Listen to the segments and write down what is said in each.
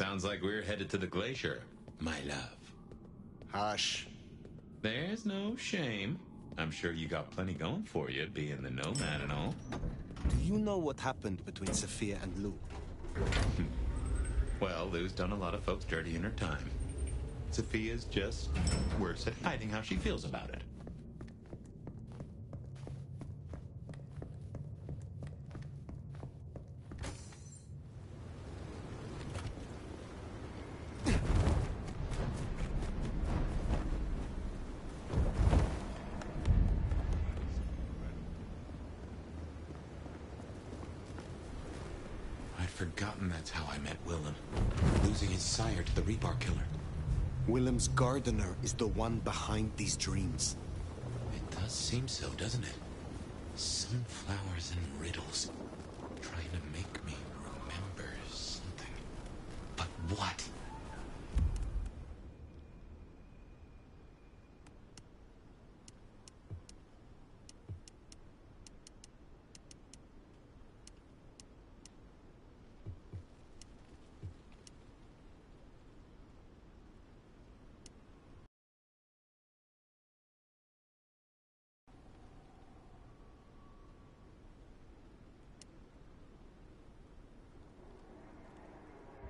Sounds like we're headed to the glacier, my love. Hush. There's no shame. I'm sure you got plenty going for you, being the nomad and all. Do you know what happened between Sophia and Lou? Well, Lou's done a lot of folks dirty in her time. Sophia's just worse at hiding how she feels about it. Forgotten that's how I met Willem. Losing his sire to the Rebar killer. Willem's gardener is the one behind these dreams. It does seem so, doesn't it? Sunflowers and riddles. Trying to make me remember something. But what?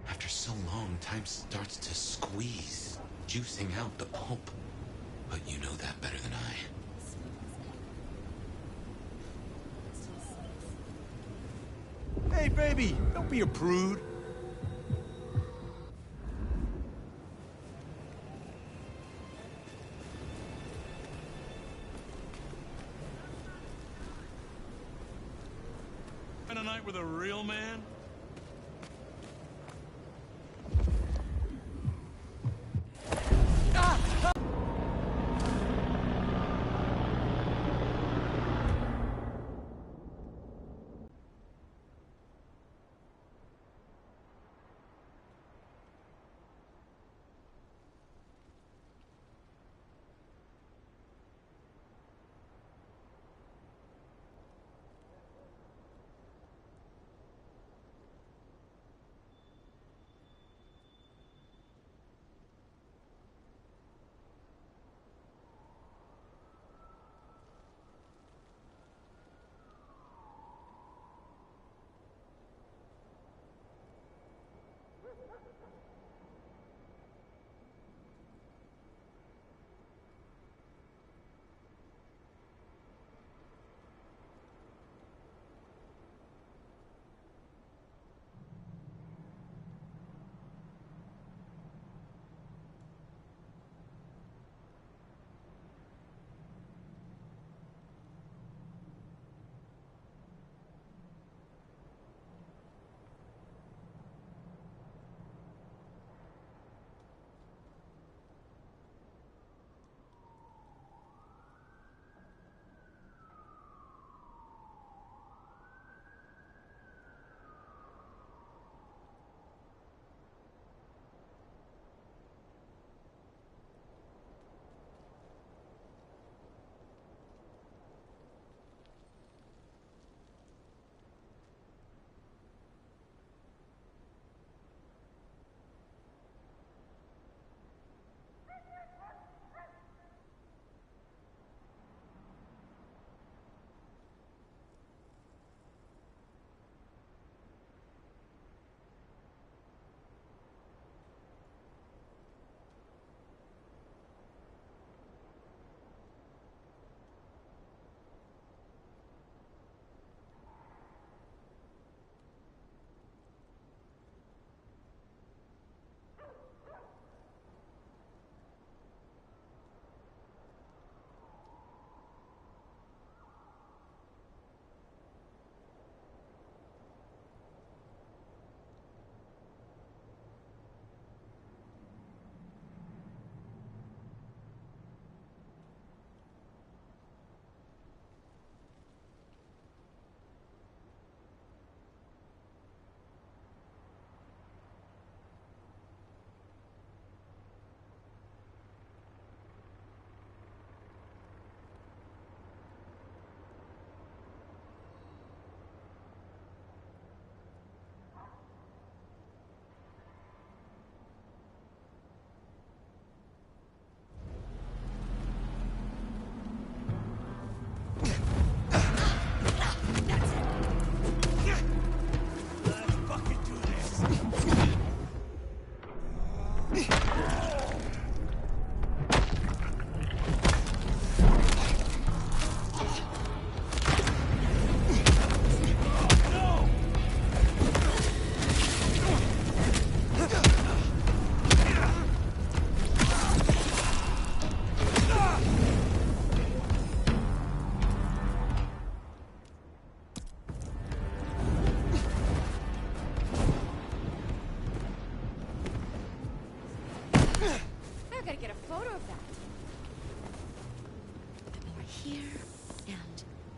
After so long, time starts to squeeze, juicing out the pulp. But you know that better than I. Hey, baby, don't be a prude. Spend a night with a real man?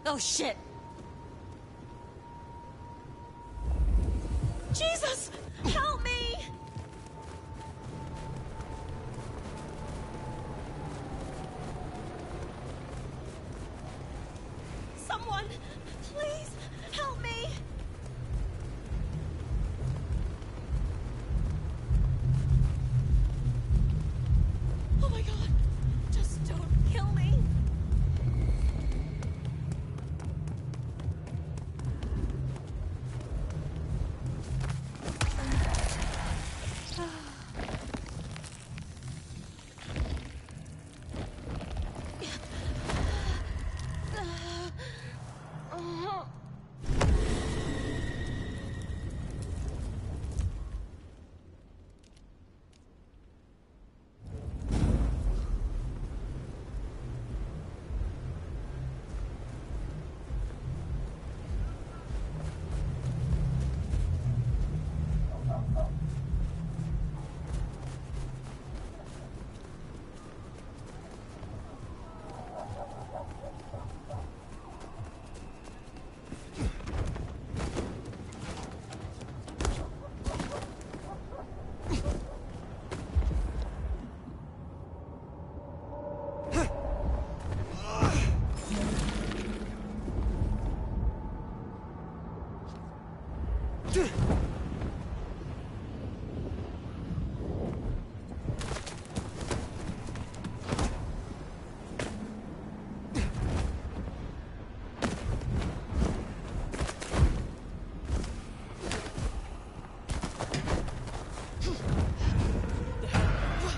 Oh, shit! Jesus! Help me! Someone, please, help me! Oh my god, just don't kill me!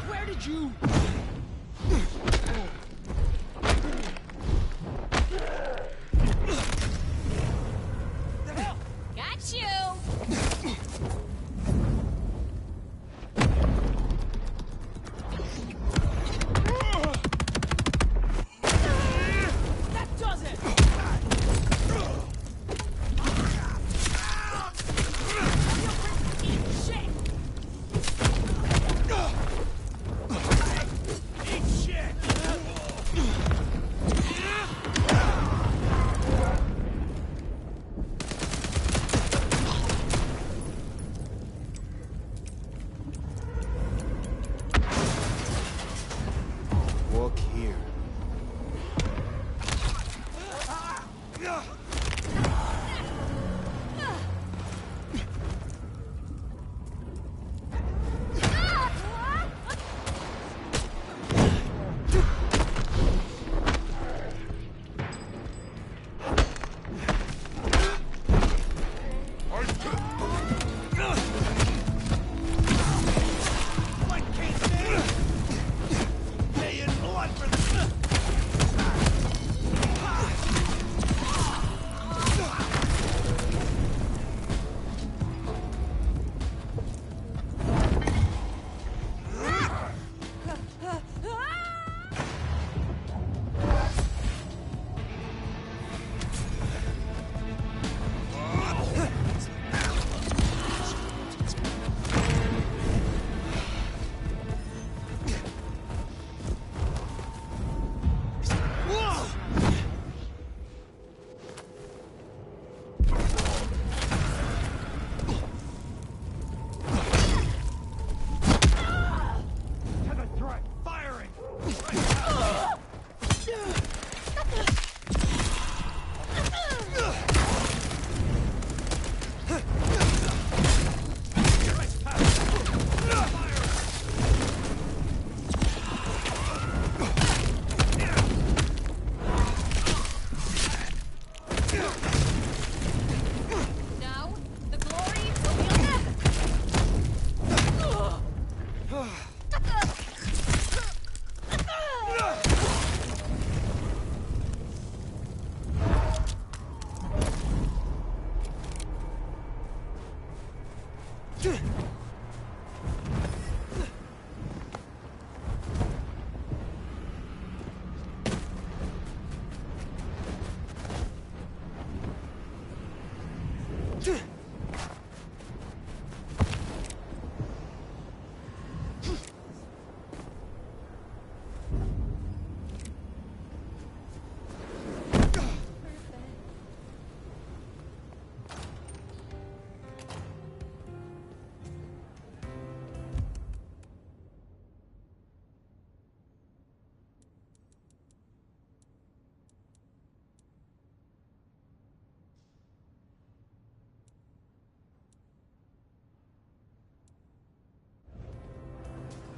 Where did you... Got you! That does it! Eat shit! Eat shit! Walk here. What can't stand? Paying blood for this.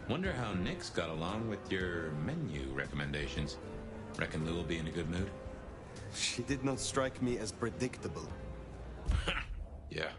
Wonder how Nyx got along with your menu recommendations. Reckon Lou will be in a good mood? She did not strike me as predictable. Yeah.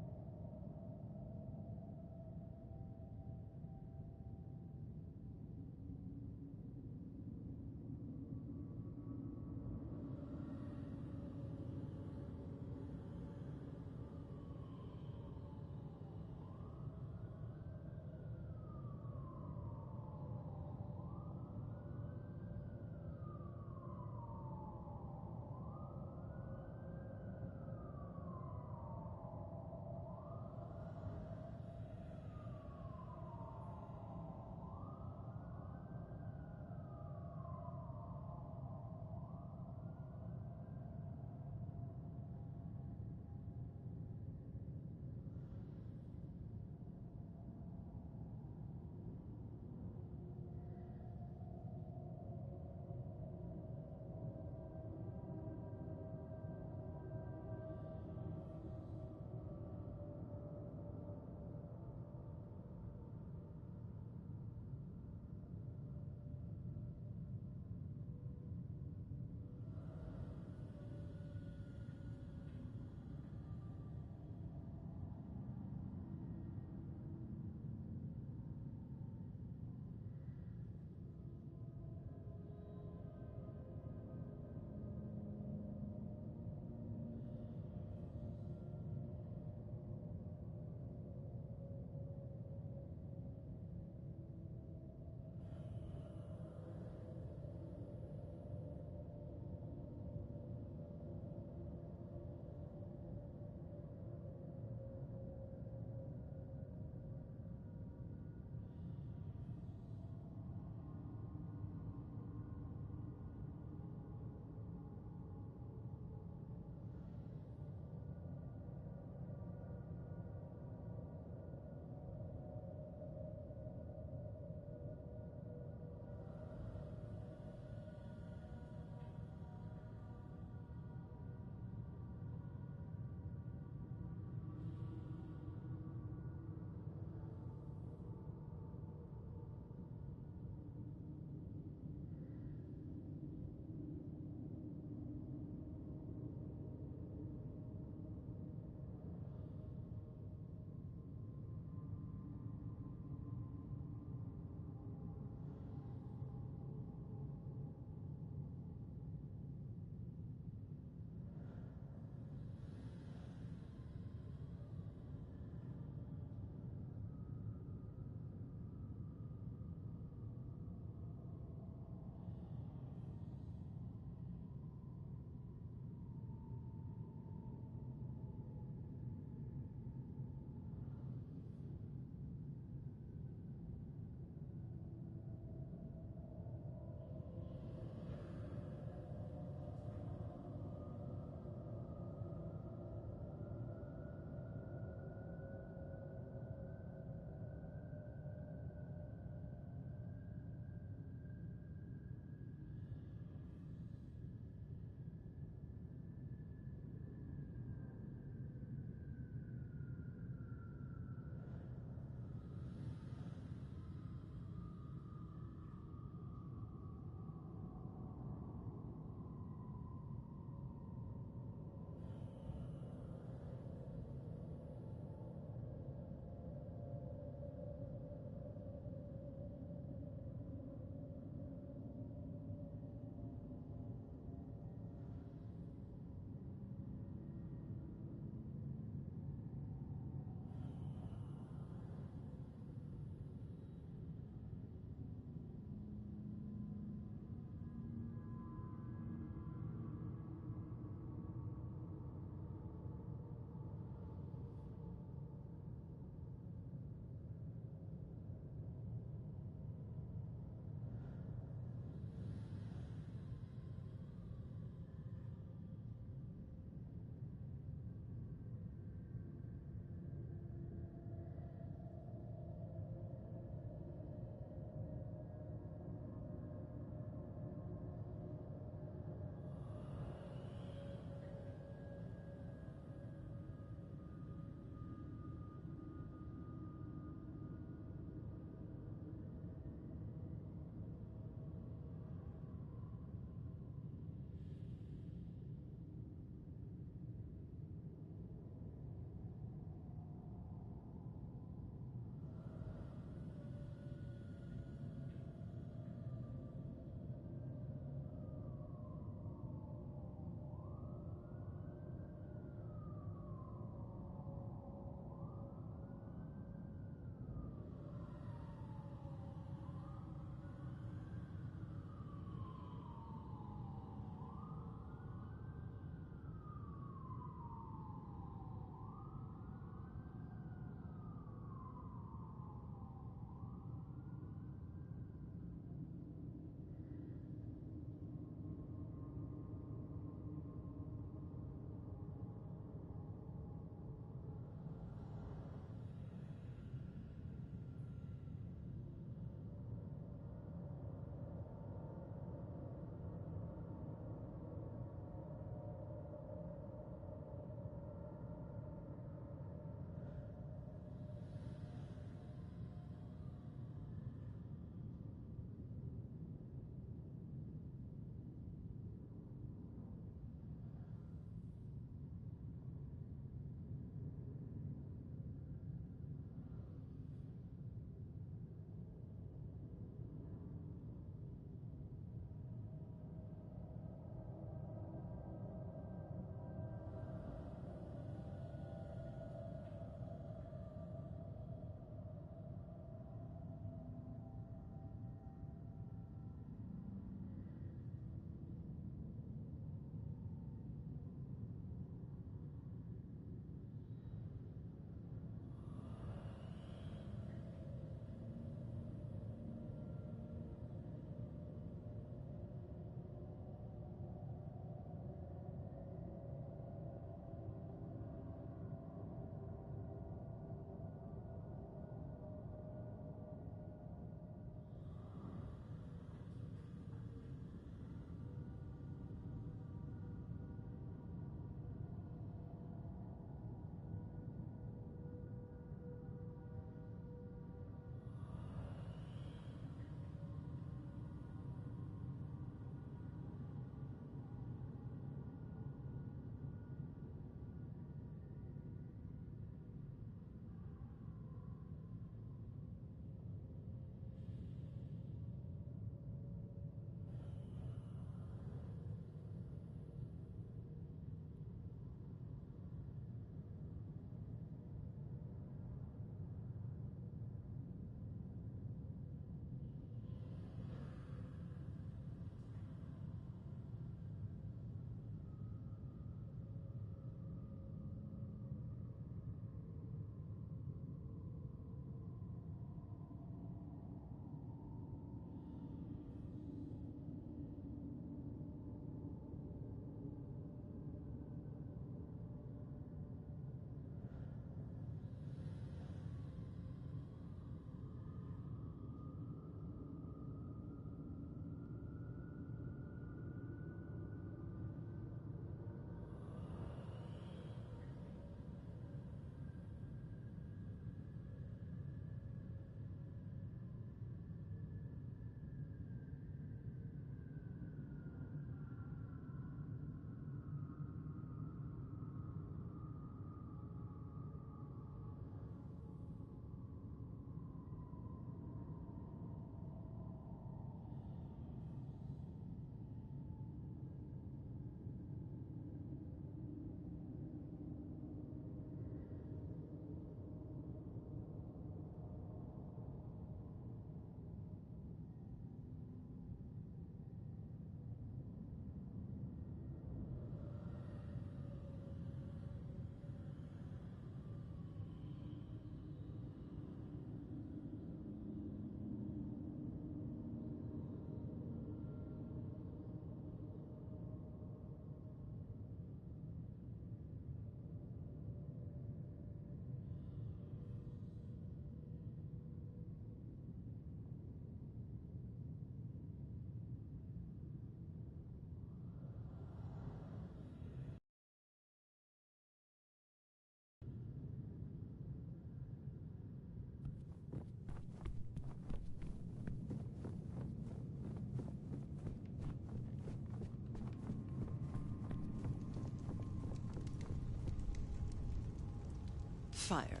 Fire.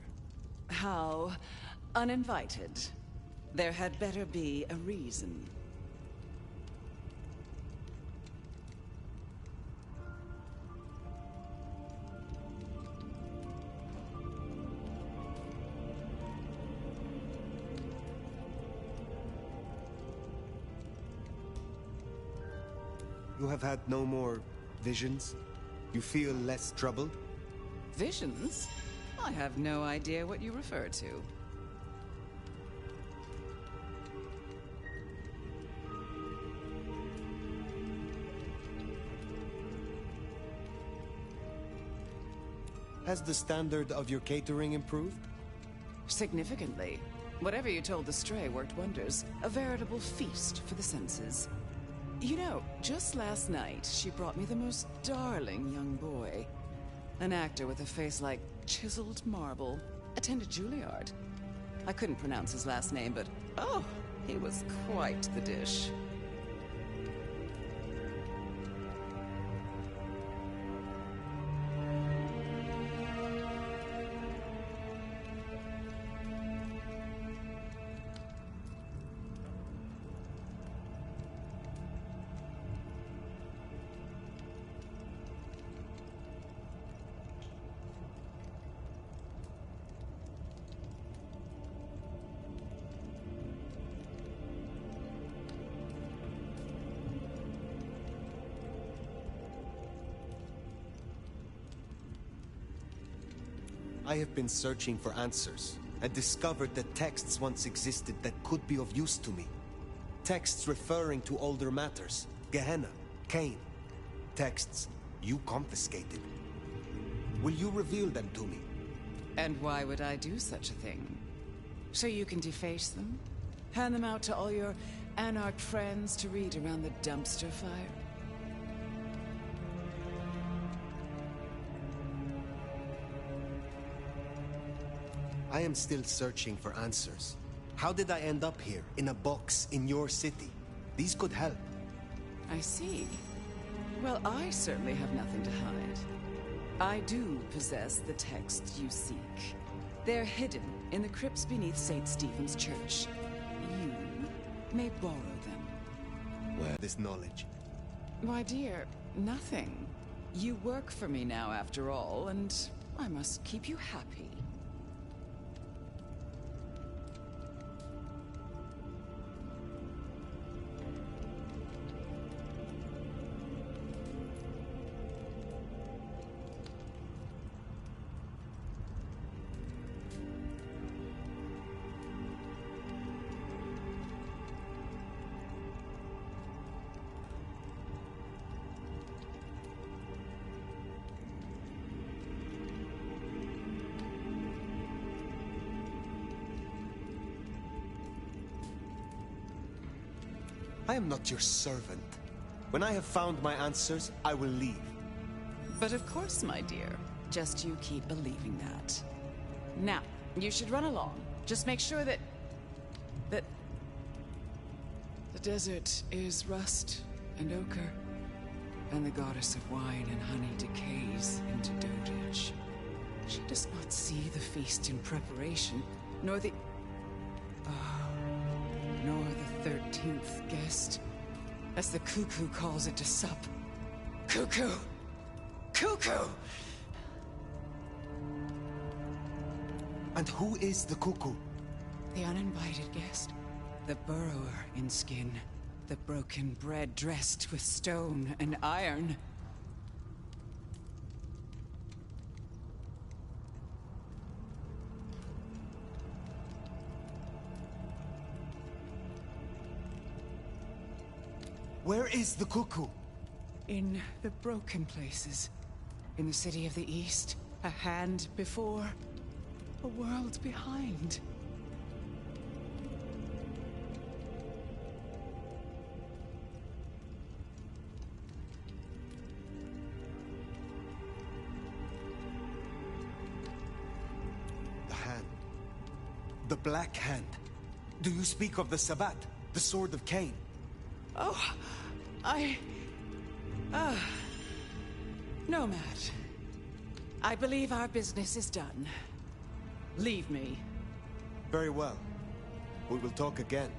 How uninvited. There had better be a reason. You have had no more visions? You feel less troubled? Visions? I have no idea what you refer to. Has the standard of your catering improved? Significantly. Whatever you told the Stray worked wonders. A veritable feast for the senses. You know, just last night, she brought me the most darling young boy. An actor with a face like chiseled marble. Attended Juilliard. I couldn't pronounce his last name, but oh, he was quite the dish. I have been searching for answers, and discovered that texts once existed that could be of use to me. Texts referring to older matters. Gehenna, Cain. Texts you confiscated. Will you reveal them to me? And why would I do such a thing? So you can deface them? Hand them out to all your anarch friends to read around the dumpster fire? I am still searching for answers. How did I end up here, in a box, in your city? These could help. I see. Well, I certainly have nothing to hide. I do possess the texts you seek. They're hidden in the crypts beneath St. Stephen's Church. You may borrow them. Where this knowledge? My dear, nothing. You work for me now, after all, and I must keep you happy. I am not your servant. When I have found my answers, I will leave. But of course, my dear. Just you keep believing that. Now, you should run along. Just make sure that the desert is rust and ochre, and the goddess of wine and honey decays into dotage. She does not see the feast in preparation, nor the 13th guest, as the cuckoo calls it to sup. Cuckoo! Cuckoo! And who is the cuckoo? The uninvited guest. The burrower in skin. The broken bread dressed with stone and iron. Where is the cuckoo? In the broken places. In the city of the East. A hand before. A world behind. The hand. The Black Hand. Do you speak of the Sabbat? The Sword of Cain? Oh, Nomad. I believe our business is done. Leave me. Very well. We will talk again.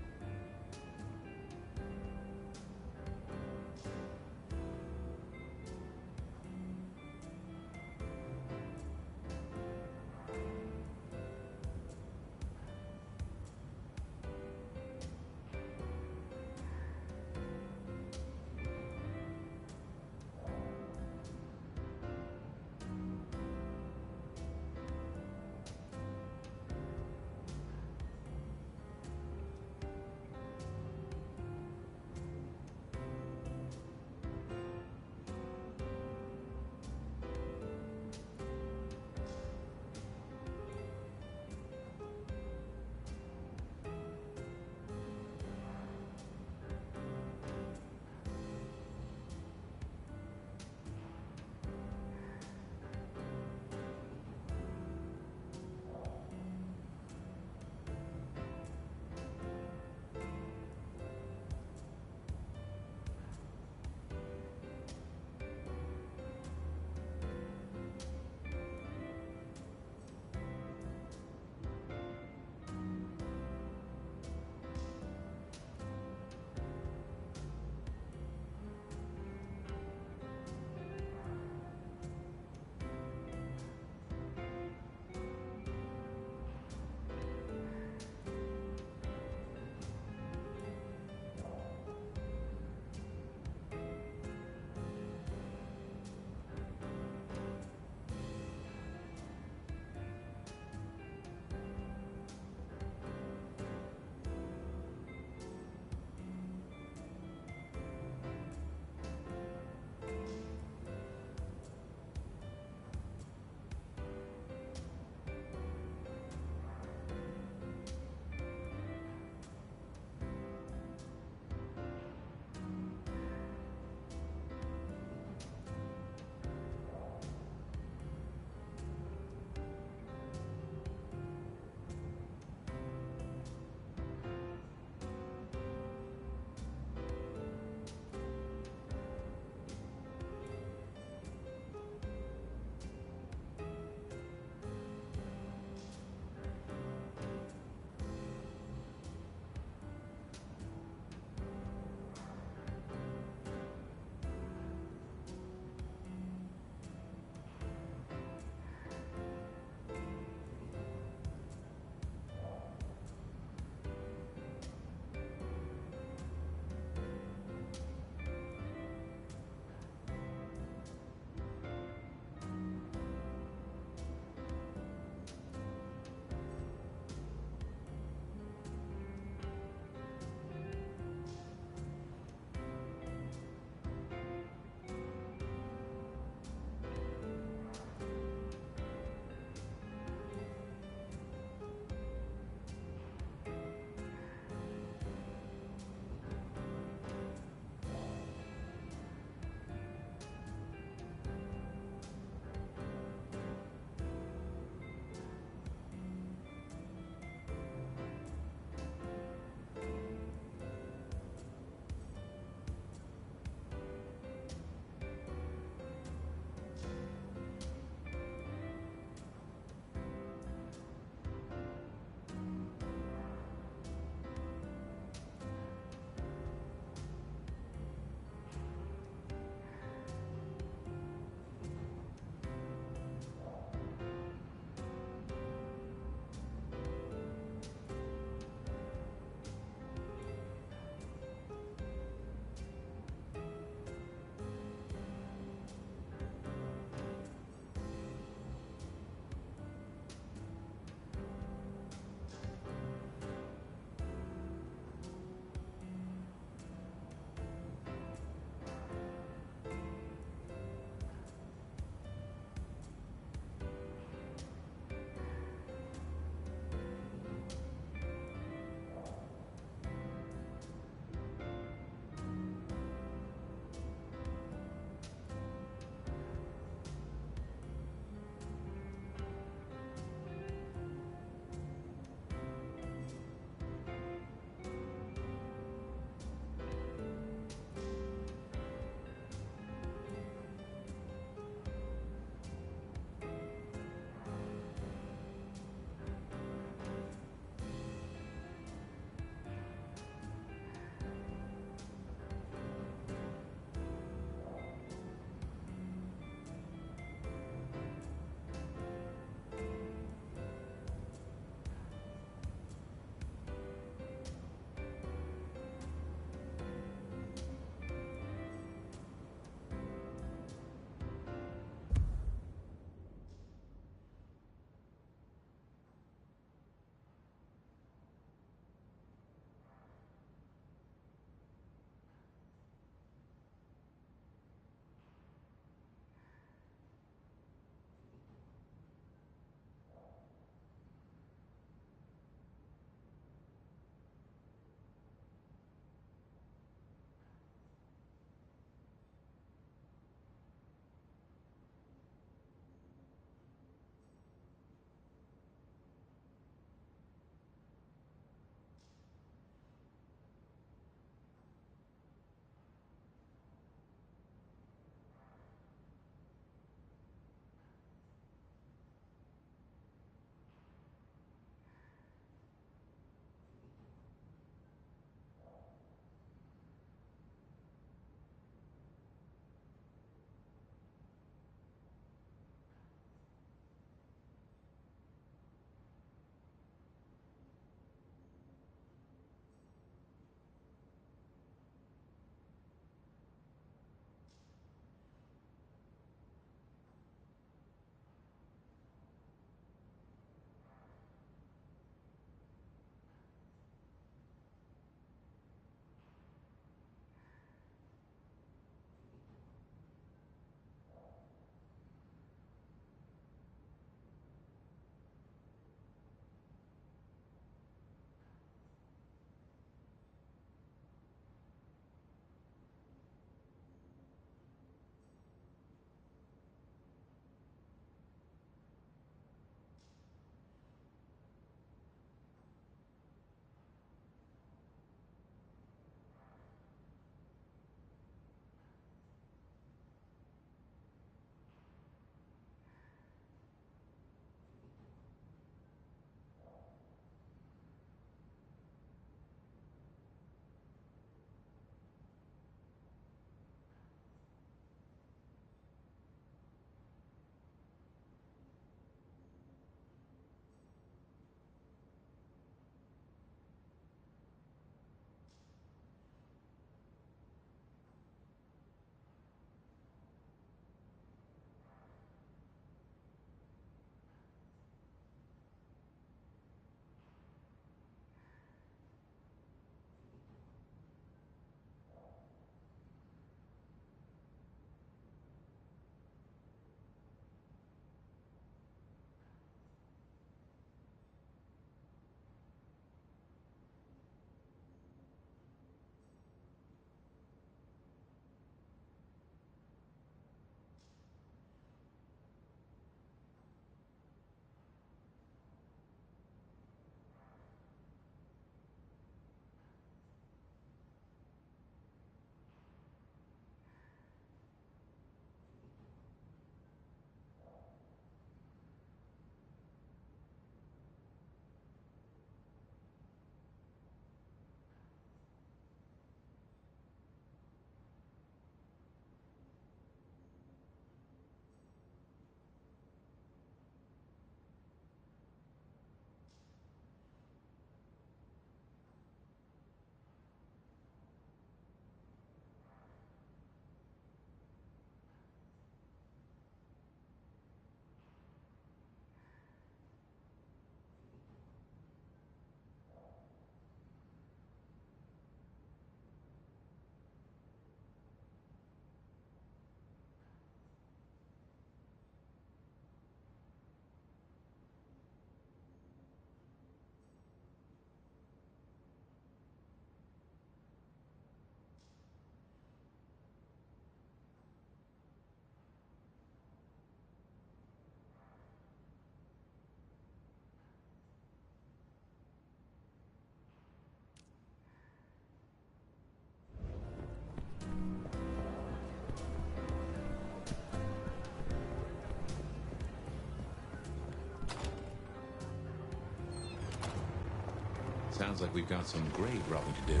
Sounds like we've got some grave robbing to do.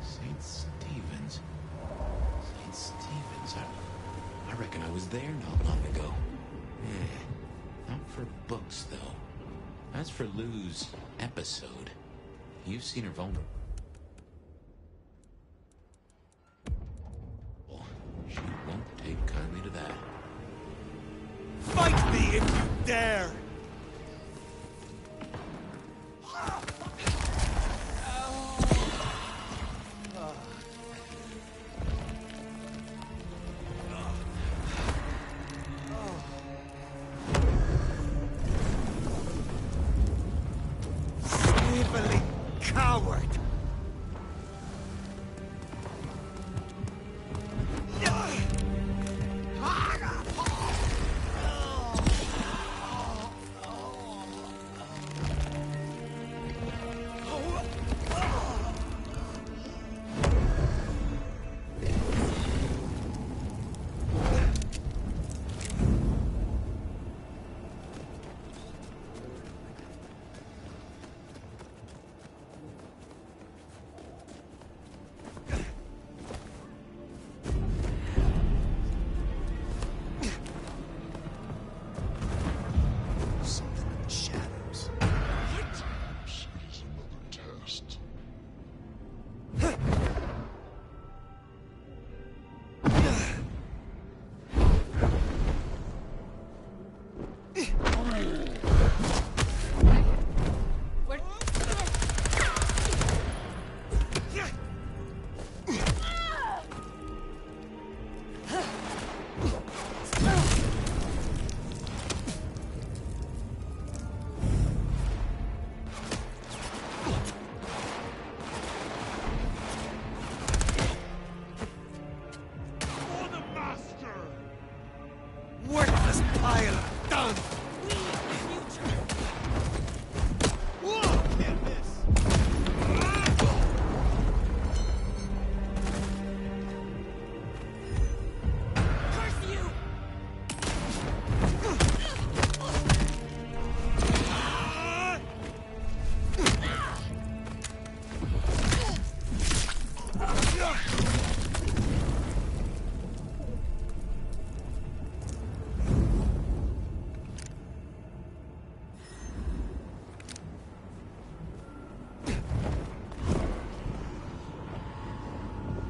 St. Stephen's. St. Stephen's. I reckon I was there not long ago. Yeah. Not for books, though. As for Lou's episode, you've seen her vulnerable. She won't take kindly to that. Fight me if you dare! Sniveling coward! Worthless pile of dung!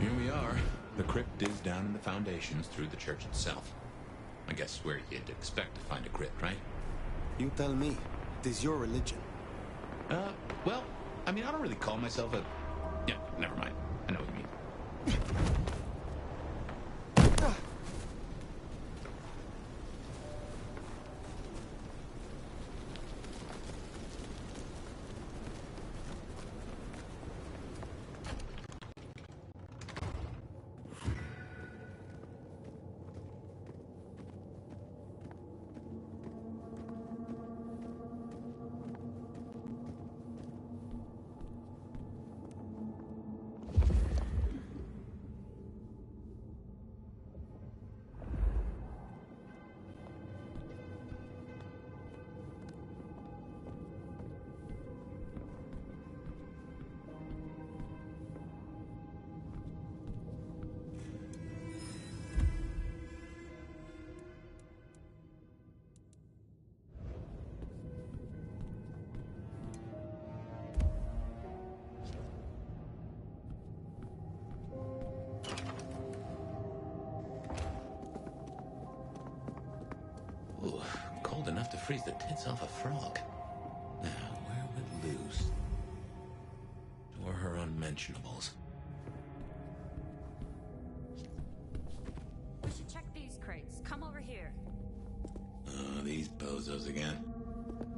Here we are. The crypt is down in the foundations through the church itself. I guess where you'd expect to find a crypt, right? You tell me. It is your religion. Well, I mean, I don't really call myself a... Yeah, never mind. I know what you mean. Ooh, cold enough to freeze the tits off a frog. Now, where would Lou store her unmentionables? We should check these crates. Come over here. Oh, these bozos again.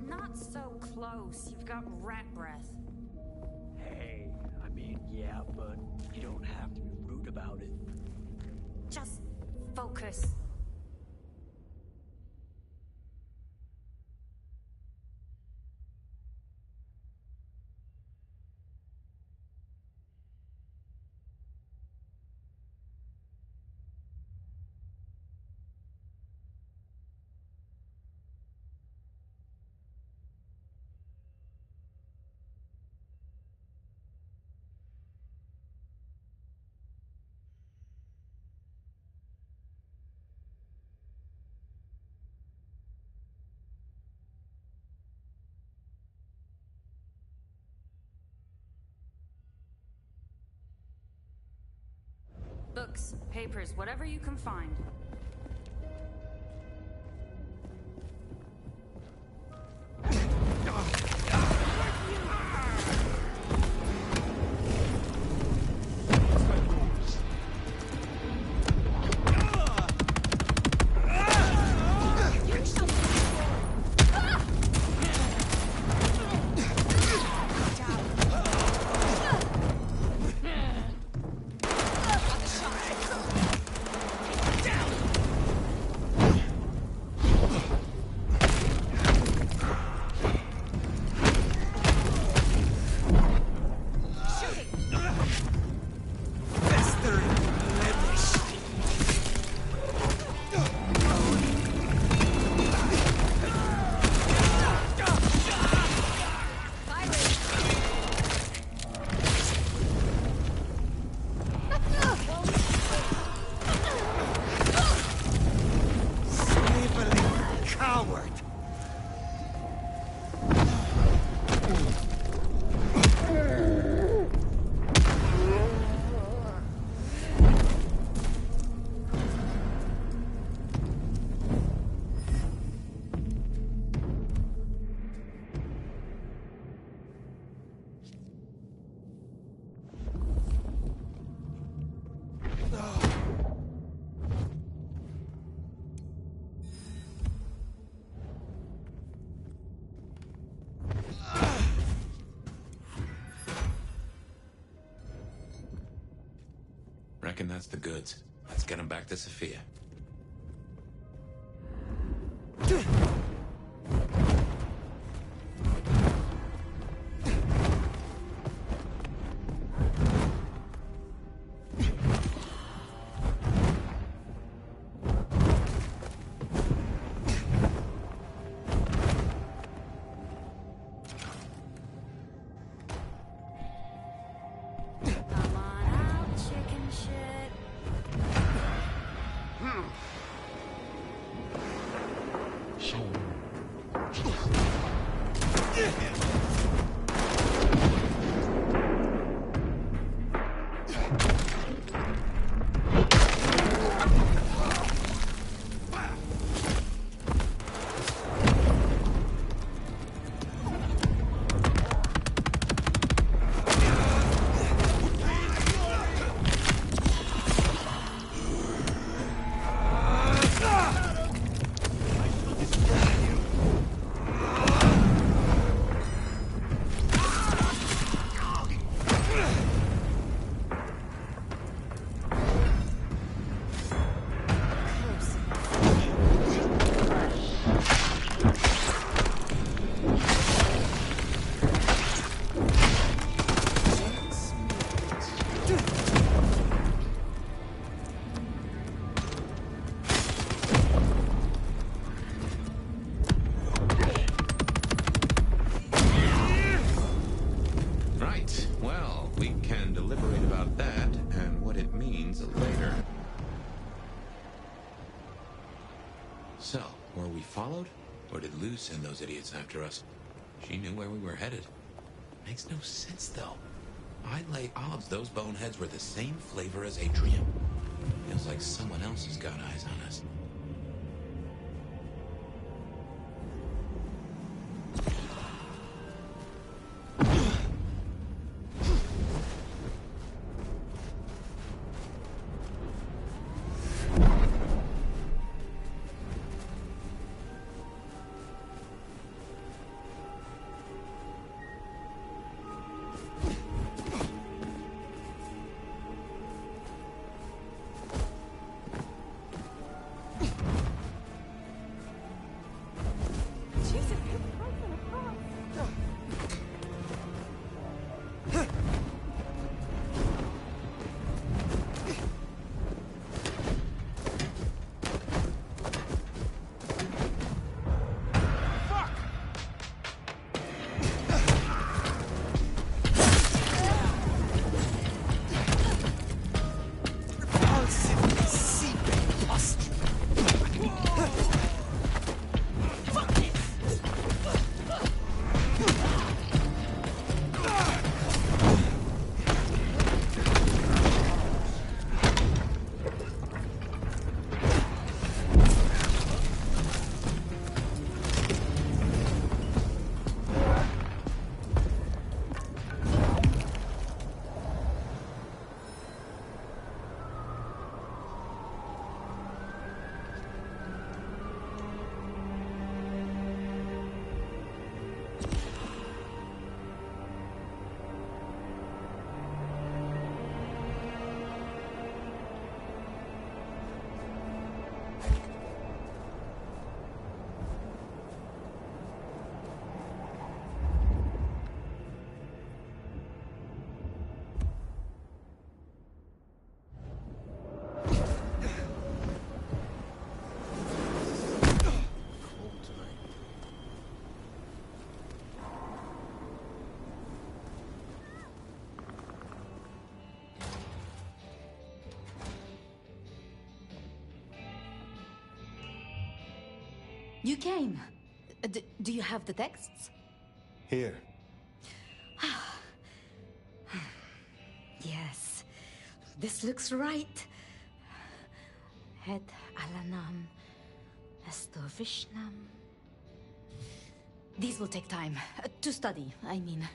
Not so close. You've got rat breath. Hey, I mean, yeah, but you don't have to be rude about it. Just focus. books, papers, whatever you can find. Reckon that's the goods. Let's get him back to Sophia. Come on out, chicken shit. Right. Well, we can deliberate about that and what it means later. So, were we followed? Or did Lou send those idiots after us? She knew where we were headed. Makes no sense, though. I lay odds those boneheads were the same flavor as Atrium. Feels like someone else has got eyes on us. You came. Do you have the texts? Here. Yes. This looks right. Het Alanam Estovishnam. These will take time. To study, I mean.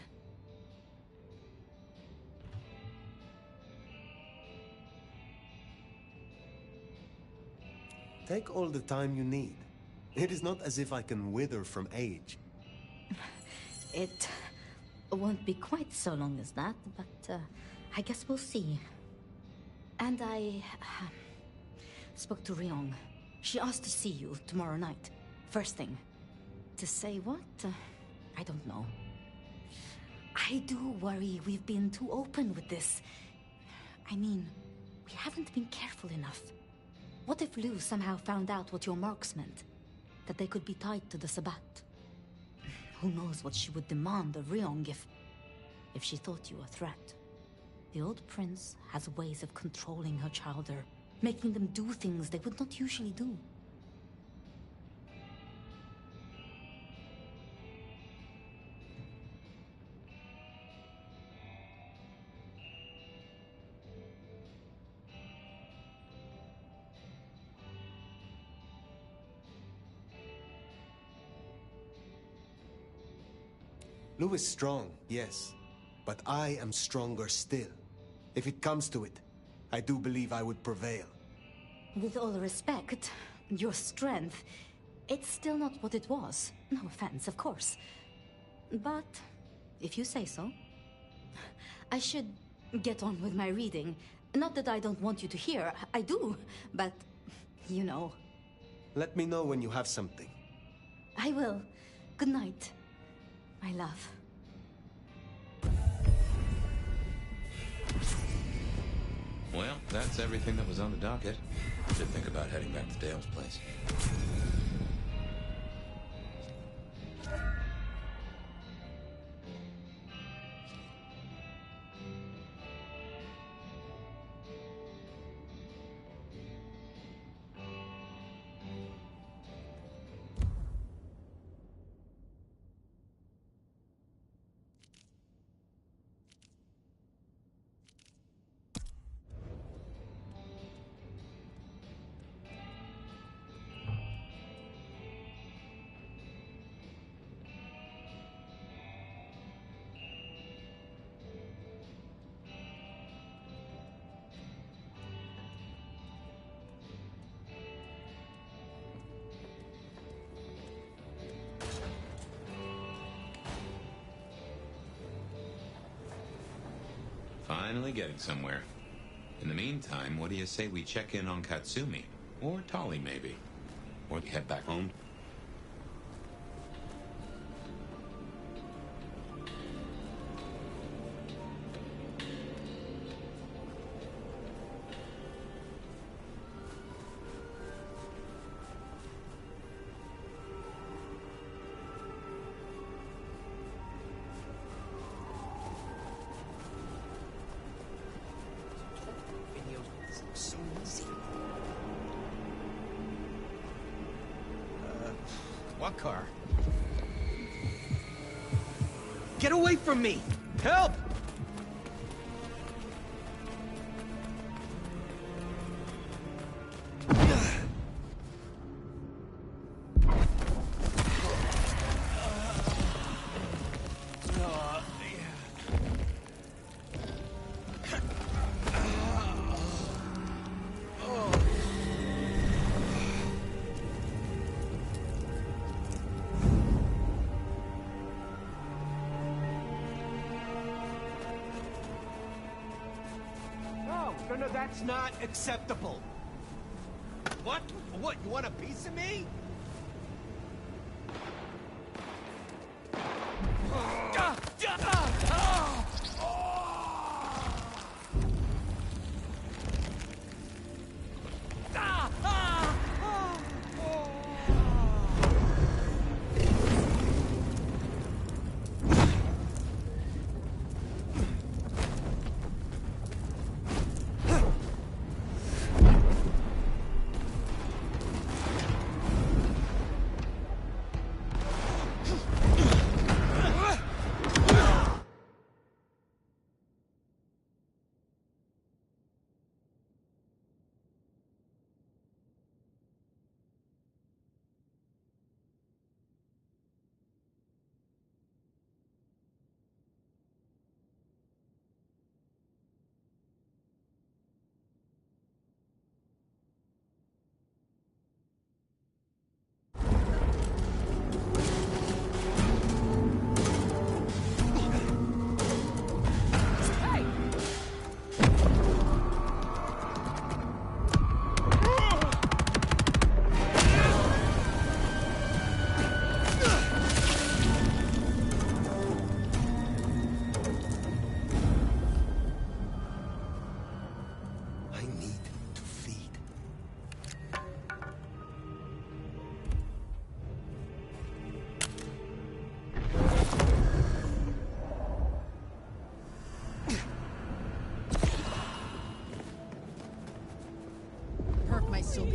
Take all the time you need. It is not as if I can wither from age. It won't be quite so long as that, but I guess we'll see. And I spoke to Ryong. She asked to see you tomorrow night. First thing. To say what? I don't know. I do worry we've been too open with this. I mean, we haven't been careful enough. What if Lu somehow found out what your marks meant? That they could be tied to the Sabbat? Who knows what she would demand of Ryong if she thought you a threat. The old prince has ways of controlling her chowder, making them do things they would not usually do. Lu is strong, yes. But I am stronger still. If it comes to it, I do believe I would prevail. With all respect, your strength, it's still not what it was. No offense, of course. But, if you say so. I should get on with my reading. Not that I don't want you to hear, I do, but, you know. Let me know when you have something. I will. Good night, my love. Well, that's everything that was on the docket. Should think about heading back to Dale's place. Finally getting somewhere. In the meantime, what do you say we check in on Katsumi? Or Tali, maybe? Or head back home? So easy. What car? Get away from me! Help! No, that's not acceptable. What? What, you want a piece of me?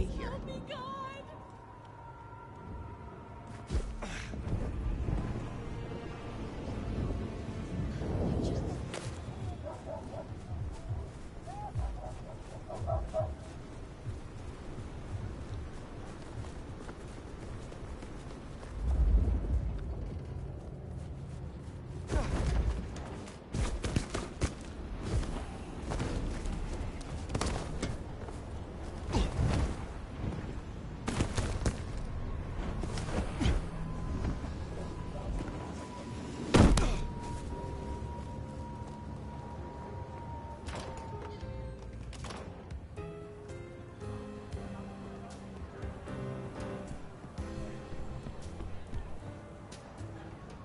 stay here. Help me, God!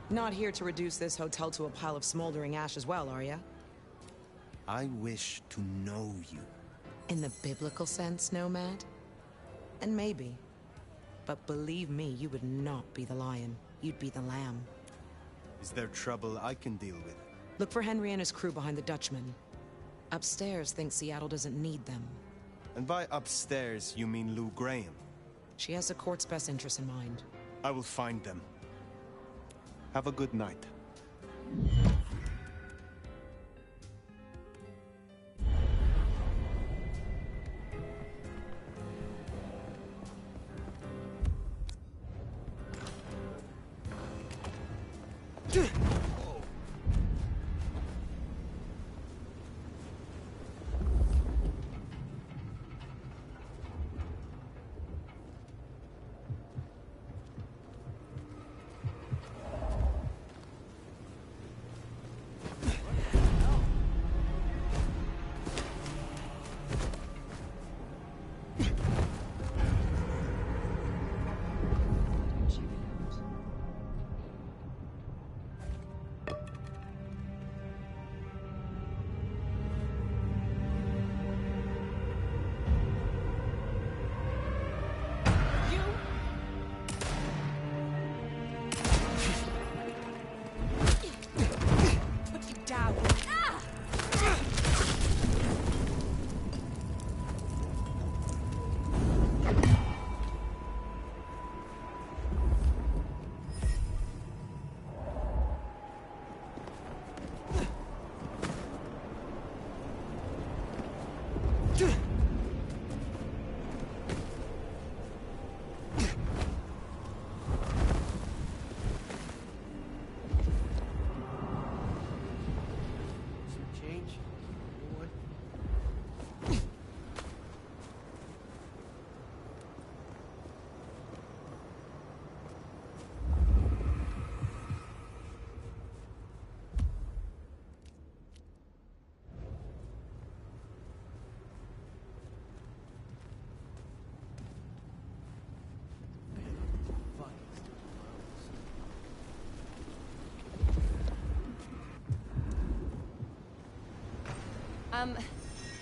Not here to reduce this hotel to a pile of smoldering ash as well, are ya? I wish to know you. In the biblical sense, Nomad? And maybe. But believe me, you would not be the lion. You'd be the lamb. Is there trouble I can deal with? Look for Henry and his crew behind the Dutchman. Upstairs thinks Seattle doesn't need them. And by upstairs, you mean Lou Graham? She has the court's best interests in mind. I will find them. Have a good night.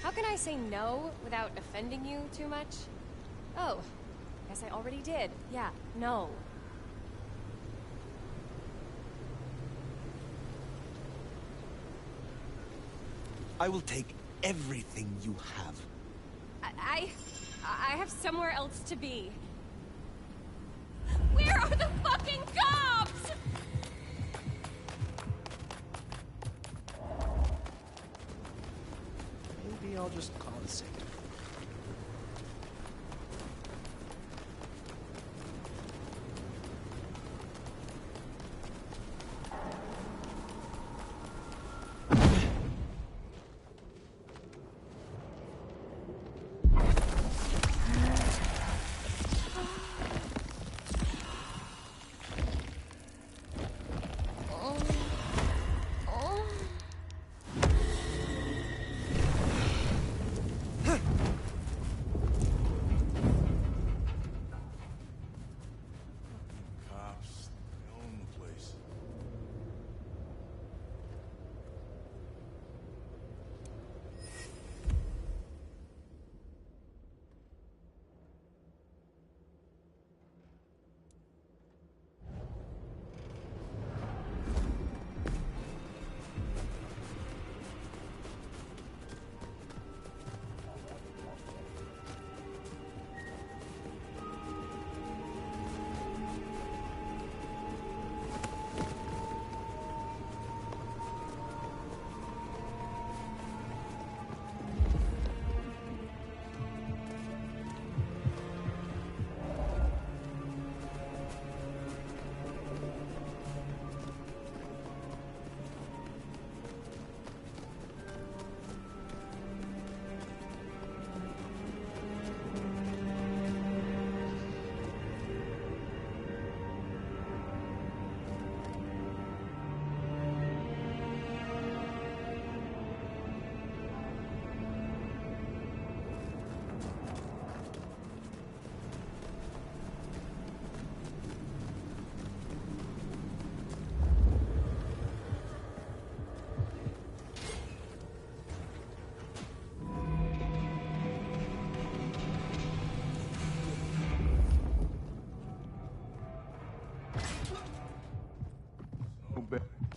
How can I say no without offending you too much? Oh, guess I already did. Yeah, no. I will take everything you have. I have somewhere else to be. Where are the fucking cops? Maybe I'll just call it sick.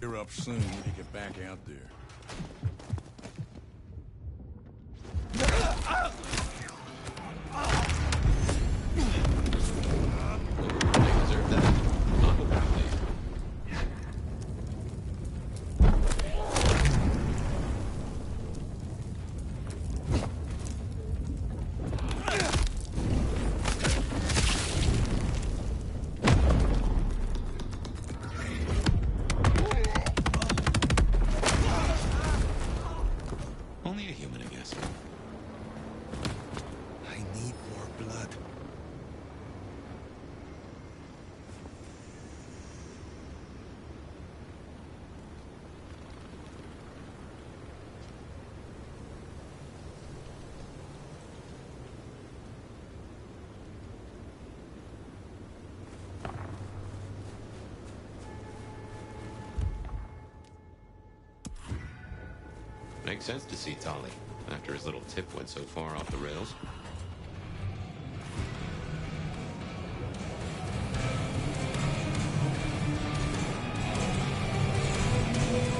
You're up soon when you get back out there. They deserve that. Probably. Only a human, I guess. I need more blood. Makes sense to see Tolly, after his little tip went so far off the rails.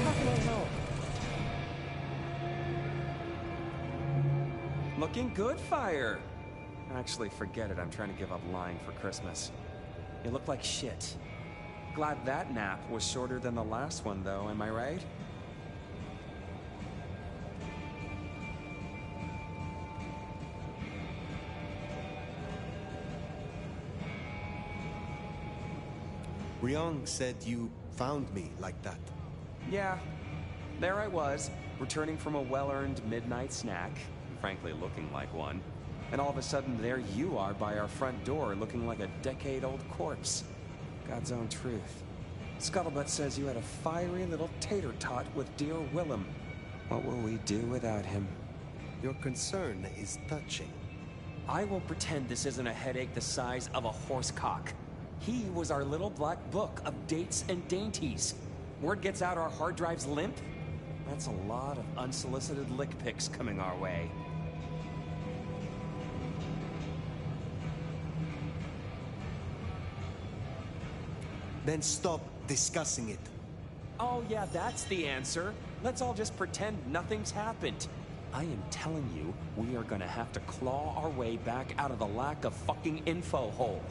How can I help? Looking good, Fire. Actually, forget it. I'm trying to give up lying for Christmas. You look like shit. Glad that nap was shorter than the last one, though, am I right? Ryong said you found me like that. Yeah. There I was, returning from a well-earned midnight snack, frankly looking like one. And all of a sudden, there you are by our front door, looking like a decade-old corpse. God's own truth. Scuttlebutt says you had a fiery little tater-tot with dear Willem. What will we do without him? Your concern is touching. I will pretend this isn't a headache the size of a horse cock. He was our little black book of dates and dainties. Word gets out our hard drive's limp? That's a lot of unsolicited lick pics coming our way. Then stop discussing it. Oh yeah, that's the answer. Let's all just pretend nothing's happened. I am telling you, we are gonna have to claw our way back out of the lack of fucking info hole.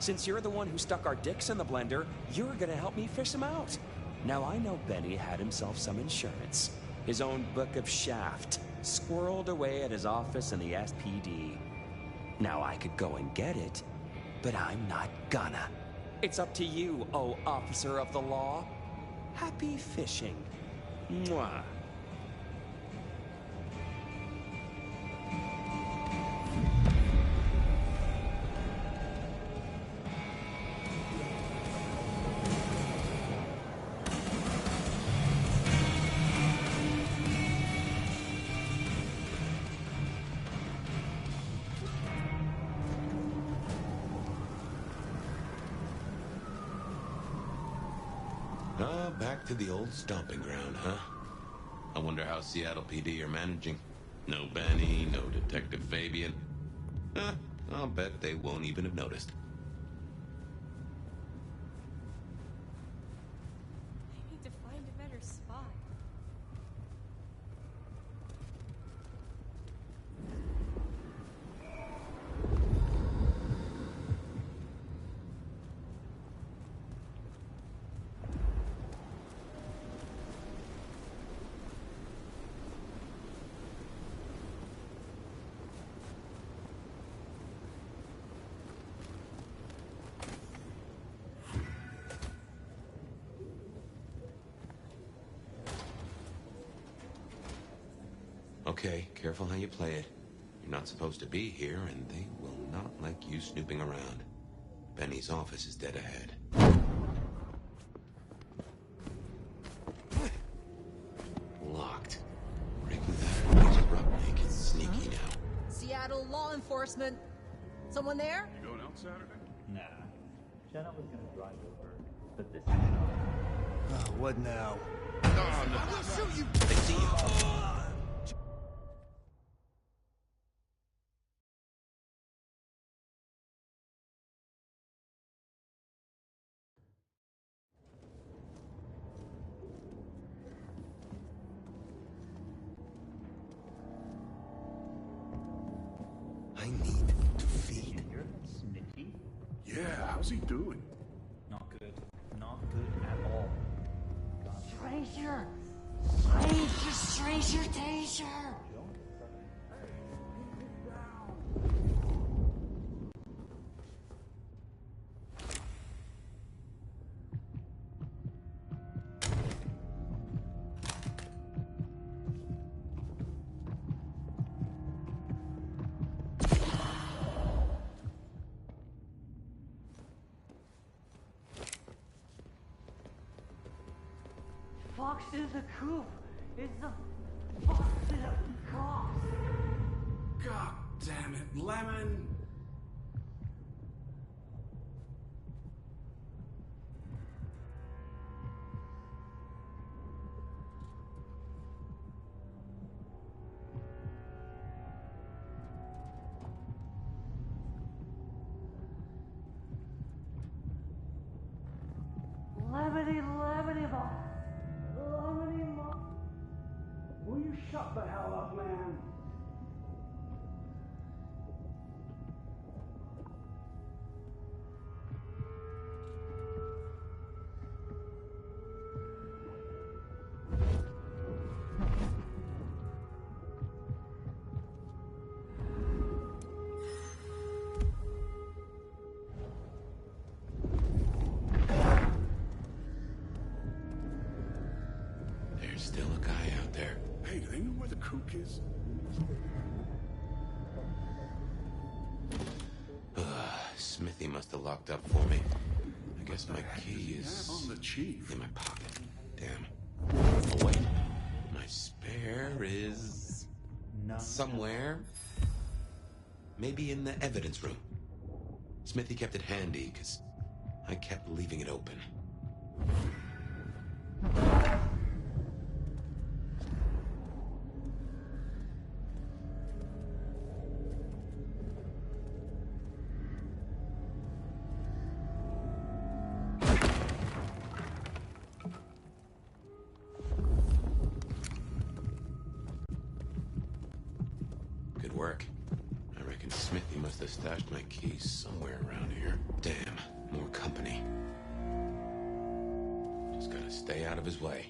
Since you're the one who stuck our dicks in the blender, you're gonna help me fish them out. Now I know Benny had himself some insurance. His own book of Shaft, squirreled away at his office in the SPD. Now I could go and get it, but I'm not gonna. It's up to you, oh officer of the law. Happy fishing. Mwah. Back to the old stomping ground, huh? I wonder how Seattle PD are managing. No Benny, no Detective Fabian. I'll bet they won't even have noticed. I need to find a better spot. Okay, careful how you play it. You're not supposed to be here, and they will not like you snooping around. Benny's office is dead ahead. Locked. Breaking that was abrupt, make it sneaky now. Seattle law enforcement. Someone there? You going out Saturday? Nah. Jenna was gonna drive over, but this What now? Oh, no. I will shoot you! I see you. I need to feed. You hear that, Smitty? Yeah, how's he doing? Not good. Not good at all. Stranger! Stranger danger! Fox in the coop! It's the fox in a cough! God damn it, Lemon! Lemony box! Lemony box! Will you shut the hell up, man? There's still a guy out there. Hey, do they know where the cook is? Smithy must have locked up for me. I guess my What the heck key does he is have on the chief? in my pocket. Damn. Oh, wait. My spare is None. somewhere. Maybe in the evidence room. Smithy kept it handy, because I kept leaving it open. Good work. I reckon Smithy must have stashed my keys somewhere around here. Damn, more company. Just gotta stay out of his way.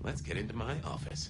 Let's get into my office.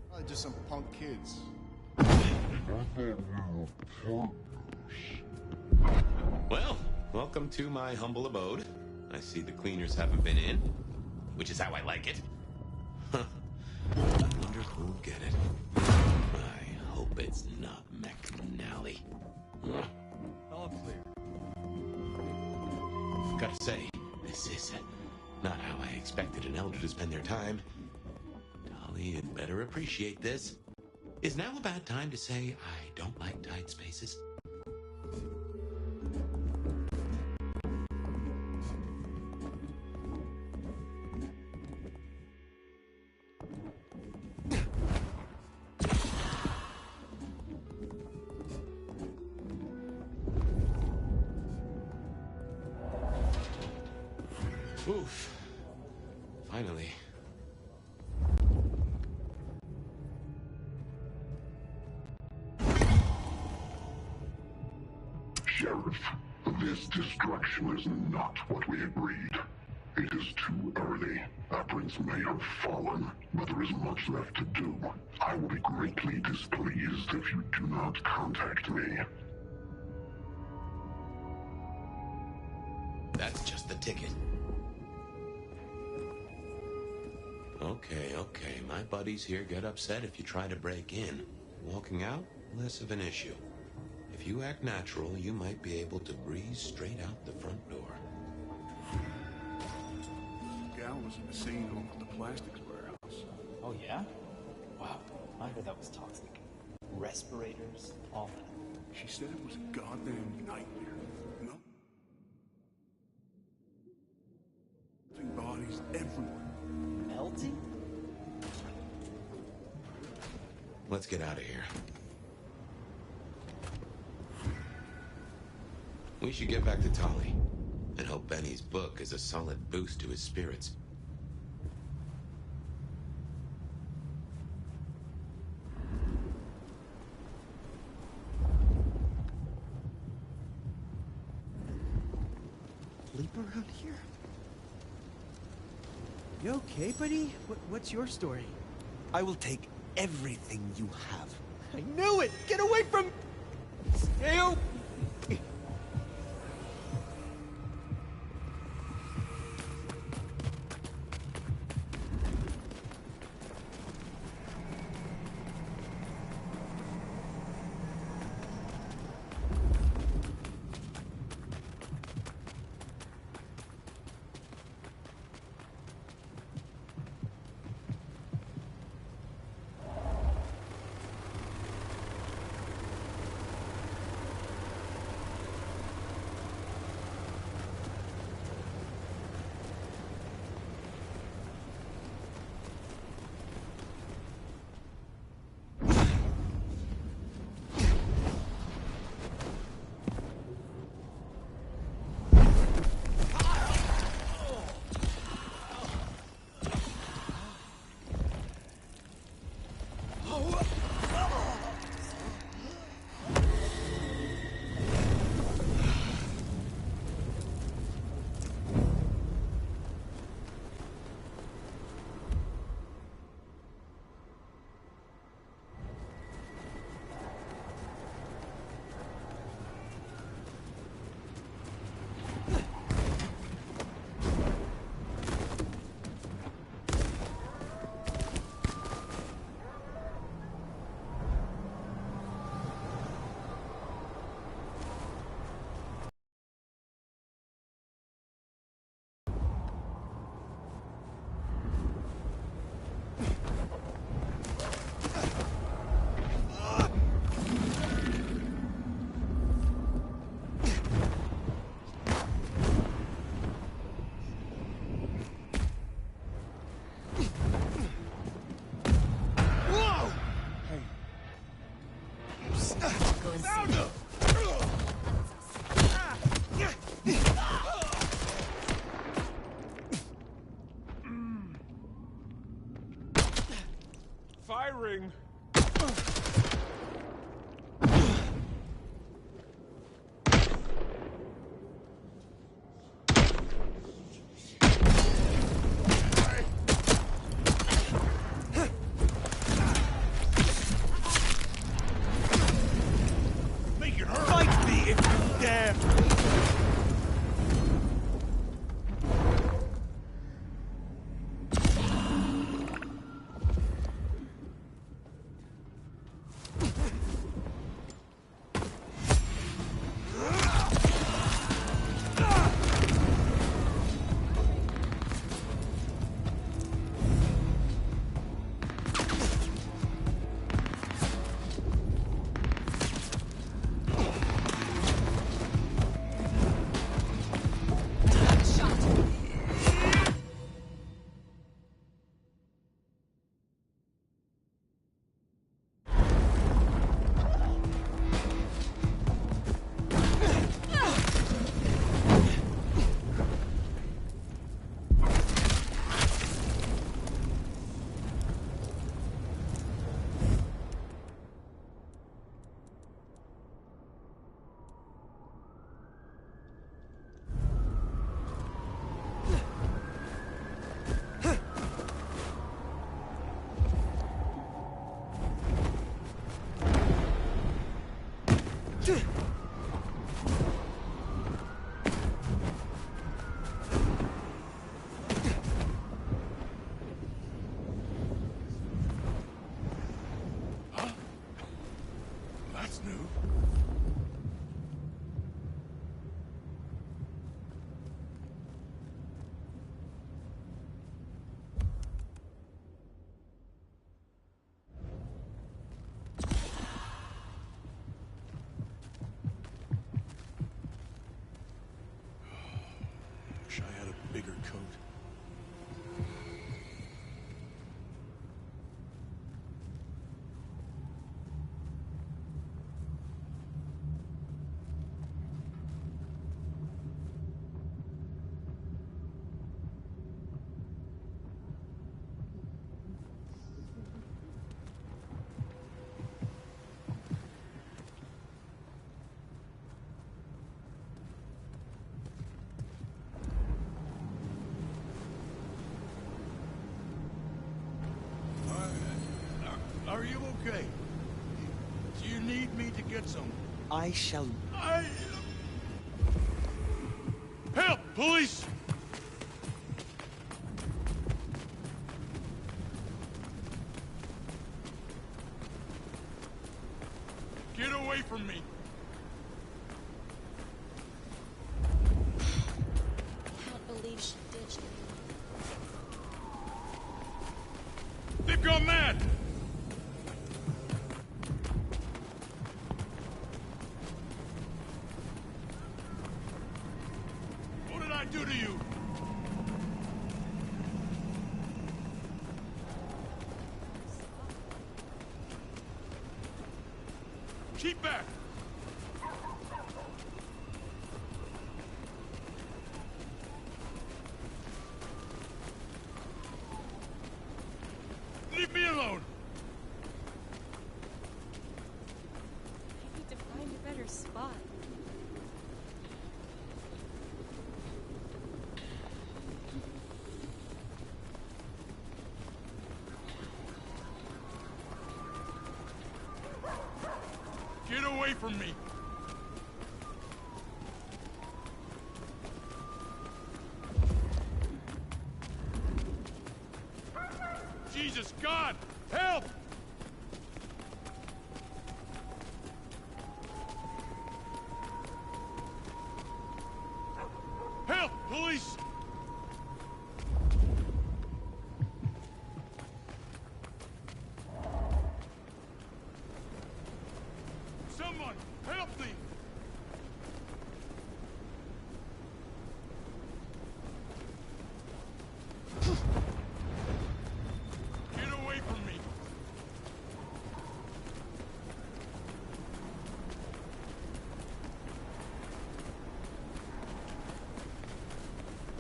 Probably just some punk kids. Well, welcome to my humble abode. I see the cleaners haven't been in, which is how I like it. Huh. I wonder who'll get it. I hope it's not McNally. All clear. Gotta say, this is not how I expected an elder to spend their time. Dolly, you'd better appreciate this. Is now a bad time to say I don't like tight spaces? Oof. Finally. Sheriff, this destruction is not what we agreed. It is too early. Our prince may have fallen, but there is much left to do. I will be greatly displeased if you do not contact me. just the ticket. Okay. My buddies here get upset if you try to break in. Walking out, less of an issue. If you act natural, you might be able to breeze straight out the front door. The gal was in the scene over at the plastics warehouse. Oh, yeah? Wow. I heard that was toxic. Respirators, all that. She said it was a goddamn nightmare. No? Bodies everywhere. Melting? Let's get out of here. We should get back to Tali, and hope Benny's book is a solid boost to his spirits. Sleep around here? You okay, buddy? What's your story? I will take everything you have. I knew it! Get away from... You! Firing! Make it hurt! Fight me if you dare! That's new. Wish I had a bigger coat. Are you okay? Do you need me to get some? I shall... Help! Police! Get away from me! I can't believe she ditched me. They've gone mad! What did I do to you? Keep back! Leave me alone! I need to find a better spot. Get away from me! Jesus, God! Help! Help! Police! Someone, help me! Get away from me!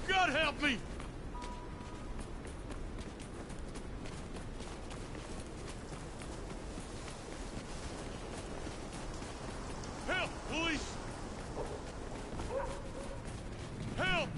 God help me! Help! Police! Help!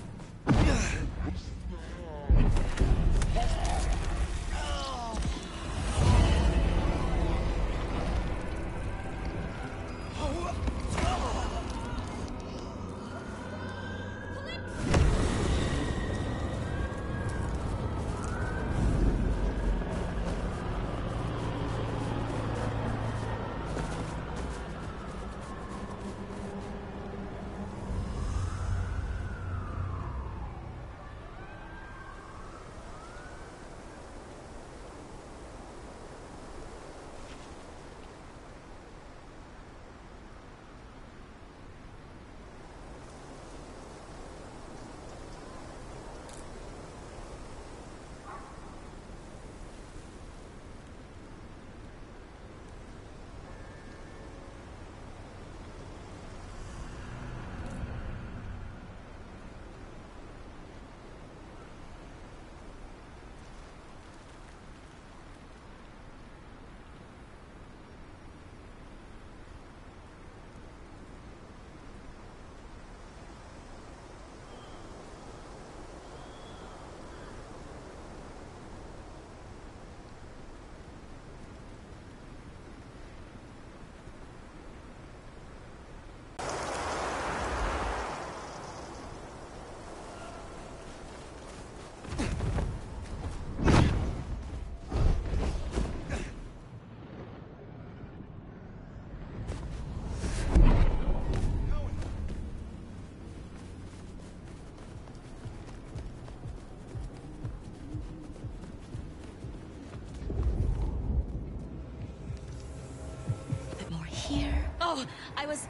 Oh, I was...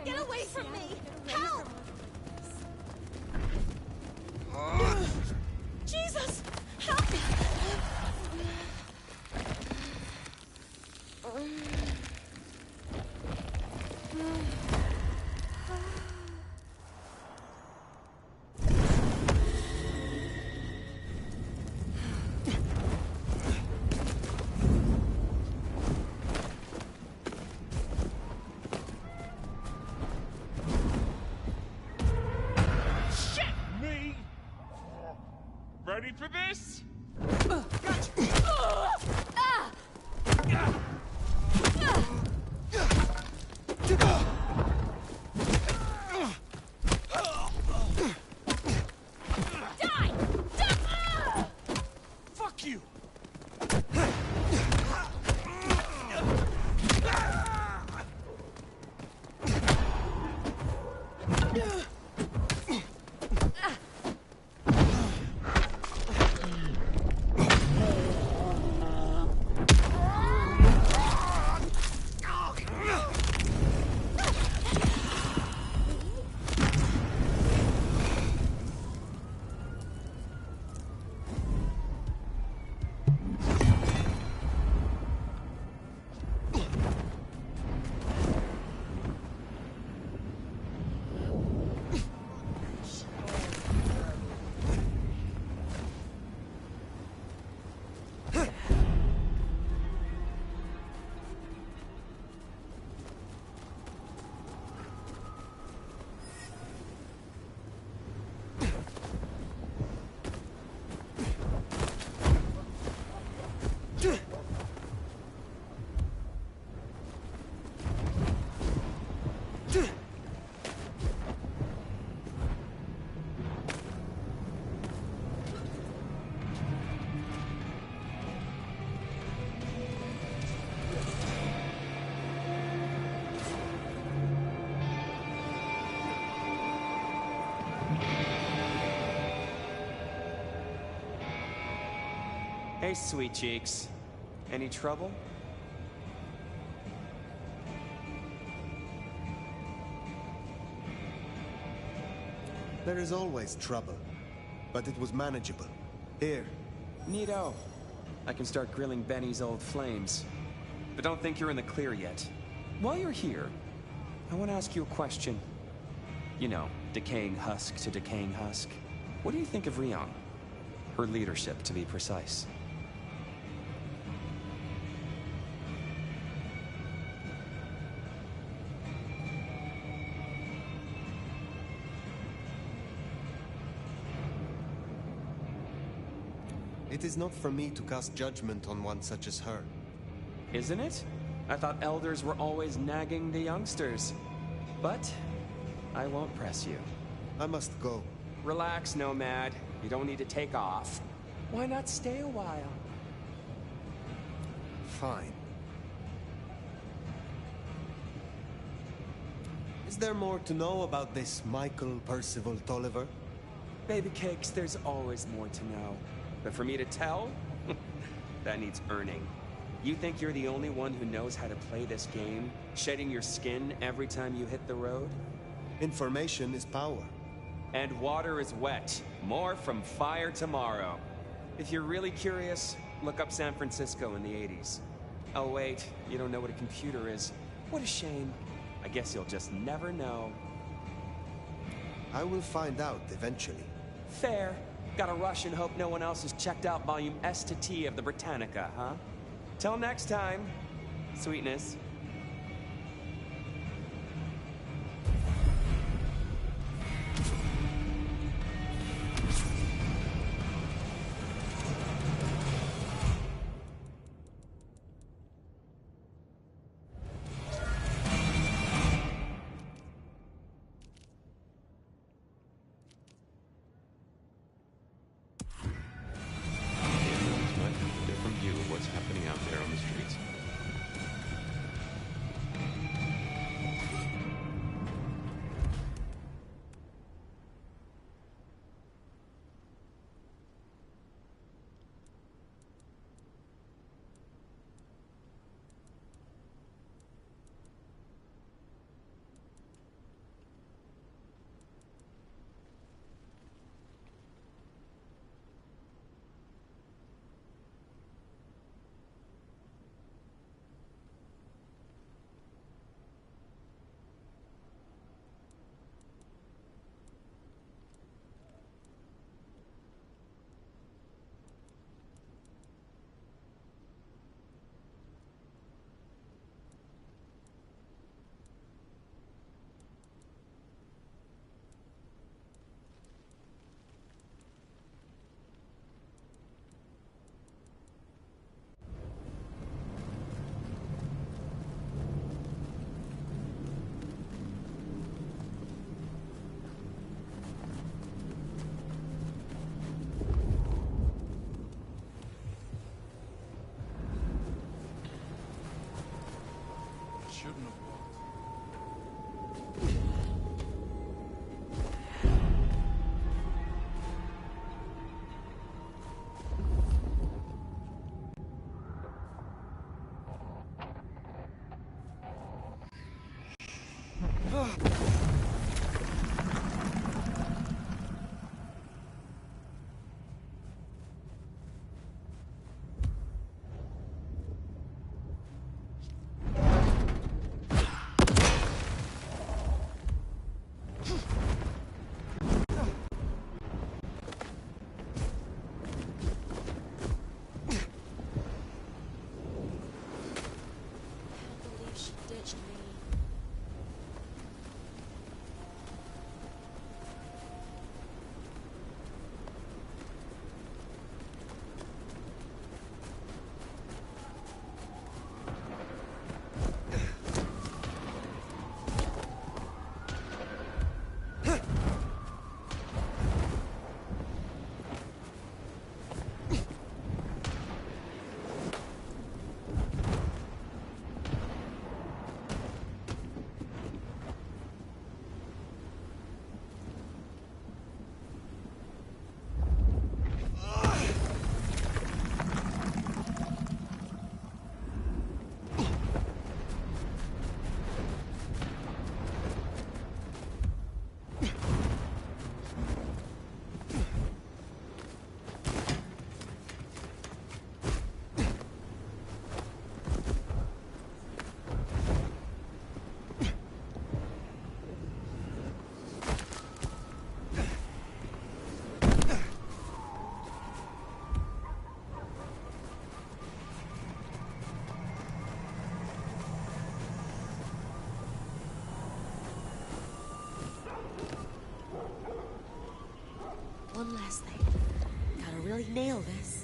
Get away from me! Help! Jesus! Help me! Ready for this? Fuck you! Hey, sweet cheeks. Any trouble? There is always trouble, but it was manageable. Here. Neato. I can start grilling Benny's old flames. But don't think you're in the clear yet. While you're here, I want to ask you a question. You know, decaying husk to decaying husk. What do you think of Rion? Her leadership, to be precise. It is not for me to cast judgment on one such as her. Isn't it? I thought elders were always nagging the youngsters. But I won't press you. I must go. Relax, Nomad. You don't need to take off. Why not stay a while? Fine. Is there more to know about this Michael Percival Tolliver? Baby cakes, there's always more to know. But for me to tell? That needs earning. You think you're the only one who knows how to play this game? Shedding your skin every time you hit the road? Information is power. And water is wet. More from fire tomorrow. If you're really curious, look up San Francisco in the 80s. Oh wait, you don't know what a computer is. What a shame. I guess you'll just never know. I will find out eventually. Fair. Gotta rush and hope no one else has checked out volume S to T of the Britannica, huh? Till next time, sweetness. really nail this.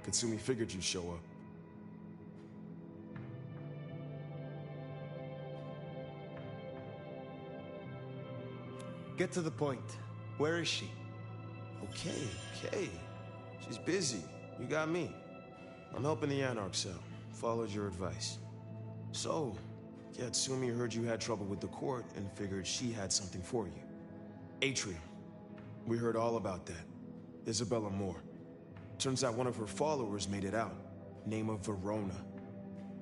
Katsumi figured you'd show up. Get to the point. Where is she? Okay. She's busy. You got me. I'm helping the Anarchs out. Followed your advice. So, Katsumi heard you had trouble with the court and figured she had something for you. Atrium. We heard all about that. Isabella Moore. Turns out one of her followers made it out. Name of Verona.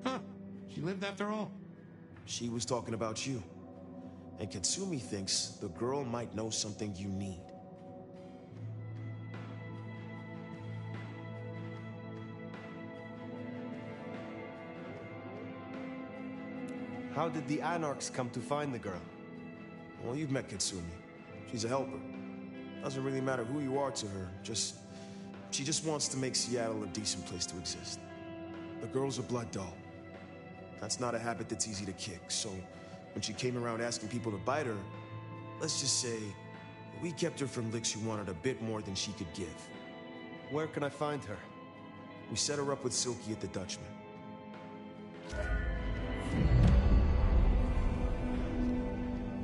Huh. She lived after all. She was talking about you. And Katsumi thinks the girl might know something you need. How did the Anarchs come to find the girl? Well, you've met Katsumi. She's a helper. Doesn't really matter who you are to her, she just wants to make Seattle a decent place to exist. The girl's a blood doll. That's not a habit that's easy to kick, so when she came around asking people to bite her, let's just say, we kept her from licks who wanted a bit more than she could give. Where can I find her? We set her up with Silky at the Dutchman.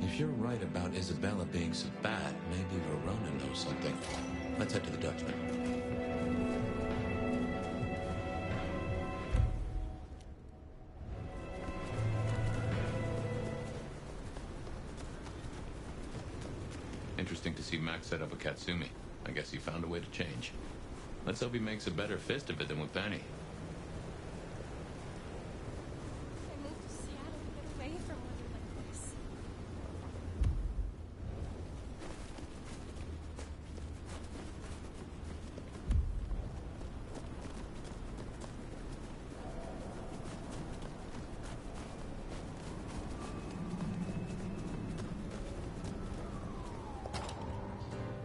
If you're right about Isabella being Sabbat, maybe Verona knows something. Let's head to the Dutchman. Interesting to see Max set up a Katsumi. I guess he found a way to change. Let's hope he makes a better fist of it than with Penny. I moved to Seattle to get away from weather like this.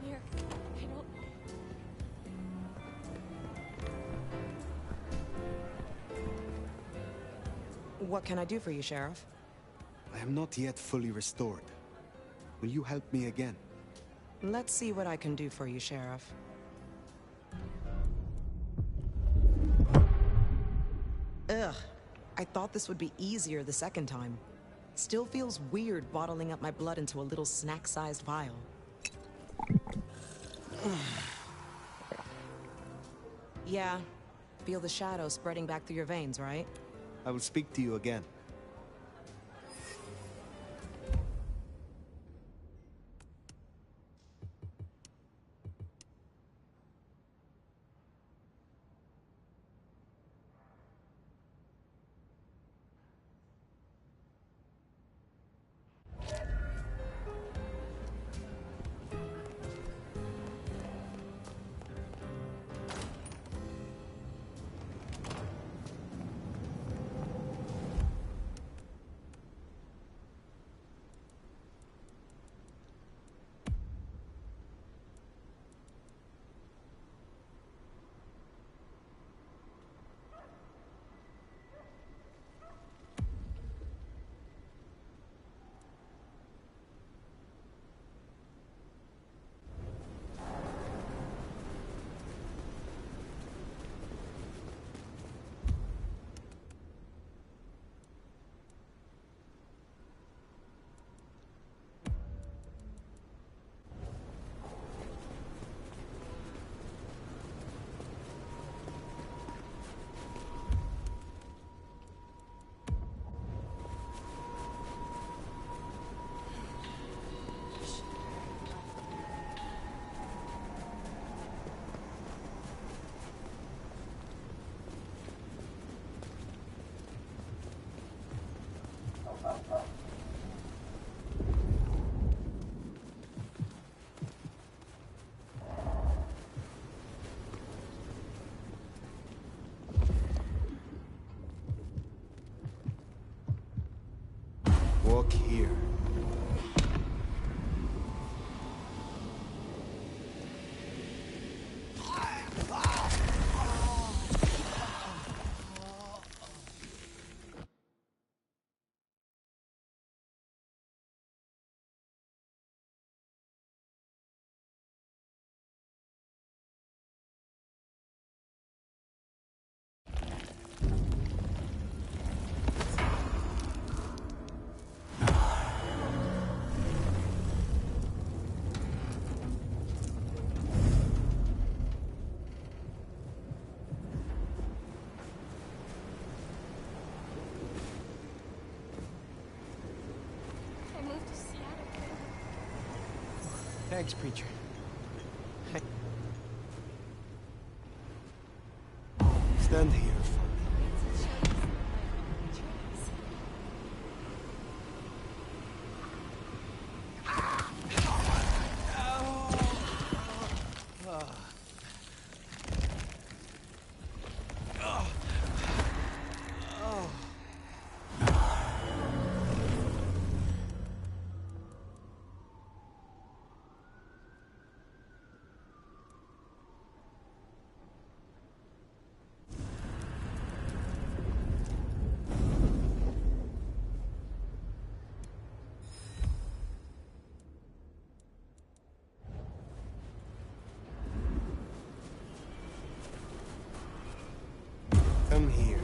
Here, I don't... What can I do for you, Sheriff? I am not yet fully restored. Will you help me again? Let's see what I can do for you, Sheriff. Ugh. I thought this would be easier the second time. Still feels weird bottling up my blood into a little snack-sized vial. Yeah. Feel the shadow spreading back through your veins, right? I will speak to you again. Walk here. I moved to Seattle. Thanks, preacher. Stand here. Come here.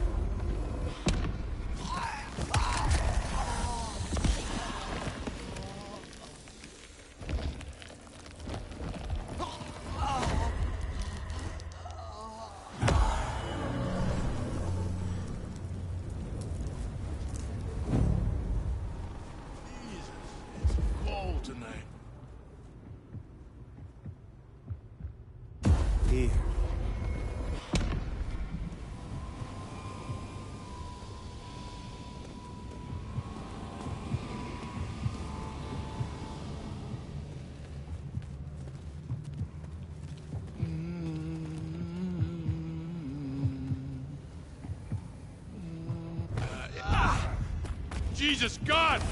Jesus, it's cold tonight. Here. Jesus, God!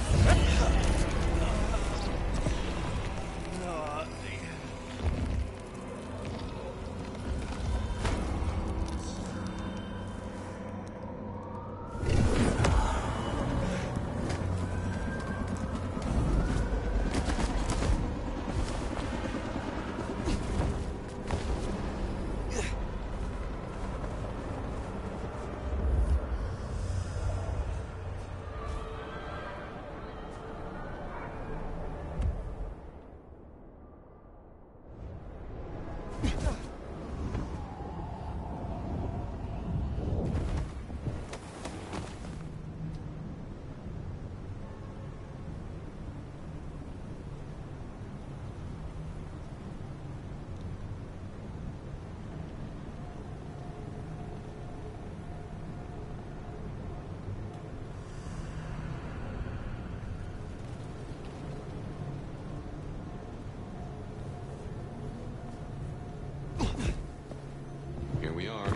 Here we are.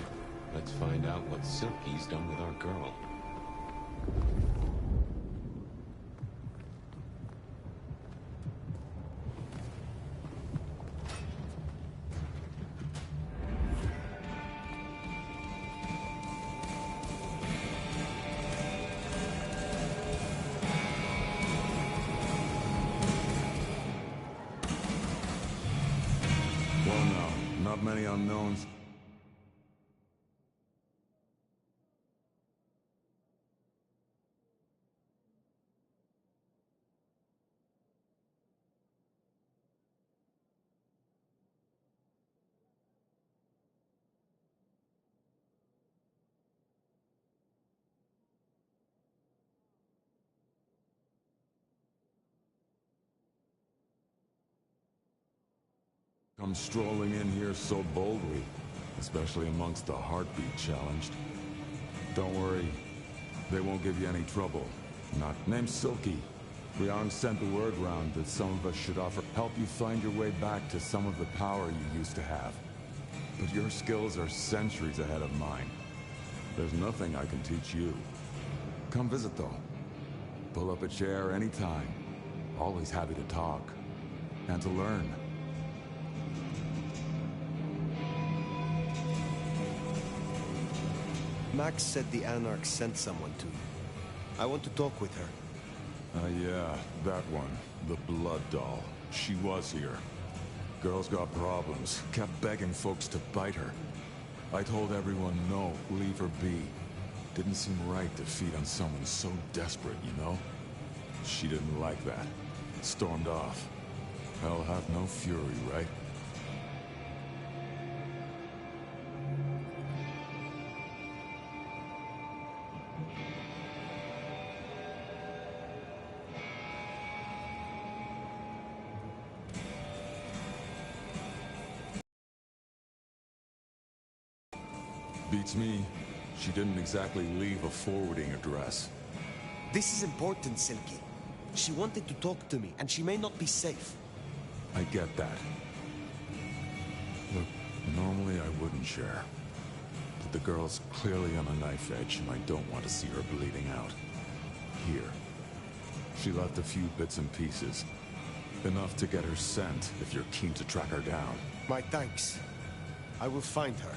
Let's find out what Silky's done with our girl. Well, no, not many unknowns. Come strolling in here so boldly, especially amongst the heartbeat challenged. Don't worry, they won't give you any trouble. Not named Silky. Ryong sent the word round that some of us should offer help you find your way back to some of the power you used to have. But your skills are centuries ahead of mine. There's nothing I can teach you. Come visit though. Pull up a chair anytime. Always happy to talk. And to learn. Max said the Anarchs sent someone to you. I want to talk with her. Yeah, that one. The Blood Doll. She was here. Girl's got problems. Kept begging folks to bite her. I told everyone no, leave her be. Didn't seem right to feed on someone so desperate, you know? She didn't like that. Stormed off. Hell have no fury, right? Beats me. She didn't exactly leave a forwarding address. This is important, Silky. She wanted to talk to me, and she may not be safe. I get that. Look, normally I wouldn't share. But the girl's clearly on a knife edge, and I don't want to see her bleeding out. Here. She left a few bits and pieces. Enough to get her sent, if you're keen to track her down. My thanks. I will find her.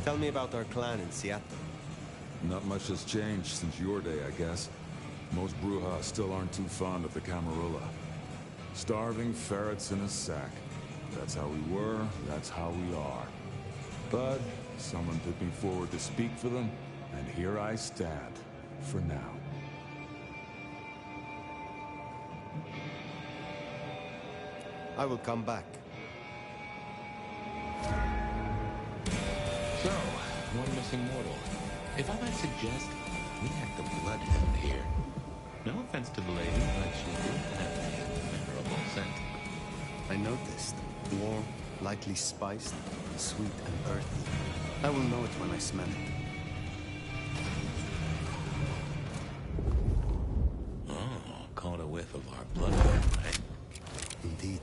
Tell me about our clan in Seattle. Not much has changed since your day, I guess. Most Brujas still aren't too fond of the Camarilla. Starving ferrets in a sack. That's how we were, that's how we are. But someone put me forward to speak for them, and here I stand, for now. I will come back. So, one missing mortal. If I might suggest, we act the blood moon here. No offense to the lady, but she did have a memorable scent. I noticed. Warm, lightly spiced, sweet and earthy. I will know it when I smell it. Oh, caught a whiff of our blood moon, right? Indeed.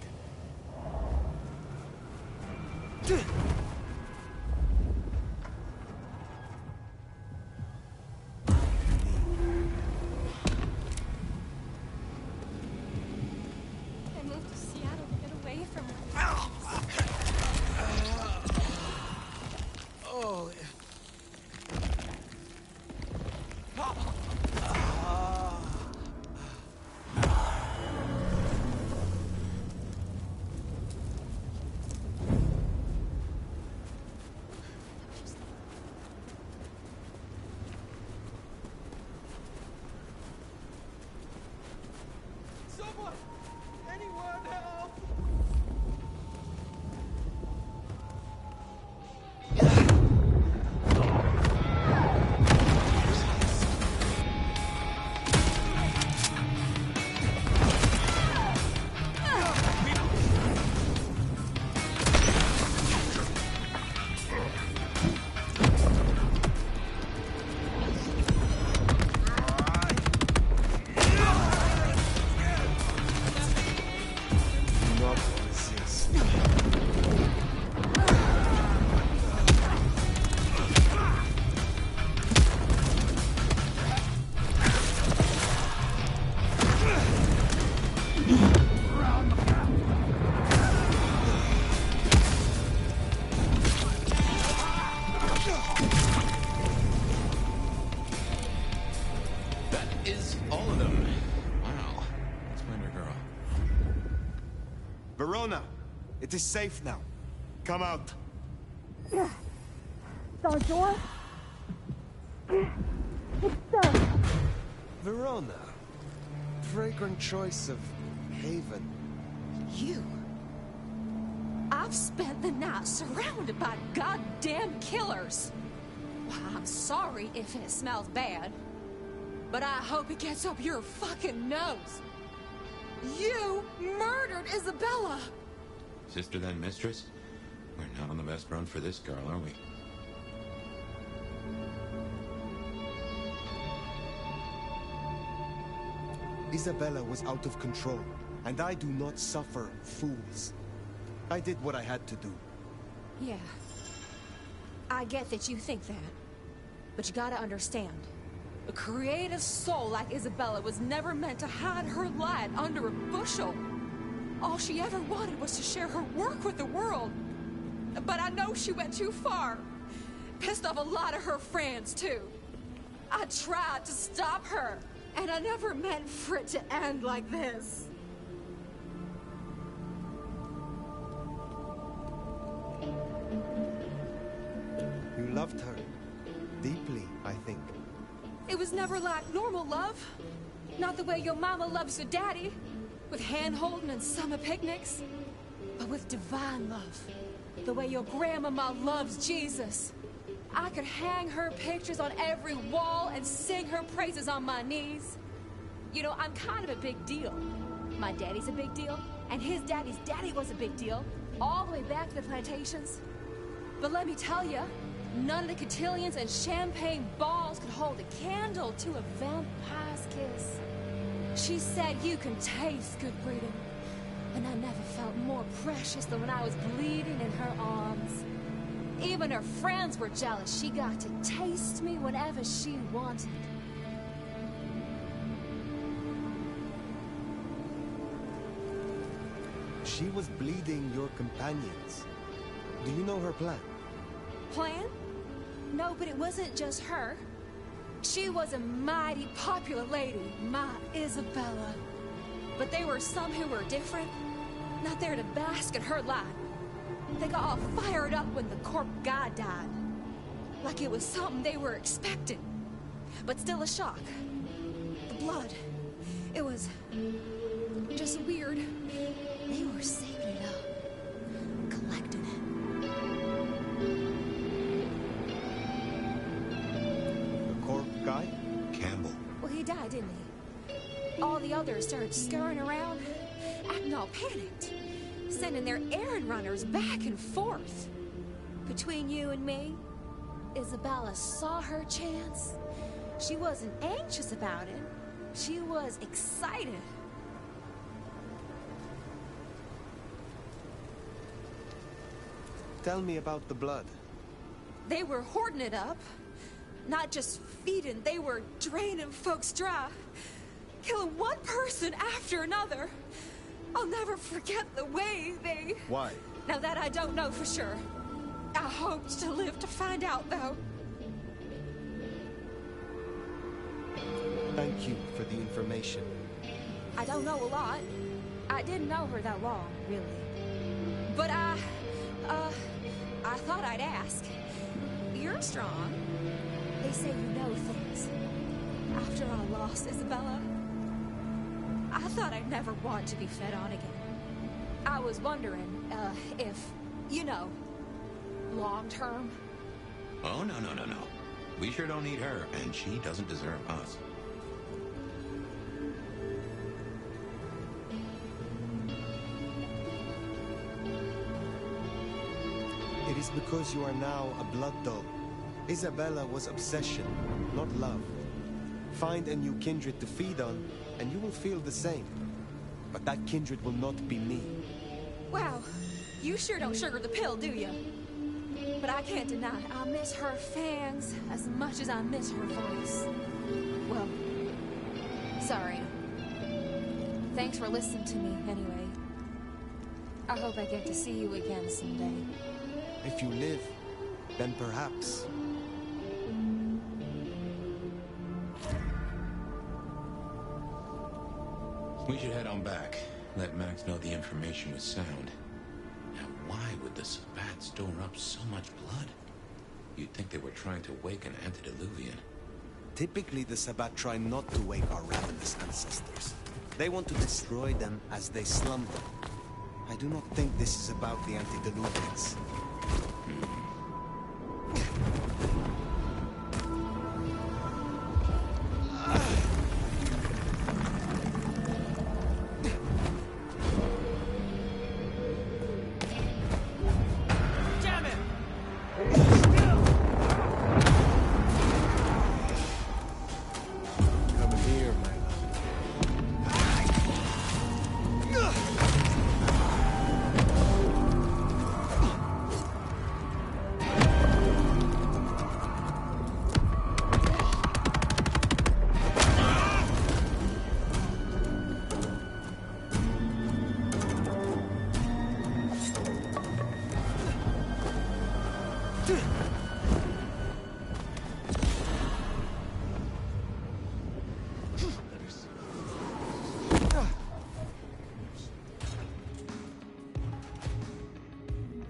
Verona, it is safe now. Come out. Sergeant? It's done. Verona. Fragrant choice of haven. You? I've spent the night surrounded by goddamn killers. Well, I'm sorry if it smells bad, but I hope it gets up your fucking nose. You murdered murdered Isabella! Sister then mistress? We're not on the best run for this girl, are we? Isabella was out of control, and I do not suffer fools. I did what I had to do. Yeah. I get that you think that. But you gotta understand. A creative soul like Isabella was never meant to hide her light under a bushel. All she ever wanted was to share her work with the world. But I know she went too far. Pissed off a lot of her friends, too. I tried to stop her, and I never meant for it to end like this. You loved her. Deeply, I think. It was never like normal love. Not the way your mama loves your daddy, with hand-holding and summer picnics. But with divine love. The way your grandmama loves Jesus. I could hang her pictures on every wall and sing her praises on my knees. You know, I'm kind of a big deal. My daddy's a big deal, and his daddy's daddy was a big deal, all the way back to the plantations. But let me tell you, none of the cotillions and champagne balls could hold a candle to a vampire's kiss. She said you can taste good breeding, and I never felt more precious than when I was bleeding in her arms. Even her friends were jealous. She got to taste me whenever she wanted. She was bleeding your companions. Do you know her plan? Plan? No, but it wasn't just her. She was a mighty popular lady, my Isabella. But there were some who were different, not there to bask in her light. They got all fired up when the corp guy died. Like it was something they were expecting. But still a shock. The blood. It was just weird. They were saving it up. Collecting it. The corp guy? Campbell. Well, he died, didn't he? All the others started scurrying around, acting all panicked. Sending their errand runners back and forth. Between you and me, Isabella saw her chance. She wasn't anxious about it. She was excited. Tell me about the blood. They were hoarding it up. Not just feeding, they were draining folks dry. Killing one person after another. I'll never forget the way they... Why? Now that I don't know for sure. I hoped to live to find out, though. Thank you for the information. I don't know a lot. I didn't know her that long, really. But I thought I'd ask. You're strong. They say you know things. After I lost Isabella, I thought I'd never want to be fed on again. I was wondering, if, you know, long term. Oh, no. We sure don't need her, and she doesn't deserve us. It is because you are now a blood dog. Isabella was obsession, not love. Find a new kindred to feed on, and you will feel the same. But that kindred will not be me. Wow, you sure don't sugar the pill, do you? But I can't deny I miss her fangs as much as I miss her voice. Well, sorry. Thanks for listening to me, anyway. I hope I get to see you again someday. If you live, then perhaps. We should head on back. Let Max know the information was sound. Now, why would the Sabbat store up so much blood? You'd think they were trying to wake an antediluvian. Typically, the Sabbat try not to wake our ravenous ancestors. They want to destroy them as they slumber. I do not think this is about the antediluvians.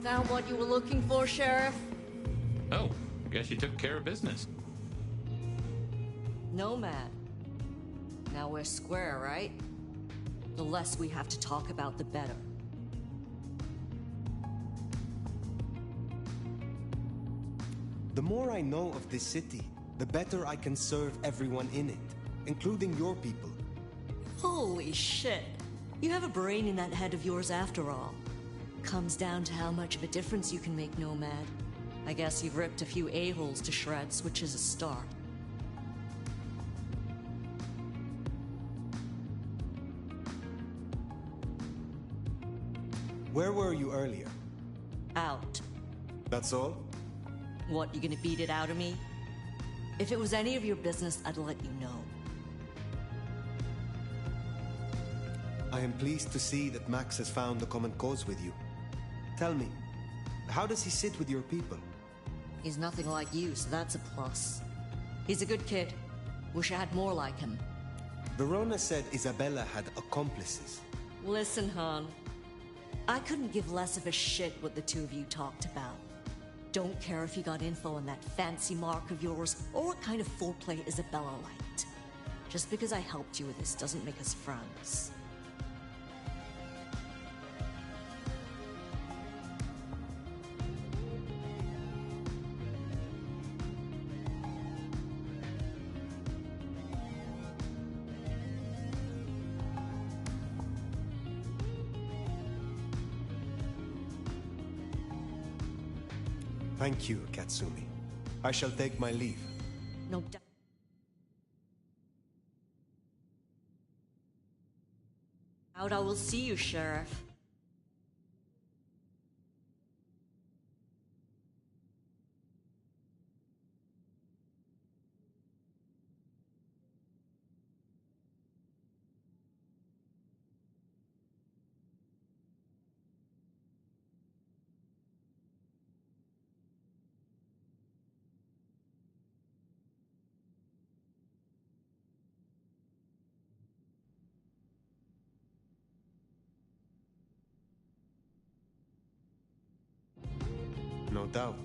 Found what you were looking for, Sheriff? Oh, guess you took care of business. Nomad. Now we're square, right? The less we have to talk about, the better. The more I know of this city, the better I can serve everyone in it, including your people. Holy shit. You have a brain in that head of yours after all. Comes down to how much of a difference you can make, Nomad. I guess you've ripped a few a-holes to shreds, which is a start. Where were you earlier? Out. That's all? What, you gonna beat it out of me? If it was any of your business, I'd let you know. I am pleased to see that Max has found a common cause with you. Tell me, how does he sit with your people? He's nothing like you, so that's a plus. He's a good kid. Wish I had more like him. Verona said Isabella had accomplices. Listen, hon. I couldn't give less of a shit what the two of you talked about. Don't care if you got info on that fancy mark of yours, or what kind of foreplay Isabella liked. Just because I helped you with this doesn't make us friends. Thank you, Katsumi. I shall take my leave. No doubt. I will see you, Sheriff. No doubt.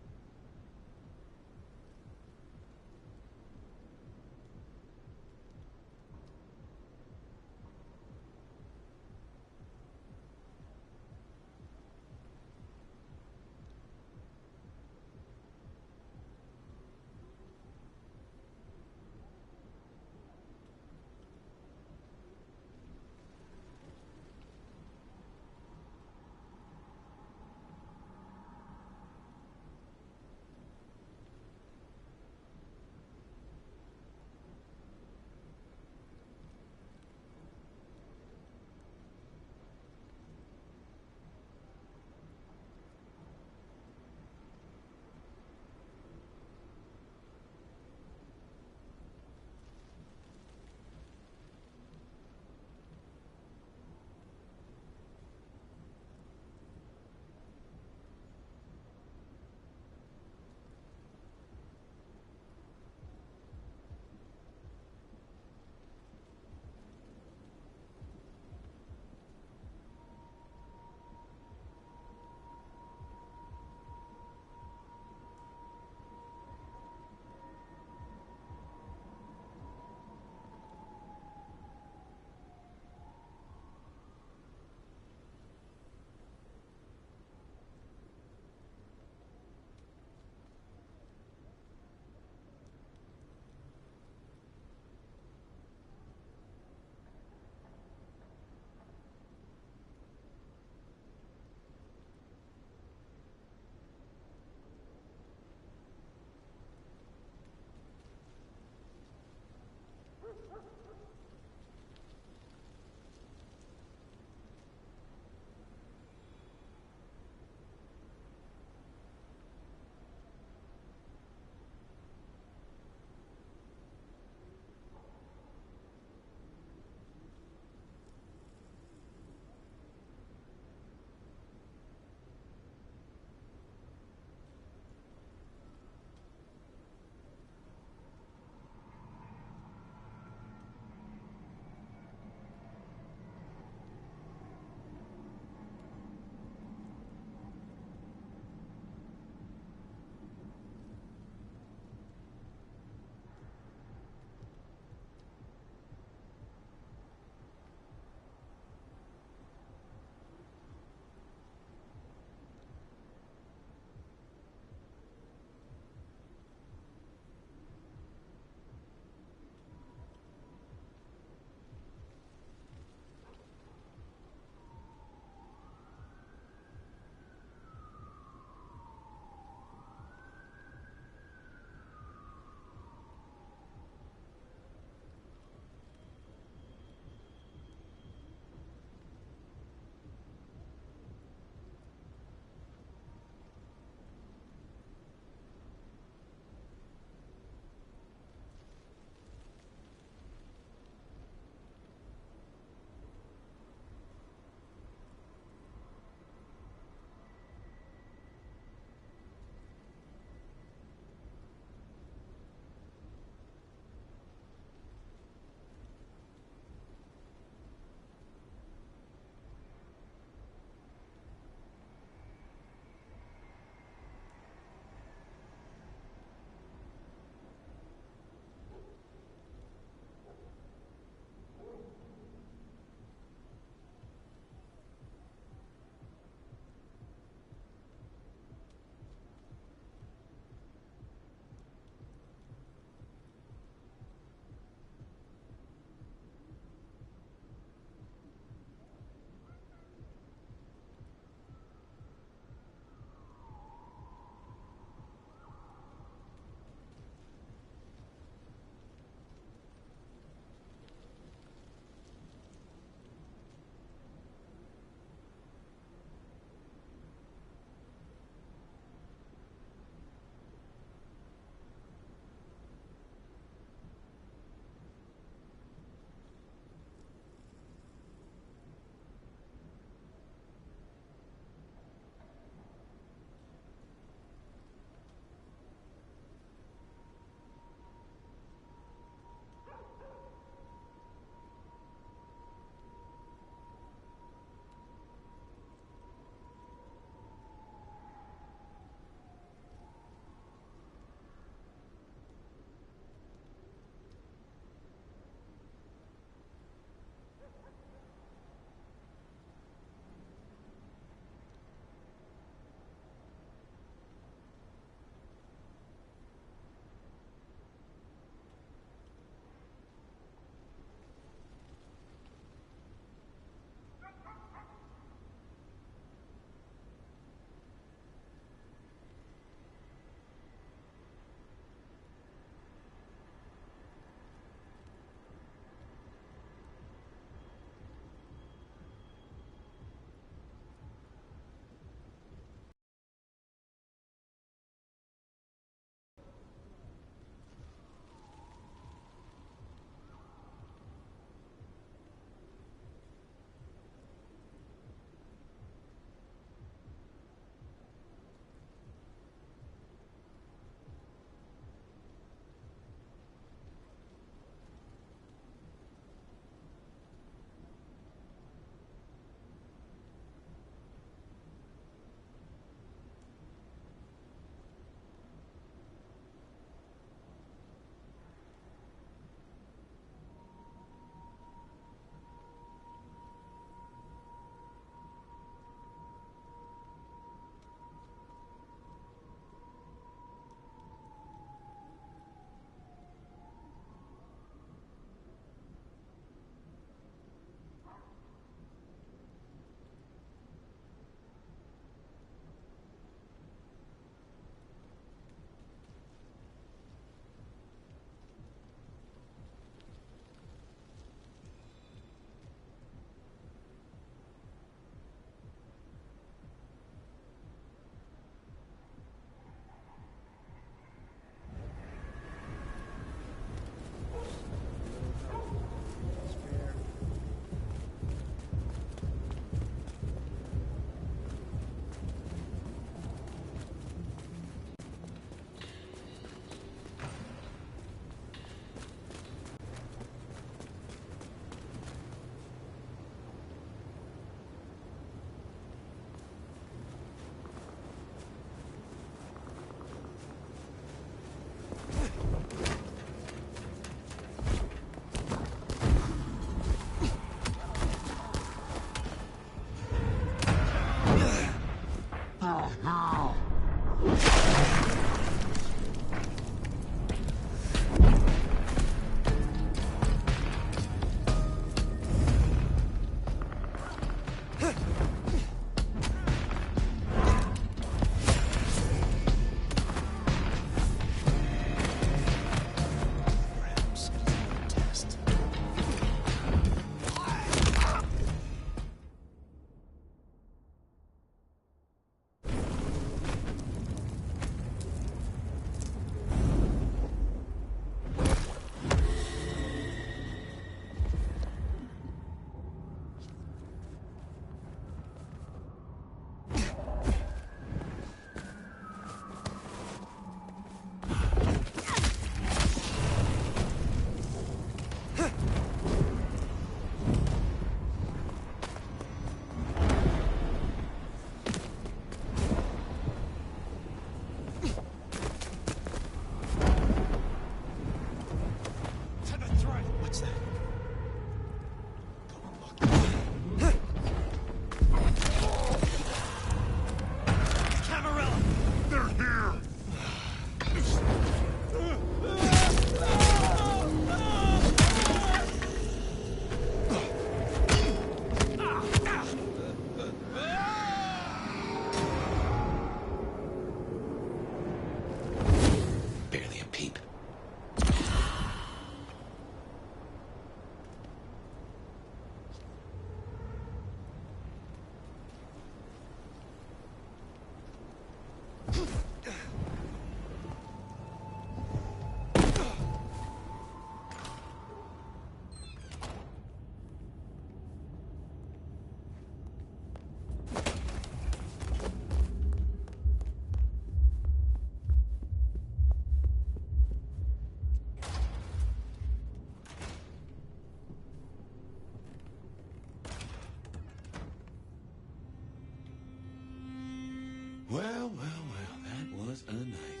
Well, that was a night.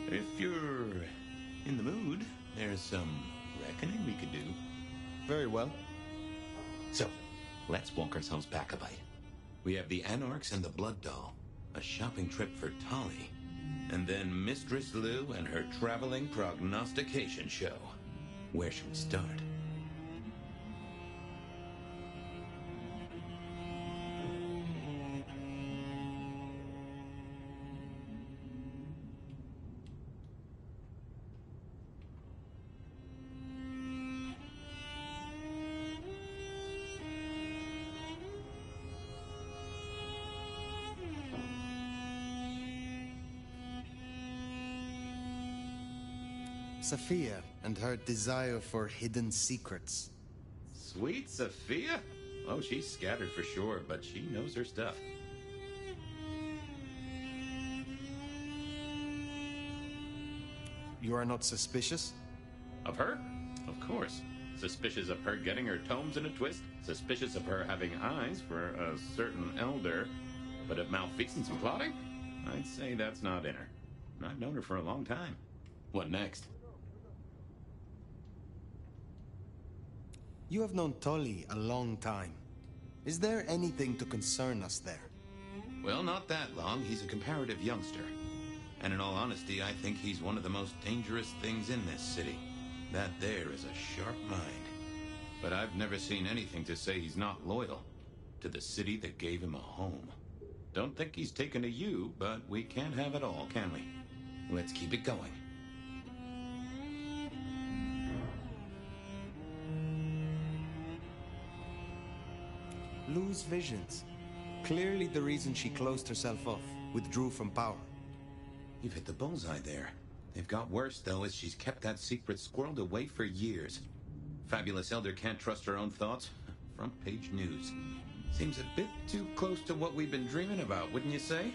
If you're in the mood, there's some reckoning we could do. Very well. So, let's walk ourselves back a bite. We have the Anarchs and the Blood Doll, a shopping trip for Tali, and then Mistress Lou and her traveling prognostication show. Where should we start? Sophia and her desire for hidden secrets. Sweet Sophia? Oh, she's scattered for sure, but she knows her stuff. You are not suspicious? Of her? Of course. Suspicious of her getting her tomes in a twist. Suspicious of her having eyes for a certain elder. But of malfeasance and plotting? I'd say that's not in her. I've known her for a long time. What next? You have known Tolly a long time. Is there anything to concern us there? Well, not that long. He's a comparative youngster. And in all honesty, I think he's one of the most dangerous things in this city. That there is a sharp mind. But I've never seen anything to say he's not loyal to the city that gave him a home. Don't think he's taken to you, but we can't have it all, can we? Let's keep it going. Lou's visions. Clearly the reason she closed herself off, withdrew from power. You've hit the bullseye there. They've got worse, though, as she's kept that secret squirreled away for years. Fabulous Elder can't trust her own thoughts. Front page news. Seems a bit too close to what we've been dreaming about, wouldn't you say?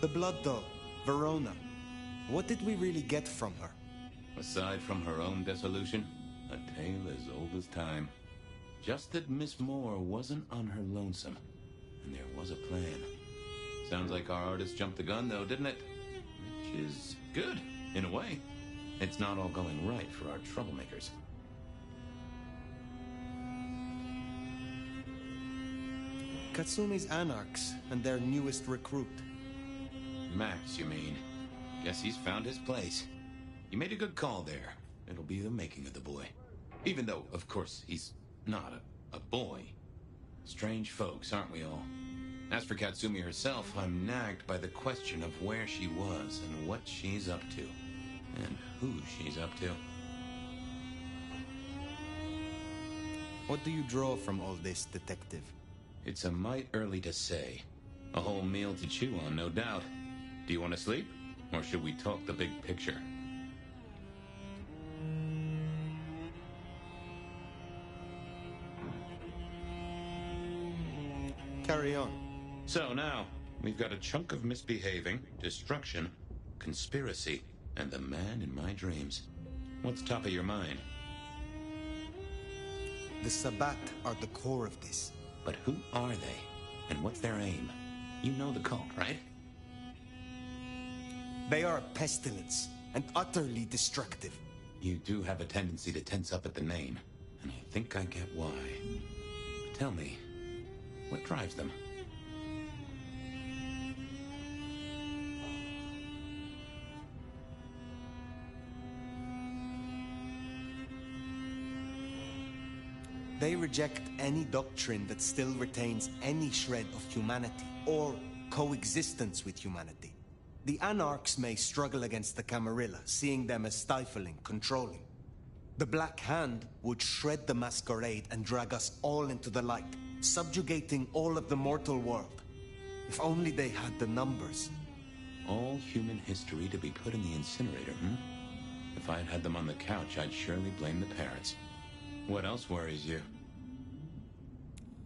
The Blood Doll, Verona. What did we really get from her? Aside from her own dissolution, a tale as old as time. Just that Miss Moore wasn't on her lonesome, and there was a plan. Sounds like our artist jumped the gun, though, didn't it? Which is good, in a way. It's not all going right for our troublemakers. Katsumi's Anarchs and their newest recruit. Max, you mean? Guess he's found his place. You made a good call there. It'll be the making of the boy. Even though, of course, he's not a boy. Strange folks, aren't we all? As for Katsumi herself, I'm nagged by the question of where she was and what she's up to. And who she's up to. What do you draw from all this, Detective? It's a mite early to say. A whole meal to chew on, no doubt. Do you want to sleep? Or should we talk the big picture? Carry on. So now, we've got a chunk of misbehaving, destruction, conspiracy, and the man in my dreams. What's top of your mind? The Sabbat are the core of this. But who are they? And what's their aim? You know the cult, right? They are a pestilence, and utterly destructive. You do have a tendency to tense up at the name, and I think I get why. But tell me, what drives them? They reject any doctrine that still retains any shred of humanity, or coexistence with humanity. The Anarchs may struggle against the Camarilla, seeing them as stifling, controlling. The Black Hand would shred the Masquerade and drag us all into the light, subjugating all of the mortal world. If only they had the numbers. All human history to be put in the incinerator, If I had had them on the couch, I'd surely blame the parrots. What else worries you?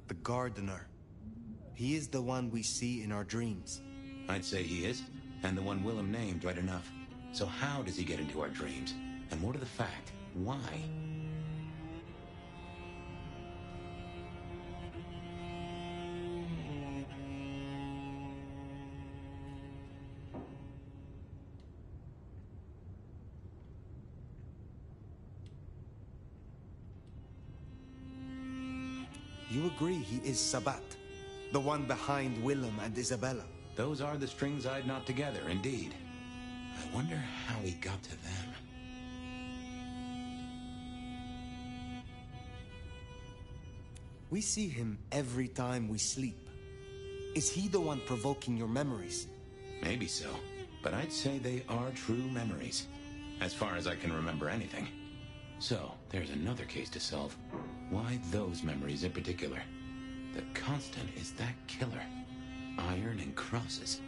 The Gardener. He is the one we see in our dreams. I'd say he is, and the one Willem named right enough. So how does he get into our dreams? And more to the fact, why? You agree he is Sabbat, the one behind Willem and Isabella. Those are the strings I'd knot together, indeed. I wonder how he got to them. We see him every time we sleep. Is he the one provoking your memories? Maybe so, but I'd say they are true memories, as far as I can remember anything. So, there's another case to solve. Why those memories in particular? The constant is that killer. Iron and crosses.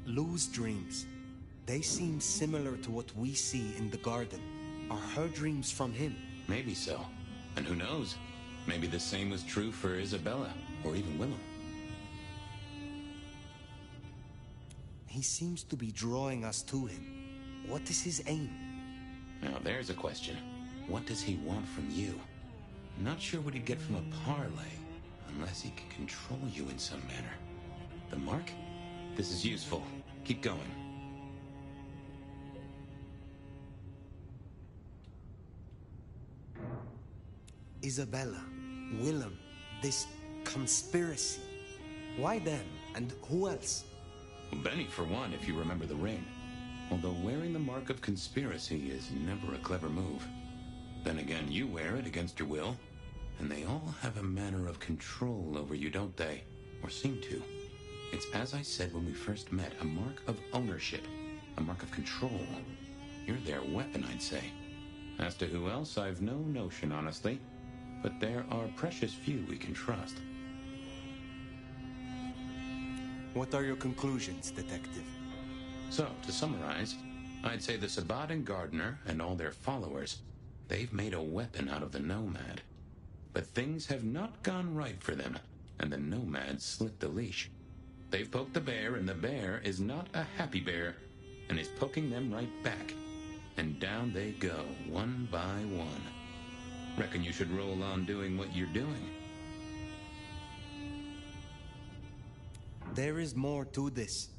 Lou's dreams. They seem similar to what we see in the garden. Are her dreams from him? Maybe so. And who knows? Maybe the same was true for Isabella, or even Willem. He seems to be drawing us to him. What is his aim? Now there's a question. What does he want from you? Not sure what he'd get from a parlay, unless he can control you in some manner. The mark? This is useful. Keep going. Isabella, Willem, this conspiracy. Why them? And who else? Benny, for one, if you remember the ring. Although wearing the mark of conspiracy is never a clever move. Then again, you wear it against your will, and they all have a manner of control over you, don't they? Or seem to. It's as I said when we first met, a mark of ownership, a mark of control. You're their weapon, I'd say. As to who else, I've no notion, honestly. But there are precious few we can trust. What are your conclusions, Detective? So, to summarize, I'd say the Sabbat and Gardener and all their followers, they've made a weapon out of the Nomad. But things have not gone right for them, and the Nomad slipped the leash. They've poked the bear, and the bear is not a happy bear, and is poking them right back. And down they go, one by one. Reckon you should roll on doing what you're doing. There is more to this.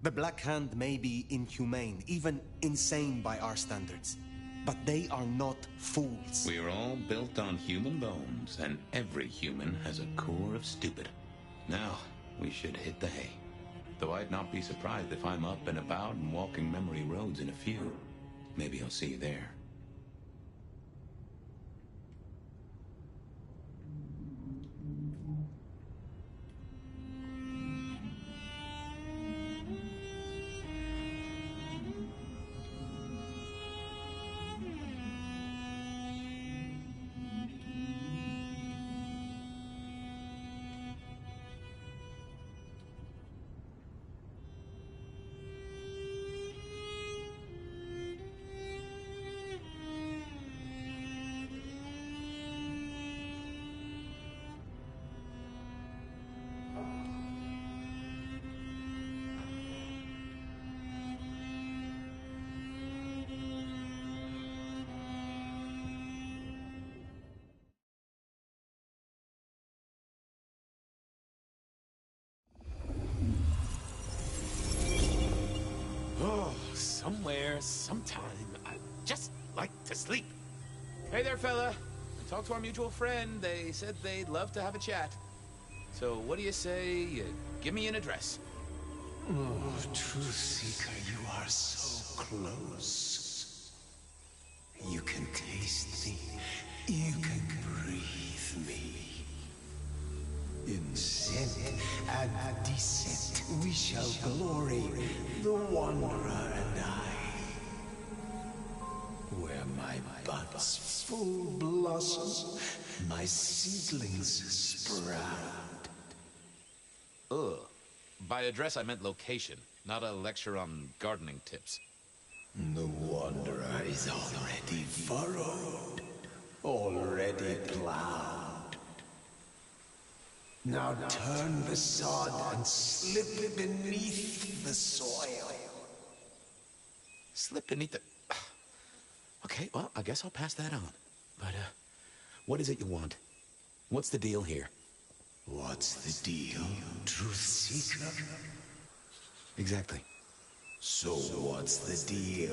The Black Hand may be inhumane, even insane by our standards. But they are not fools. We are all built on human bones, and every human has a core of stupid. Now, we should hit the hay. Though I'd not be surprised if I'm up and about and walking memory roads in a few. Maybe I'll see you there. Somewhere, sometime, I'd just like to sleep. Hey there, fella. I talked to our mutual friend. They said they'd love to have a chat. So what do you say you give me an address? Oh, Truth Seeker, you are so close. You can taste me. You can breathe me. In scent and descent we shall glory, the Wanderer and I. Where my buds full blossom, my seedlings sprout. Ugh. By address, I meant location, not a lecture on gardening tips. The Wanderer is already furrowed, already plowed. Now turn the sod and slip beneath the soil. Slip beneath the... Okay, well, I guess I'll pass that on. But, what is it you want? What's the deal here? What's the deal, Truth Seeker? Exactly. So what's the deal?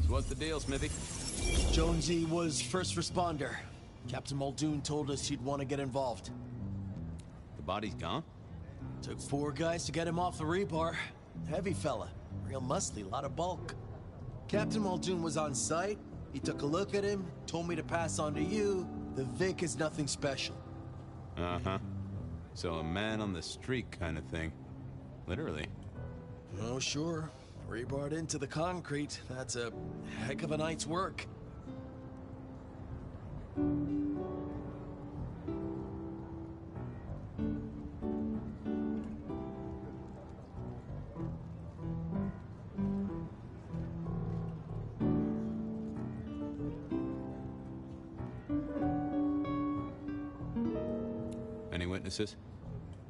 So what's the deal, Smithy? Jonesy was first responder. Captain Muldoon told us he'd want to get involved. The body's gone? Took 4 guys to get him off the rebar. Heavy fella. Real muscly, lot of bulk. Captain Muldoon was on site. He took a look at him, told me to pass on to you. The Vic is nothing special. Uh-huh. So a man on the street kind of thing. Literally. Oh, sure. Rebarred into the concrete. That's a heck of a night's work. Any witnesses?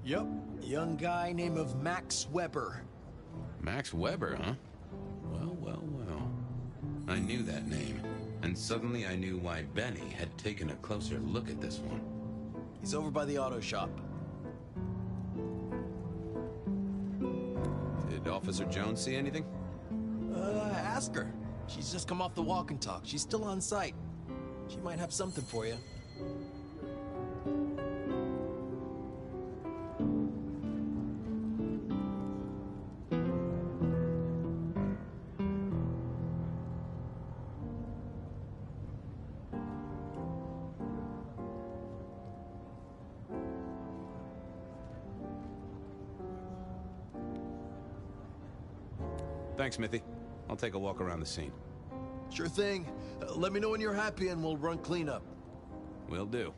Yep. Young guy named of Max Weber. Max Weber, huh? Well, well, well. I knew that name, and suddenly I knew why Benny had taken a closer look at this one. He's over by the auto shop. Did Officer Jones see anything? Ask her. She's just come off the walk and talk. She's still on site. She might have something for you. Thanks, Smithy. I'll take a walk around the scene. Sure thing. Let me know when you're happy and we'll run cleanup. Will do.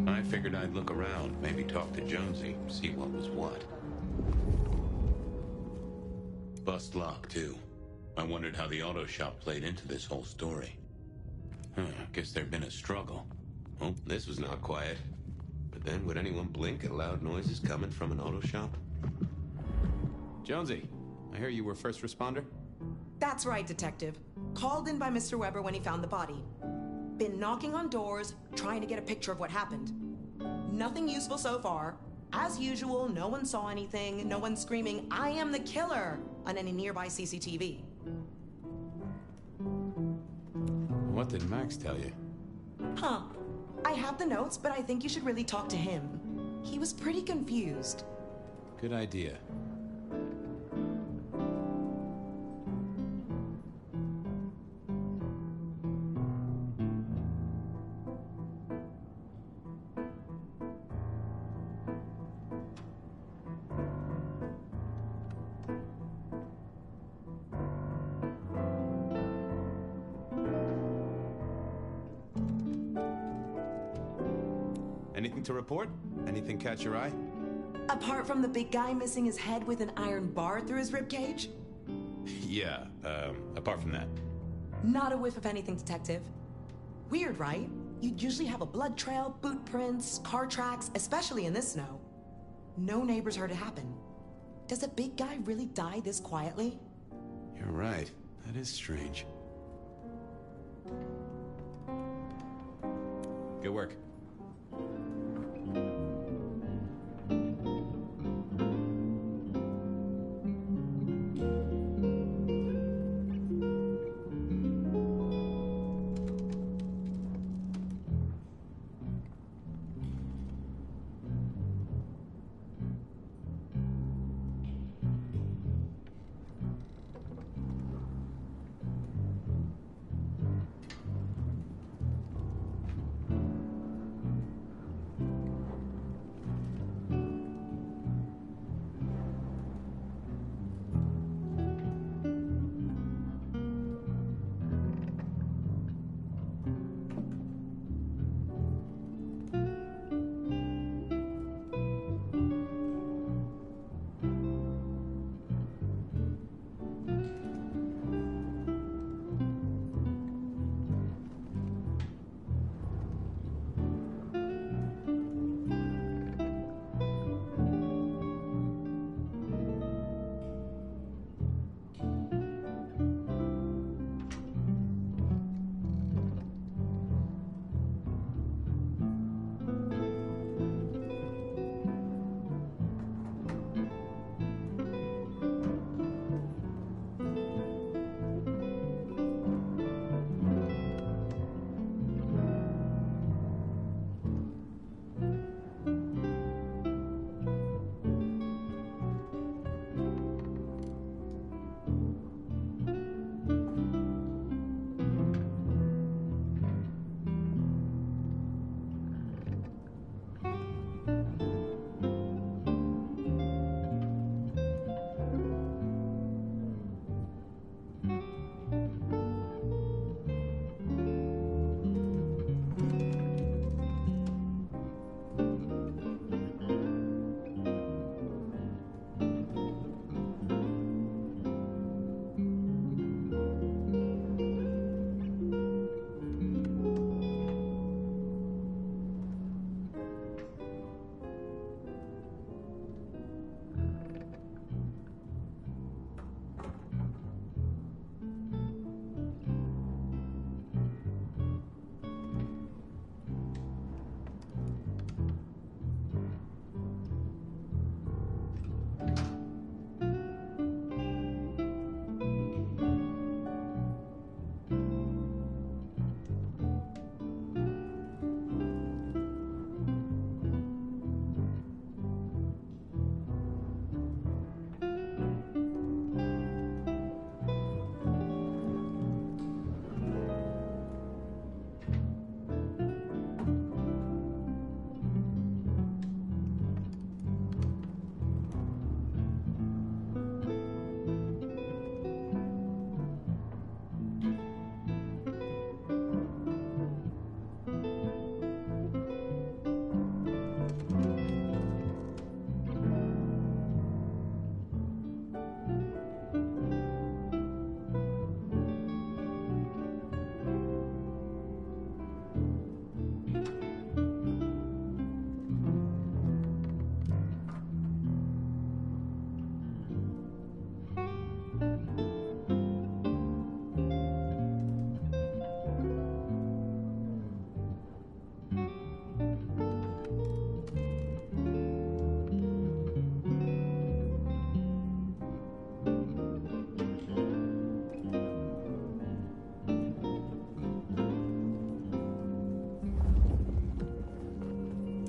I figured I'd look around, maybe talk to Jonesy, see what was what. Bust lock, too. I wondered how the auto shop played into this whole story. Guess there'd been a struggle. Oh, this was not quiet. But then, would anyone blink at loud noises coming from an auto shop? Jonesy, I hear you were first responder? That's right, Detective. Called in by Mr. Weber when he found the body. Been knocking on doors, trying to get a picture of what happened. Nothing useful so far. As usual, no one saw anything, no one screaming, "I am the killer!" on any nearby CCTV. What did Max tell you? Huh. I have the notes, but I think you should really talk to him. He was pretty confused. Good idea. Anything to report? Anything catch your eye? Apart from the big guy missing his head with an iron bar through his ribcage? Yeah, apart from that. Not a whiff of anything, Detective. Weird, right? You'd usually have a blood trail, boot prints, car tracks, especially in this snow. No neighbors heard it happen. Does a big guy really die this quietly? You're right. That is strange. Good work.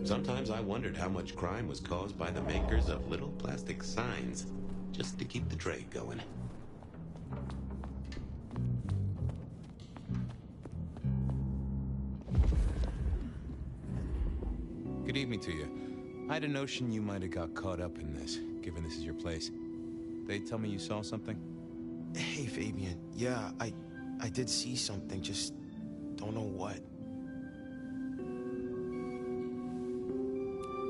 Sometimes I wondered how much crime was caused by the makers of little plastic signs, just to keep the trade going. Good evening to you. I had a notion you might have got caught up in this, given this is your place. They tell me you saw something? Hey, Fabian. Yeah, I did see something, just don't know what.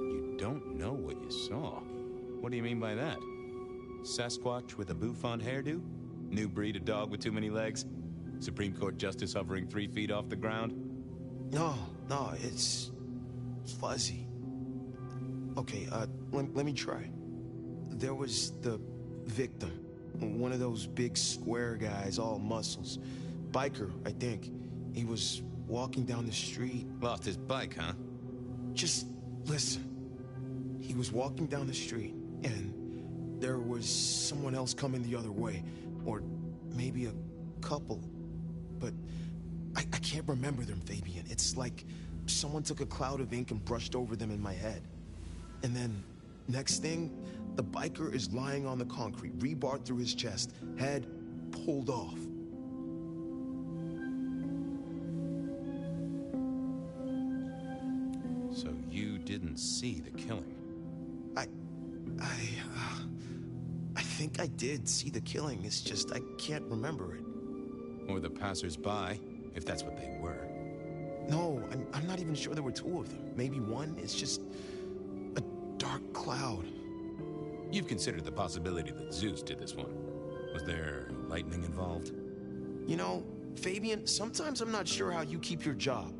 You don't know what you saw? What do you mean by that? Sasquatch with a bouffant hairdo? New breed of dog with too many legs? Supreme Court justice hovering 3 feet off the ground? No, it's fuzzy. Okay, let me try. There was the victim. One of those big square guys, all muscles. Biker, I think. He was walking down the street. Lost his bike, huh? Just listen. He was walking down the street, and there was someone else coming the other way. Or maybe a couple. But I can't remember them, Fabian. It's like someone took a cloud of ink and brushed over them in my head. And then, next thing, the biker is lying on the concrete, rebar through his chest, head pulled off. So you didn't see the killing? I think I did see the killing. It's just I can't remember it. Or the passers-by, if that's what they were. No, I'm not even sure there were 2 of them. Maybe one. It's just a dark cloud. You've considered the possibility that Zeus did this one. Was there lightning involved? You know, Fabian, sometimes I'm not sure how you keep your job.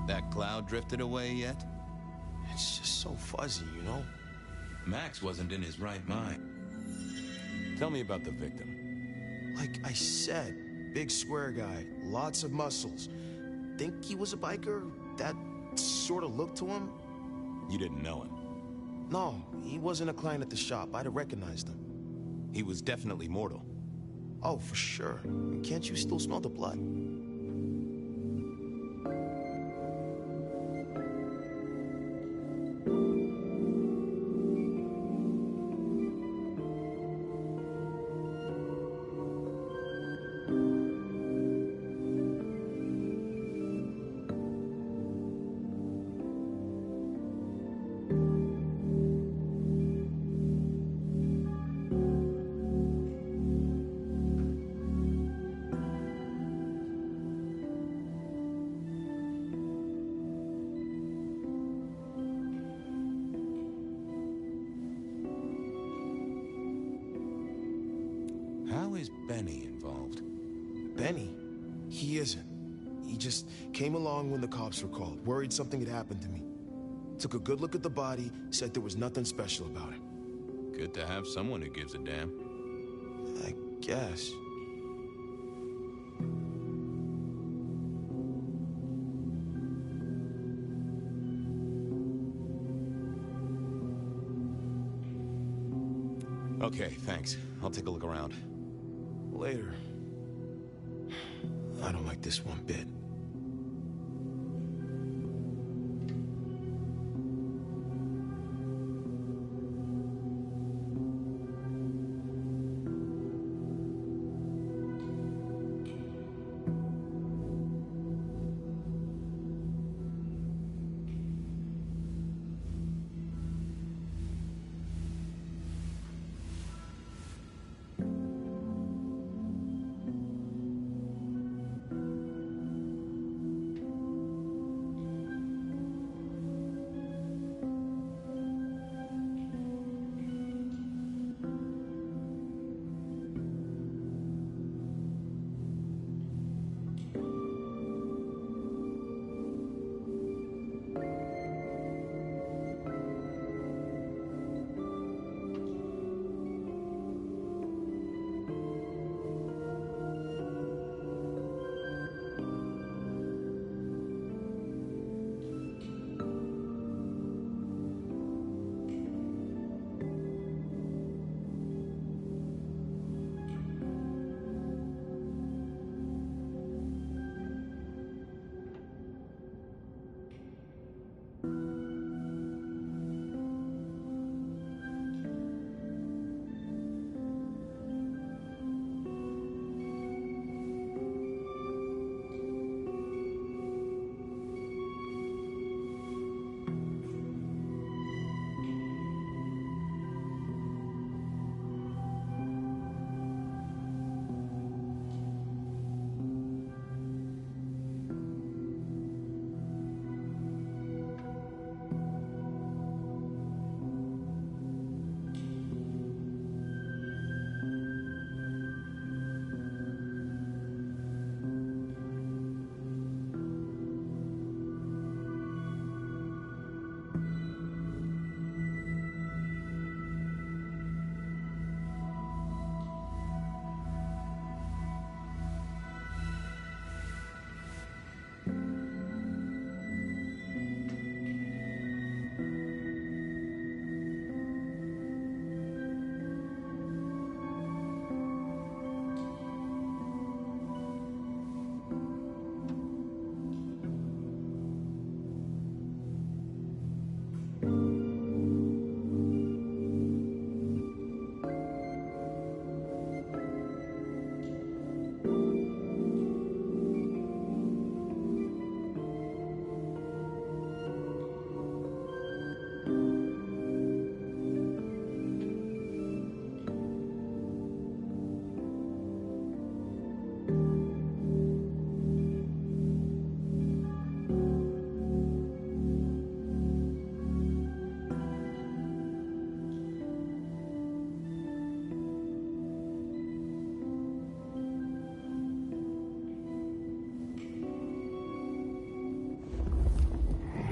That cloud drifted away yet? It's just so fuzzy, you know? Max wasn't in his right mind. Tell me about the victim. Like I said, big square guy, lots of muscles. Think he was a biker? That sort of looked to him? You didn't know him? No, he wasn't a client at the shop. I'd have recognized him. He was definitely mortal. Oh, for sure. Can't you still smell the blood? How is Benny involved? Benny? He isn't. He just came along when the cops were called, worried something had happened to me. Took a good look at the body, said there was nothing special about him. Good to have someone who gives a damn. I guess. Okay, thanks. I'll take a look around. Later. I don't like this one bit.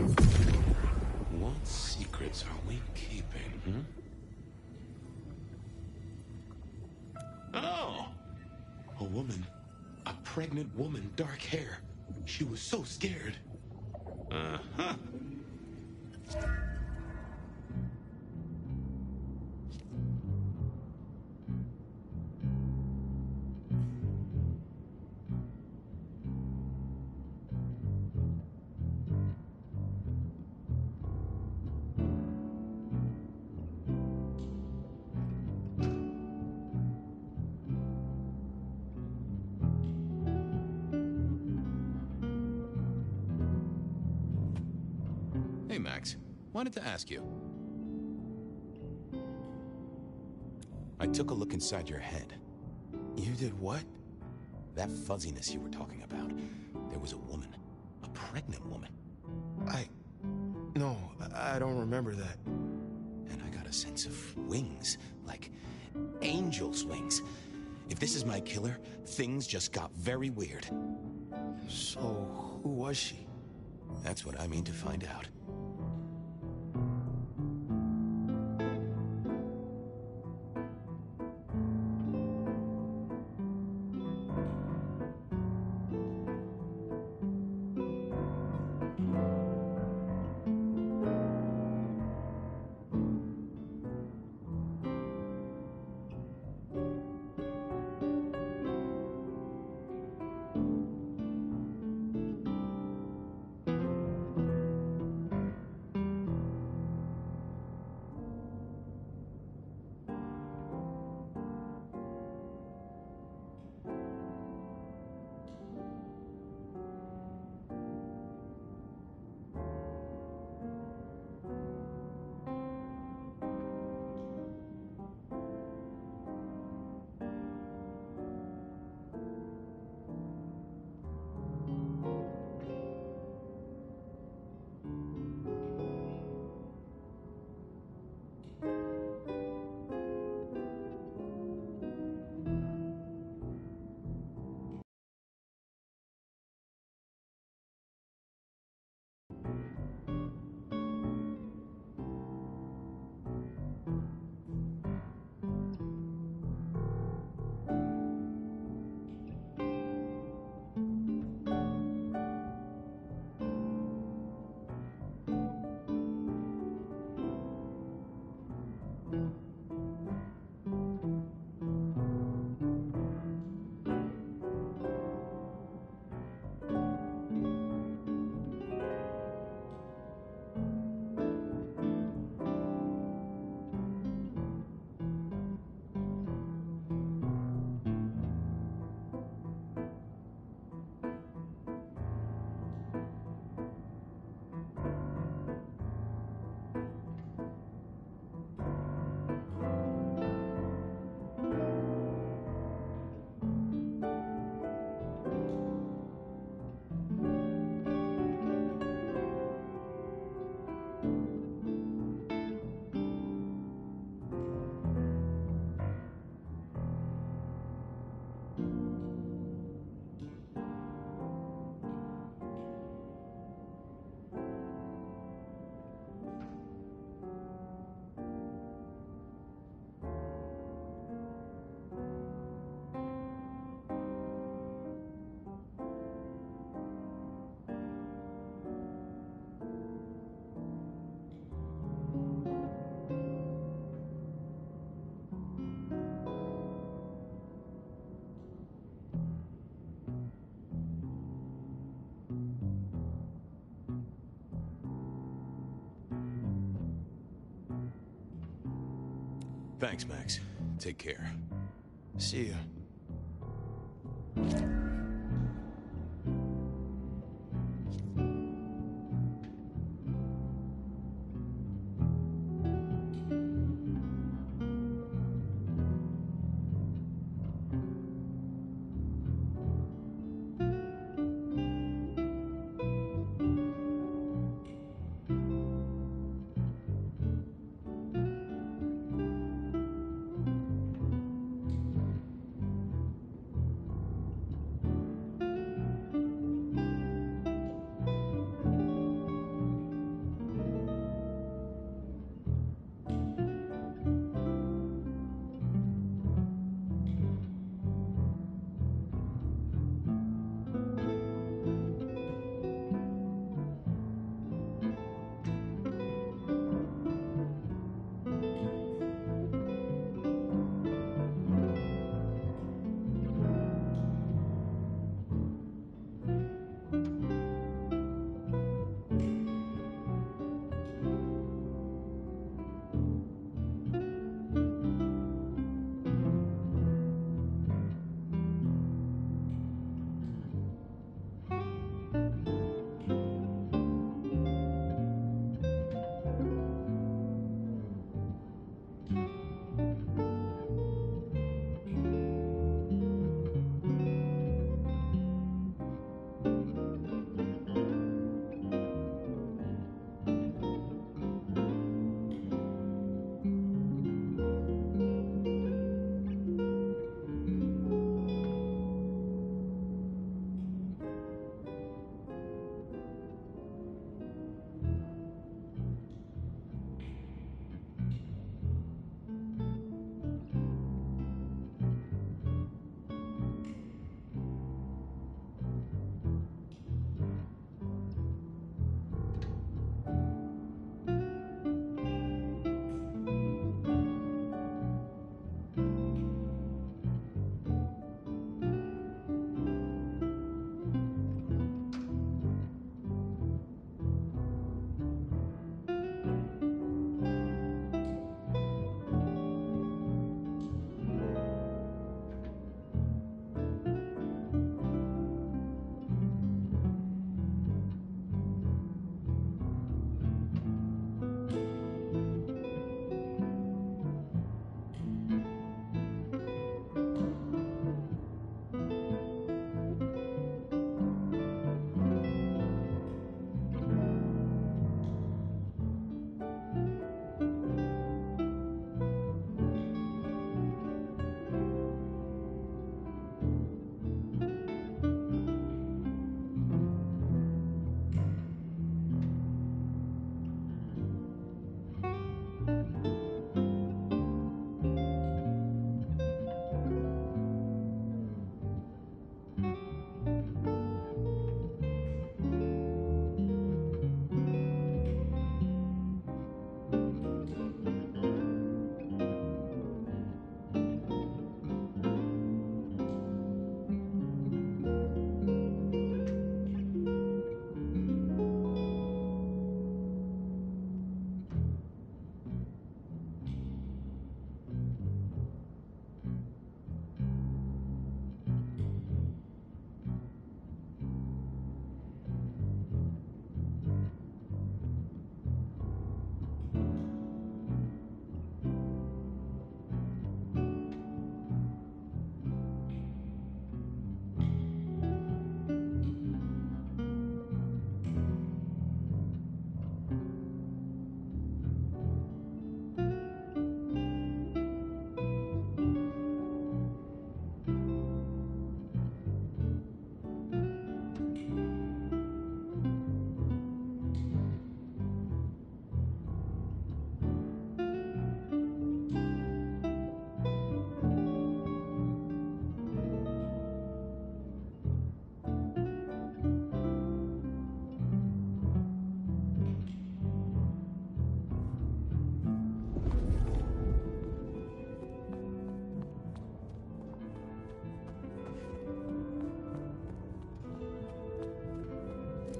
What secrets are we keeping, Oh! A woman. A pregnant woman, dark hair. She was so scared. Uh-huh. Hey, Max. Wanted to ask you. I took a look inside your head. You did what? That fuzziness you were talking about. There was a woman. A pregnant woman. No, I don't remember that. And I got a sense of wings. Like angel's wings. If this is my killer, things just got very weird. So, who was she? That's what I mean to find out. Thanks, Max. Take care. See ya.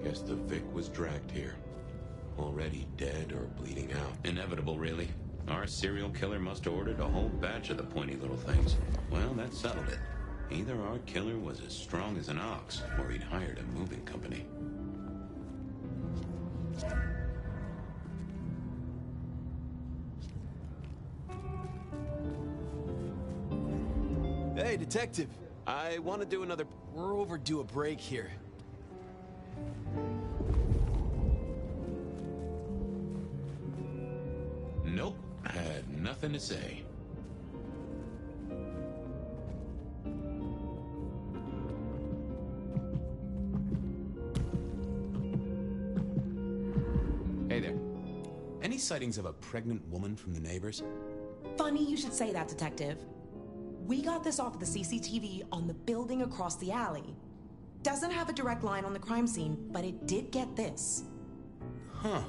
Guess the Vic was dragged here. Already dead or bleeding out. Inevitable, really. Our serial killer must have ordered a whole batch of the pointy little things. Well, that settled it. Either our killer was as strong as an ox, or he'd hired a moving company. Hey, detective. I want to do another... We're overdue a break here. Nope. Had nothing to say. Hey there. Any sightings of a pregnant woman from the neighbors? Funny you should say that, Detective. We got this off of the CCTV on the building across the alley. Doesn't have a direct line on the crime scene, but it did get this. Huh.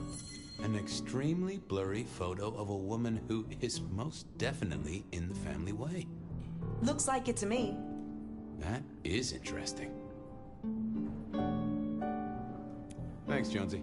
An extremely blurry photo of a woman who is most definitely in the family way. Looks like it to me. That is interesting. Thanks, Jonesy.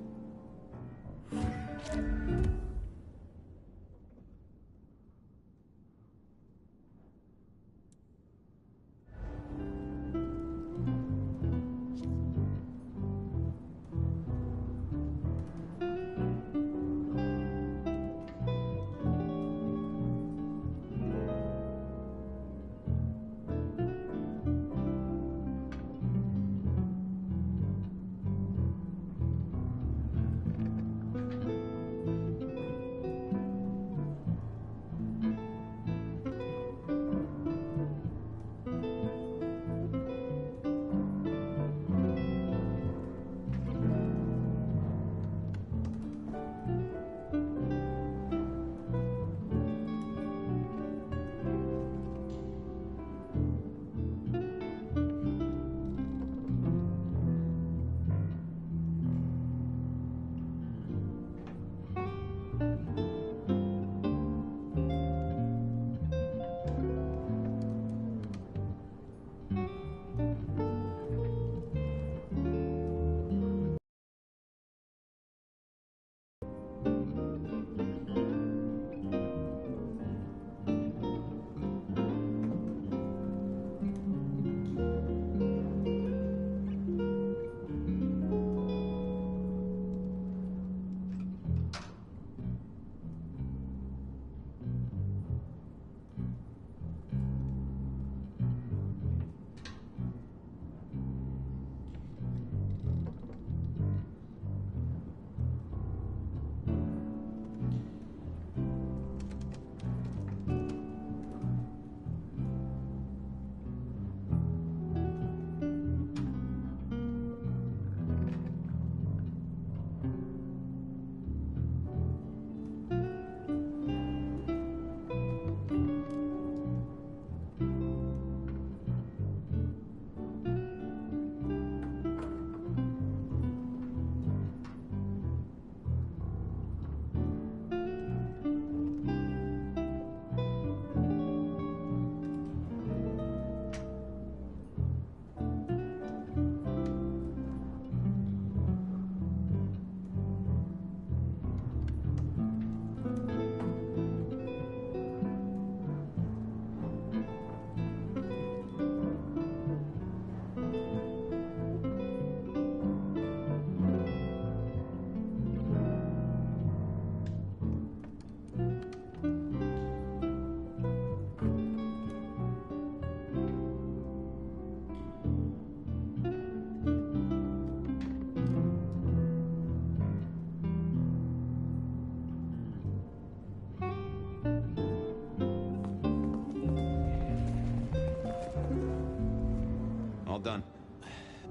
Done.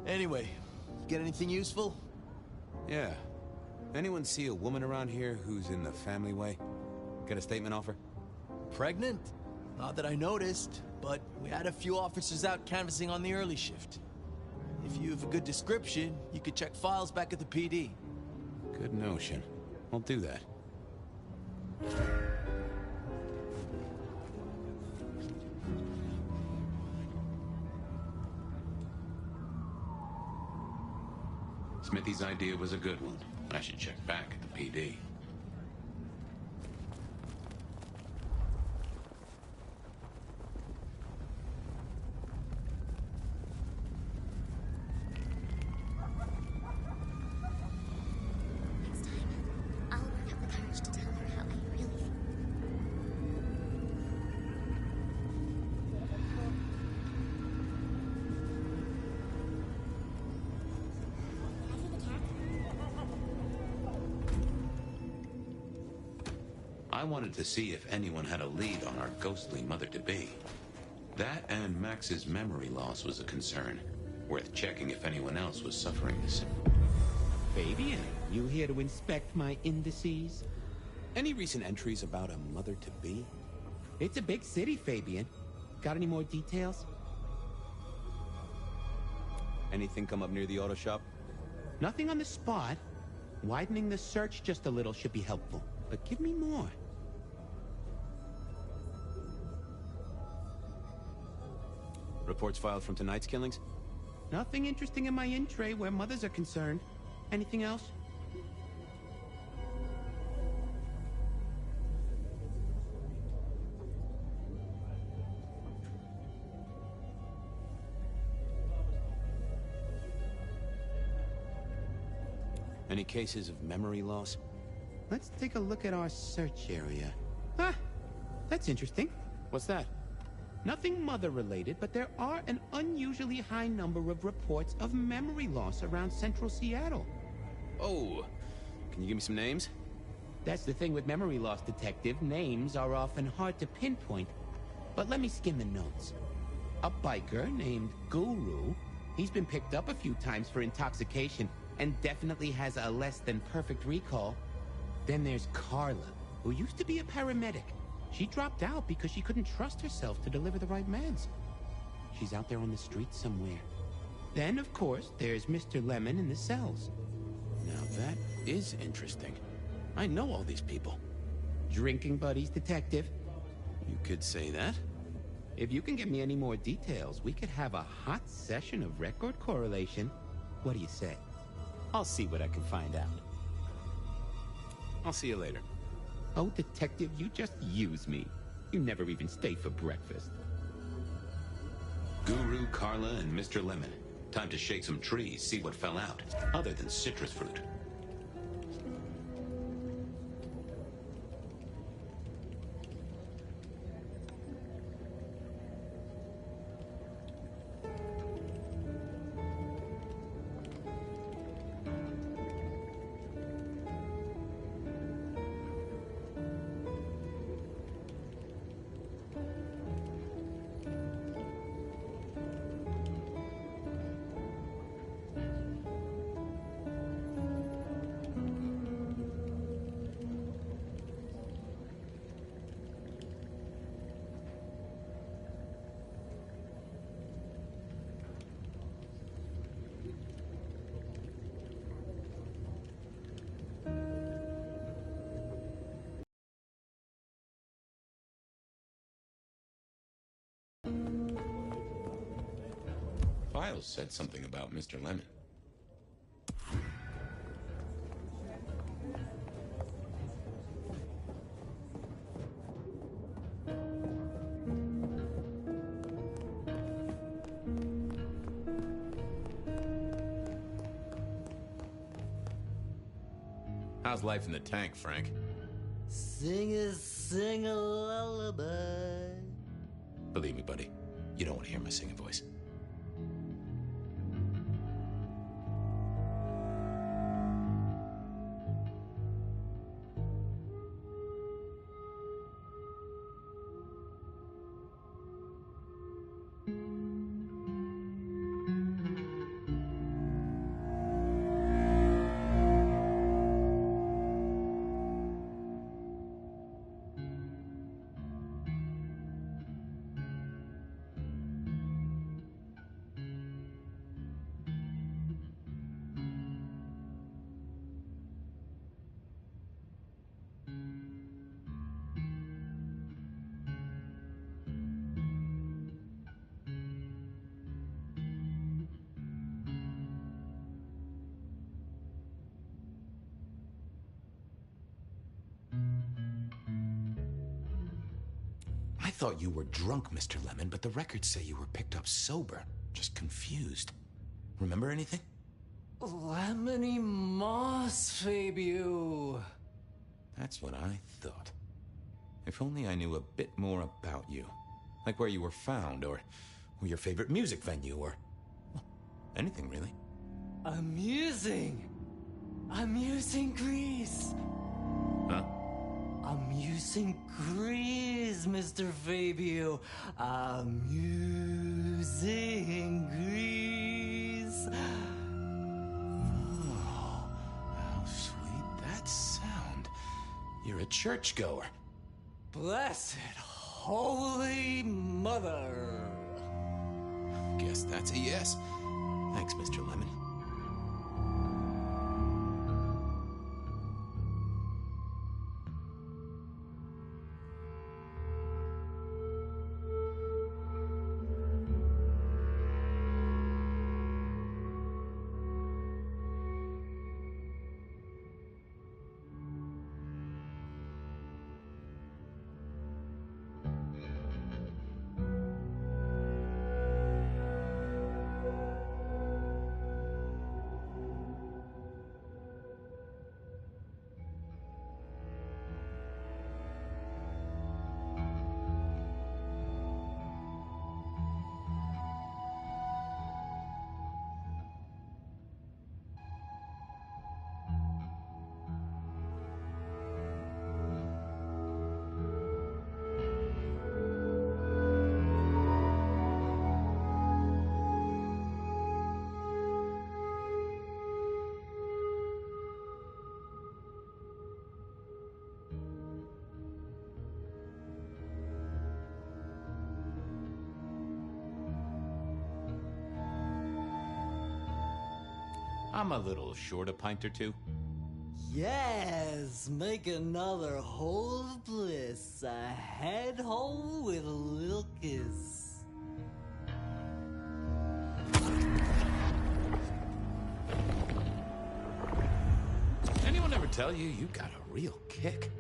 Anyway, get anything useful? Yeah. Anyone see a woman around here who's in the family way? Get a statement off her? Pregnant? Not that I noticed, but we had a few officers out canvassing on the early shift. If you have a good description, you could check files back at the PD. Good notion. I'll do that. Smithy's idea was a good one. I should check back at the PD. Next time, I'll work up the courage to tell her how I really feel. I wanted to see if anyone had a lead on our ghostly mother-to-be. That and Max's memory loss was a concern. Worth checking if anyone else was suffering the same. Fabian, you here to inspect my indices? Any recent entries about a mother-to-be? It's a big city, Fabian. Got any more details? Anything come up near the auto shop? Nothing on the spot. Widening the search just a little should be helpful. But give me more. Reports filed from tonight's killings? Nothing interesting in my in-tray where mothers are concerned. Anything else? Any cases of memory loss? Let's take a look at our search area. Ah, that's interesting. What's that? Nothing mother-related, but there are an unusually high number of reports of memory loss around central Seattle. Oh, can you give me some names? That's the thing with memory loss, Detective. Names are often hard to pinpoint. But let me skim the notes. A biker named Guru. He's been picked up a few times for intoxication and definitely has a less than perfect recall. Then there's Carla, who used to be a paramedic. She dropped out because she couldn't trust herself to deliver the right meds. She's out there on the streets somewhere. Then, of course, there's Mr. Lemon in the cells. Now that is interesting. I know all these people. Drinking buddies, Detective. You could say that. If you can give me any more details, we could have a hot session of record correlation. What do you say? I'll see what I can find out. I'll see you later. Oh, Detective, you just use me. You never even stay for breakfast. Guru, Carla, and Mr. Lemon. Time to shake some trees, see what fell out, other than citrus fruit. Files said something about Mr. Lemon. How's life in the tank, Frank? Sing a lullaby. Believe me, buddy, you don't want to hear my singing voice. thought you were drunk, Mr. Lemon, but the records say you were picked up sober. Just confused. Remember anything? Lemony moss, Fabio. That's what I thought. If only I knew a bit more about you. Like where you were found, or your favorite music venue, or... well, anything, really. Amusing Greece. Huh? Amusing Greece, Mr. Fabio. Amusing Greece. Oh, how sweet that sound. You're a churchgoer. Blessed Holy Mother. Guess that's a yes. Thanks, Mr. Lemon. I'm a little short a pint or two. Yes, make another hole of bliss, a head hole with a little kiss. Anyone ever tell you you got a real kick?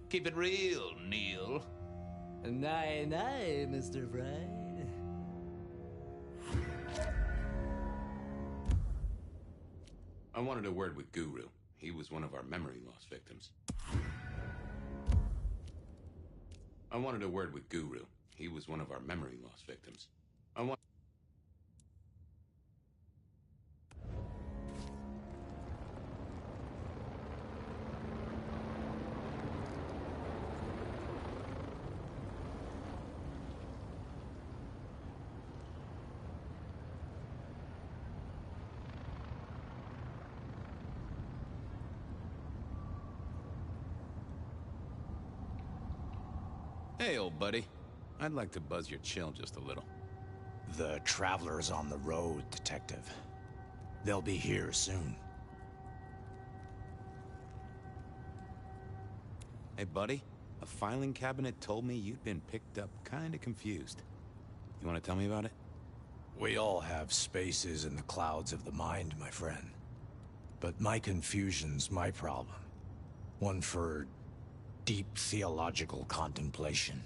Keep it real, Neil. Nay, Mr. Bride. I wanted a word with Guru. He was one of our memory loss victims. I wanted a word with Guru. He was one of our memory loss victims. Hey, old buddy. I'd like to buzz your chill just a little. The Traveler's on the road, Detective. They'll be here soon. Hey, buddy. A filing cabinet told me you'd been picked up kinda confused. You wanna tell me about it? We all have spaces in the clouds of the mind, my friend. But my confusion's my problem. One for deep theological contemplation.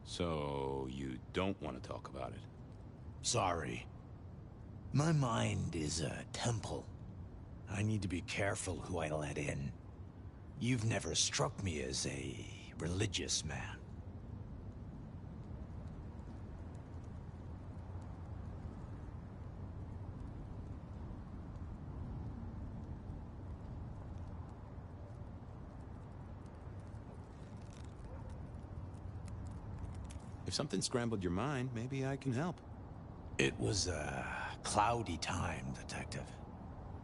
So, you don't want to talk about it? Sorry. My mind is a temple. I need to be careful who I let in. You've never struck me as a religious man. If something scrambled your mind, maybe I can help. It was a cloudy time, Detective.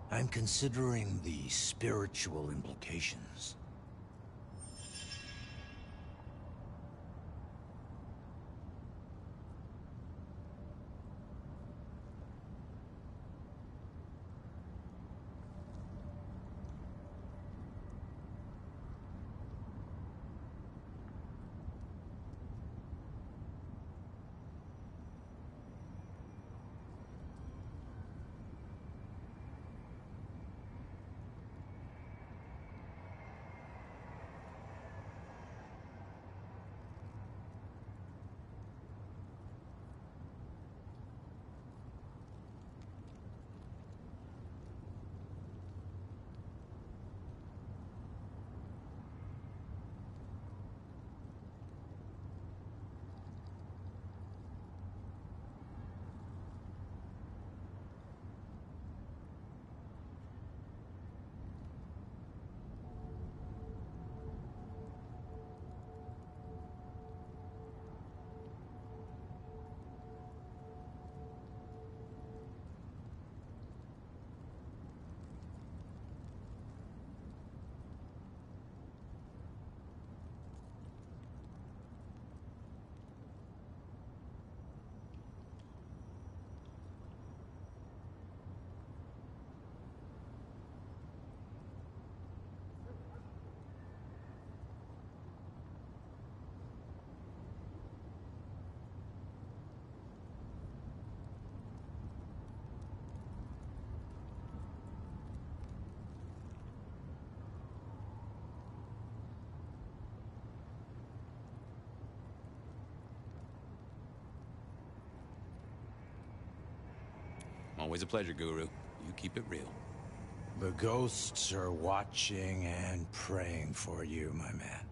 I'm considering the spiritual implications. Always a pleasure, Guru. You keep it real. The ghosts are watching and praying for you, my man.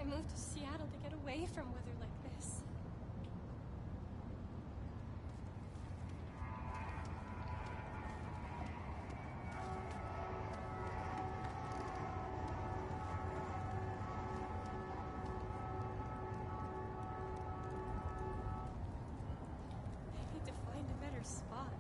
moved to Seattle to get away from weather like this. I need to find a better spot.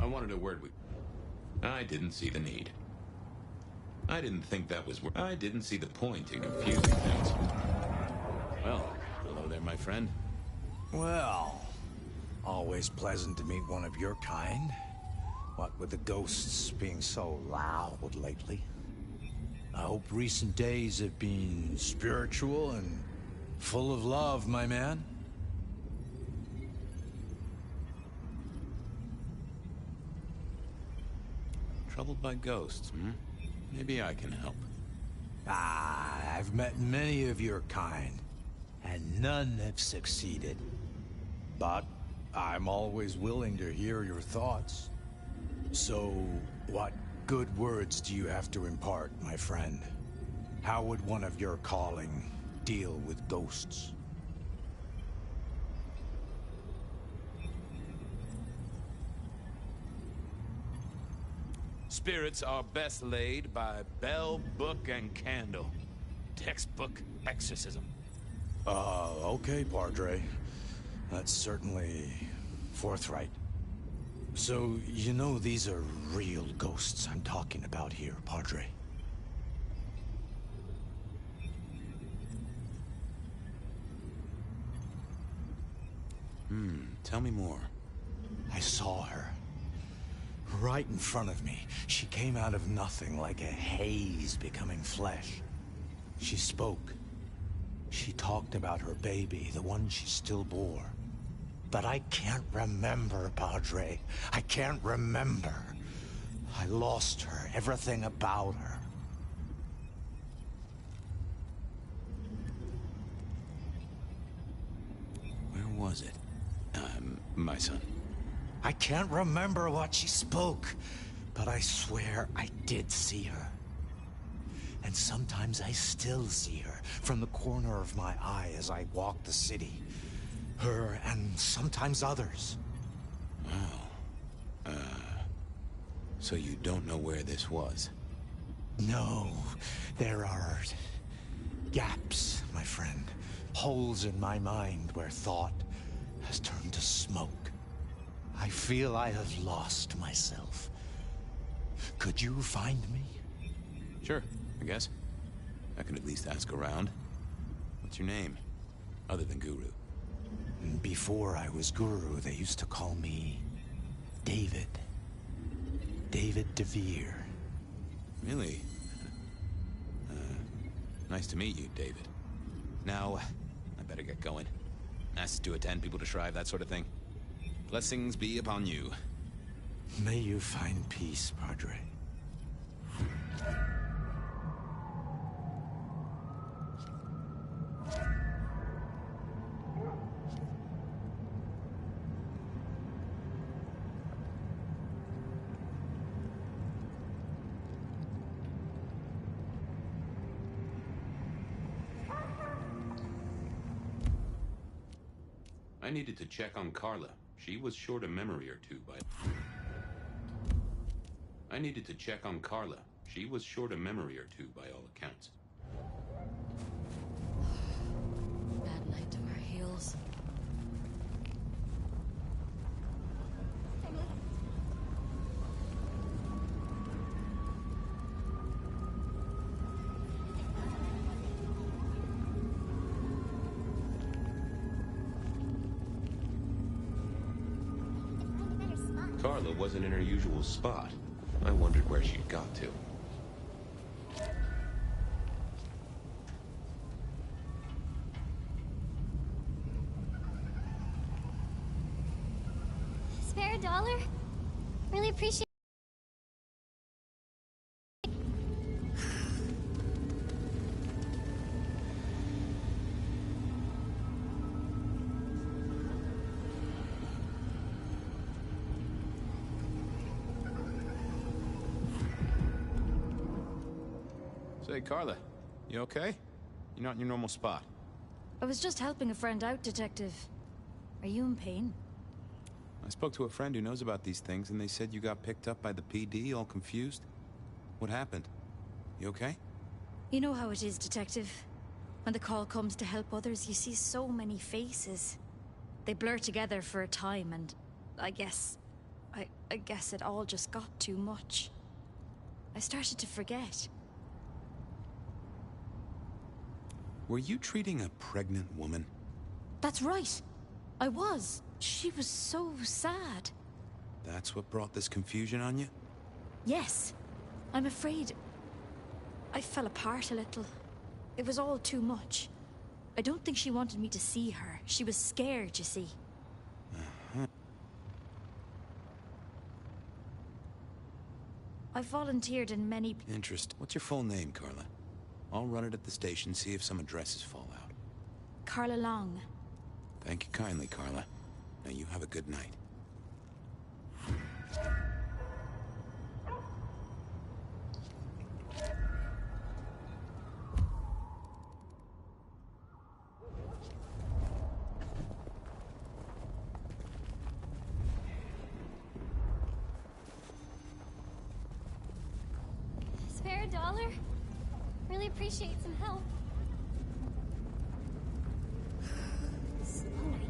I wanted a word with... I didn't see the need. I didn't think that was... I didn't see the point in confusing things. Well, hello there, my friend. Well, always pleasant to meet one of your kind. What with the ghosts being so loud lately. I hope recent days have been spiritual and full of love, my man. Troubled by ghosts, hmm? Maybe I can help. I've met many of your kind, and none have succeeded. But I'm always willing to hear your thoughts. So, what good words do you have to impart, my friend? How would one of your calling deal with ghosts? Spirits are best laid by bell, book, and candle. Textbook exorcism. Okay, Padre. That's certainly forthright. So, you know these are real ghosts I'm talking about here, Padre. Tell me more. I saw her. Right in front of me. She came out of nothing, like a haze becoming flesh. She spoke. She talked about her baby, the one she still bore. But I can't remember, Padre. I can't remember. I lost her, everything about her. Where was it? My son. I can't remember what she spoke, but I swear I did see her. And sometimes I still see her from the corner of my eye as I walk the city. Her and sometimes others. Wow. So you don't know where this was? No, there are gaps, my friend. Holes in my mind where thought has turned to smoke. I feel I have lost myself. Could you find me? Sure, I guess. I can at least ask around. What's your name? Other than Guru. Before I was Guru, they used to call me David. David DeVere. Really? Nice to meet you, David. Now, I better get going. Asked to attend, people to shrive, that sort of thing. Blessings be upon you. May you find peace, Padre. I needed to check on Carla. She was short a memory or two by... I needed to check on Carla. She was short a memory or two by all accounts. Bad night to our heels. Carla wasn't in her usual spot. I wondered where she'd got to. Spare a dollar? Really appreciate. Say, Carla, you okay? You're not in your normal spot. I was just helping a friend out, Detective. Are you in pain? I spoke to a friend who knows about these things, and they said you got picked up by the PD, all confused. What happened? You okay? You know how it is, Detective. When the call comes to help others, you see so many faces. They blur together for a time, and I guess it all just got too much. I started to forget. Were you treating a pregnant woman? That's right. I was. She was so sad. That's what brought this confusion on you? Yes. I'm afraid I fell apart a little. It was all too much. I don't think she wanted me to see her. She was scared, you see. I volunteered in many... Interesting. What's your full name, Carla? I'll run it at the station, see if some addresses fall out. Carla Long. Thank you kindly, Carla. Now you have a good night. Spare a dollar? Really appreciate some help. Slow night.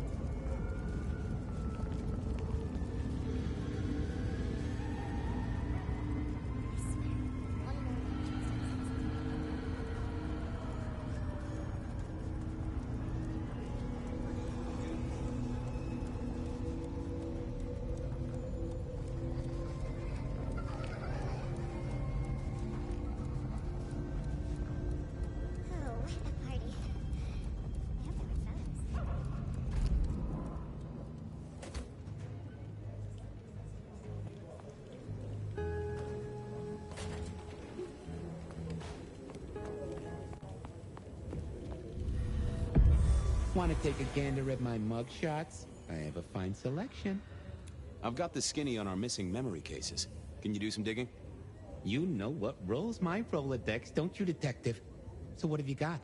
Want to take a gander at my mugshots? I have a fine selection. I've got the skinny on our missing memory cases. Can you do some digging? You know what rolls my Rolodex, don't you, Detective? So what have you got?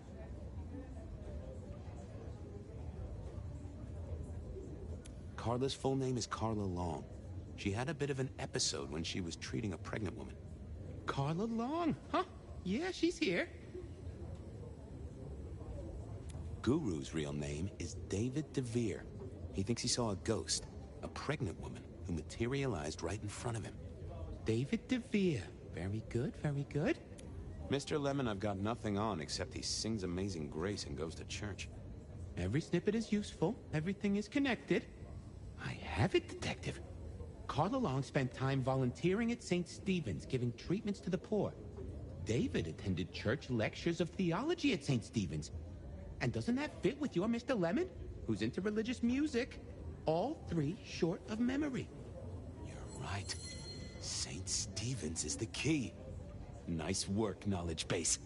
Carla's full name is Carla Long. She had a bit of an episode when she was treating a pregnant woman. Carla Long, huh? Yeah, she's here. Guru's real name is David DeVere. He thinks he saw a ghost, a pregnant woman who materialized right in front of him. David DeVere. Very good, very good. Mr. Lemon, I've got nothing on except he sings Amazing Grace and goes to church. Every snippet is useful. Everything is connected. I have it, Detective. Carla Long spent time volunteering at St. Stephen's, giving treatments to the poor. David attended church lectures of theology at St. Stephen's. And doesn't that fit with your Mr. Lemon, who's into religious music? All three short of memory. You're right. St. Stephen's is the key. Nice work, knowledge base.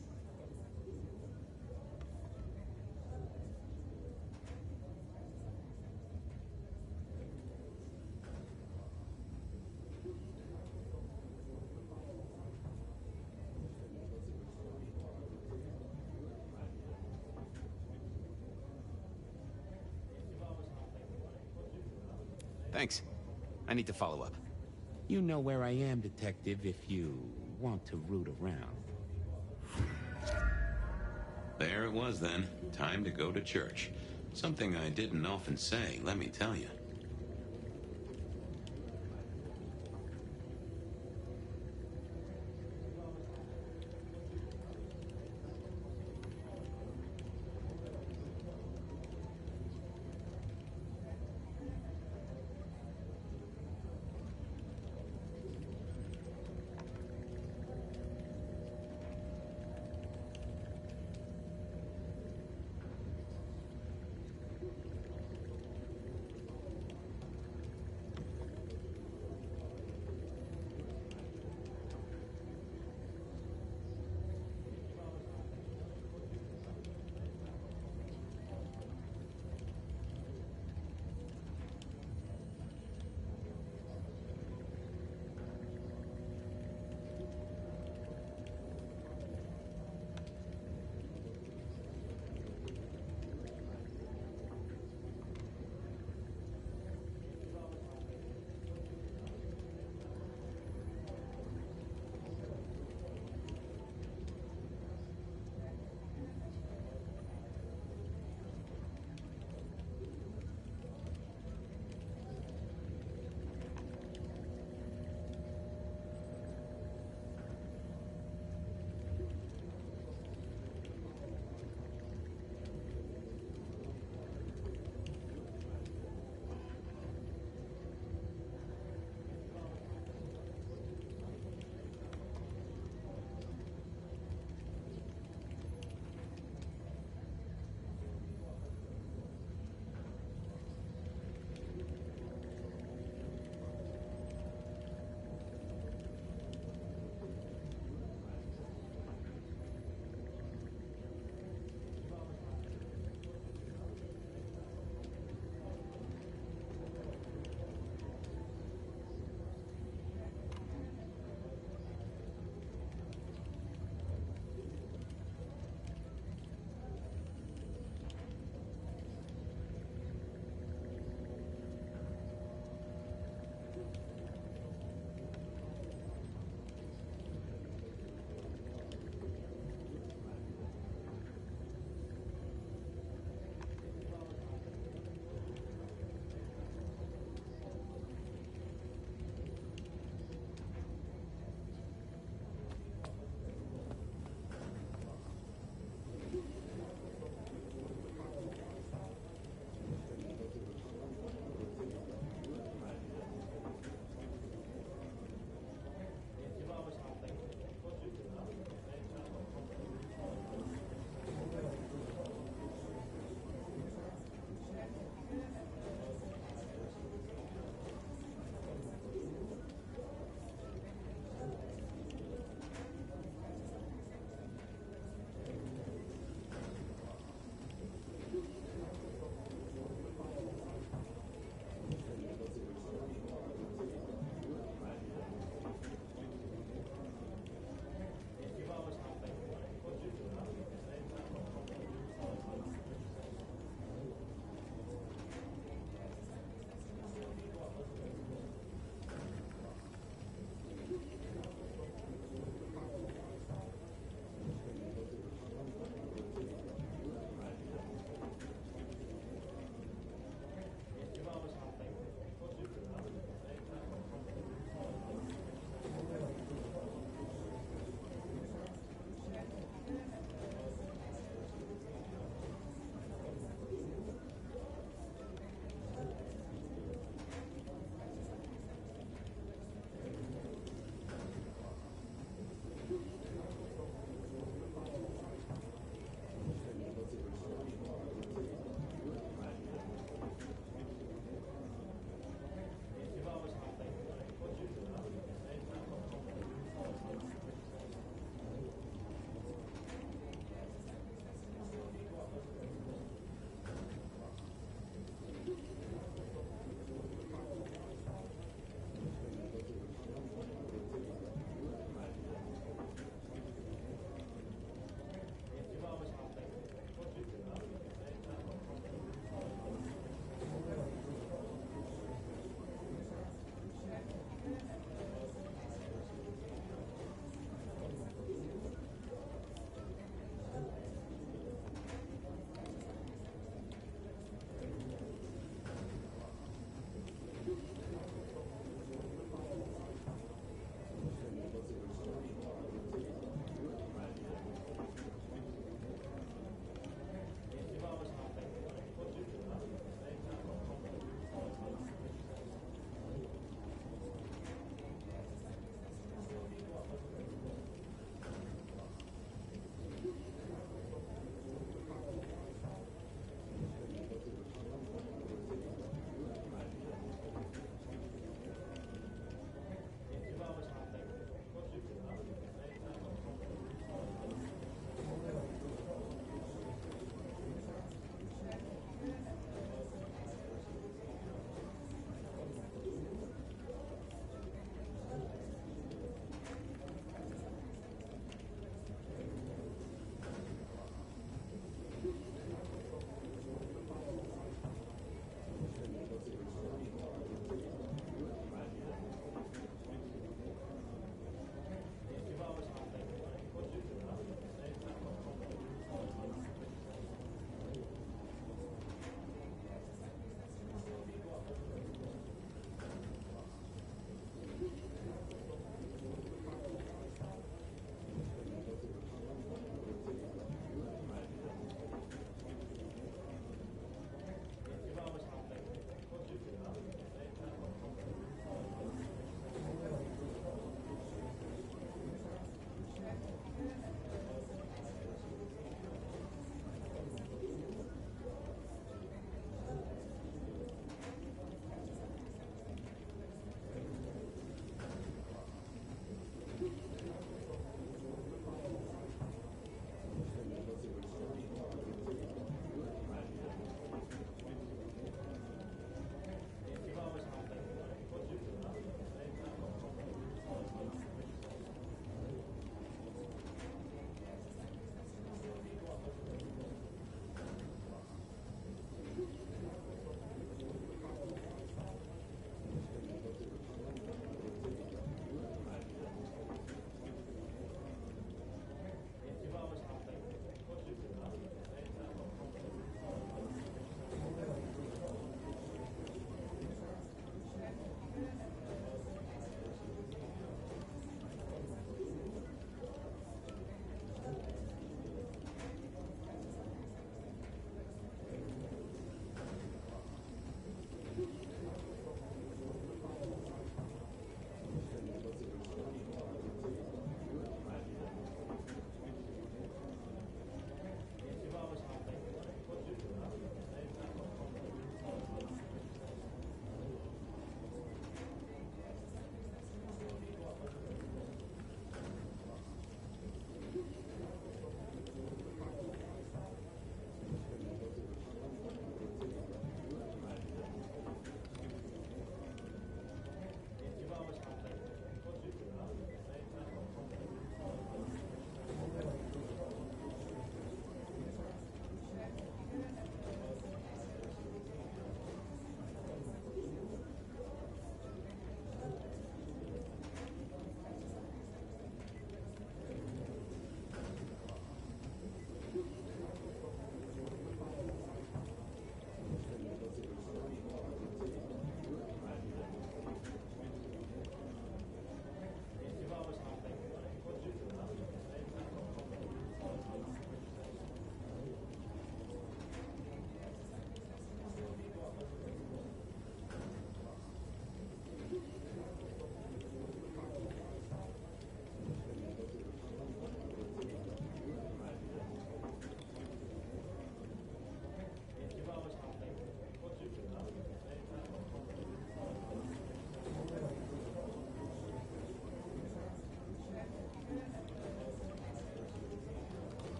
Thanks. I need to follow up. You know where I am, Detective, if you want to root around. There it was then. Time to go to church. Something I didn't often say, let me tell you.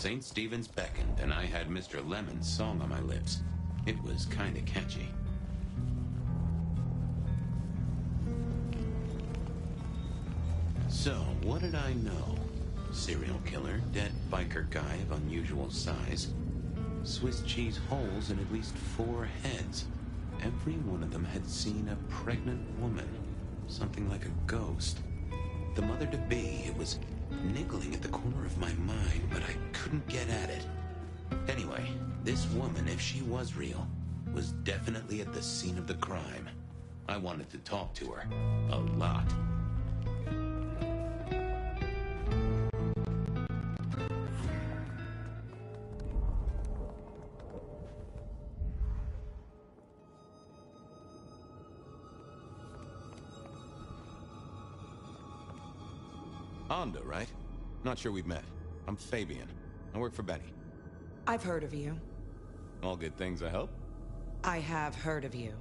St. Stephen's beckoned, and I had Mr. Lemon's song on my lips. It was kinda catchy. So, what did I know? Serial killer, dead biker guy of unusual size. Swiss cheese holes in at least 4 heads. Every one of them had seen a pregnant woman. Something like a ghost. The mother-to-be, it was niggling at the corner of my mind, but I couldn't get at it. Anyway, this woman, if she was real, was definitely at the scene of the crime. I wanted to talk to her. A lot. Onda, right? Not sure we've met. I'm Fabian. I work for Betty. I've heard of you. All good things, I hope? I have heard of you.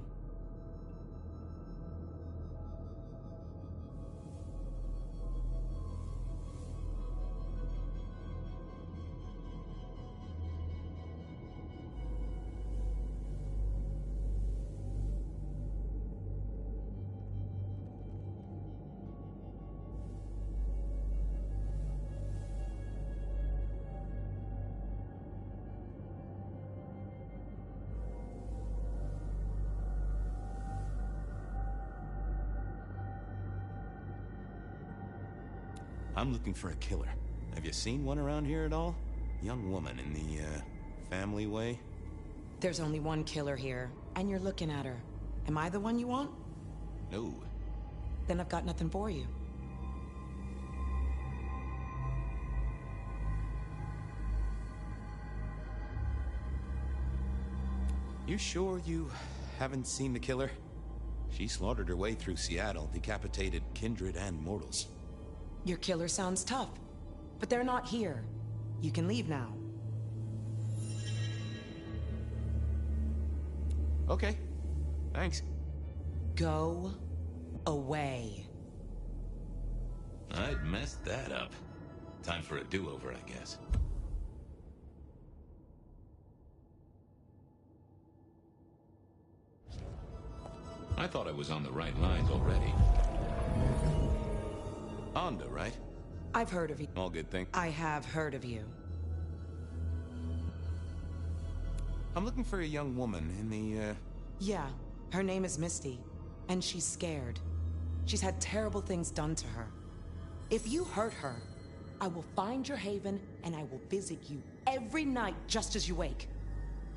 I'm looking for a killer. Have you seen one around here at all? Young woman in the, family way? There's only one killer here, and you're looking at her. Am I the one you want? No. Then I've got nothing for you. You sure you haven't seen the killer? She slaughtered her way through Seattle, decapitated kindred and mortals. Your killer sounds tough, but they're not here. You can leave now. Okay. Thanks. Go away. I'd messed that up. Time for a do-over, I guess. I thought I was on the right lines already. Onda, right? I've heard of you. All good thing. I have heard of you. I'm looking for a young woman in the, Yeah, her name is Misty, and she's scared. She's had terrible things done to her. If you hurt her, I will find your haven and I will visit you every night just as you wake.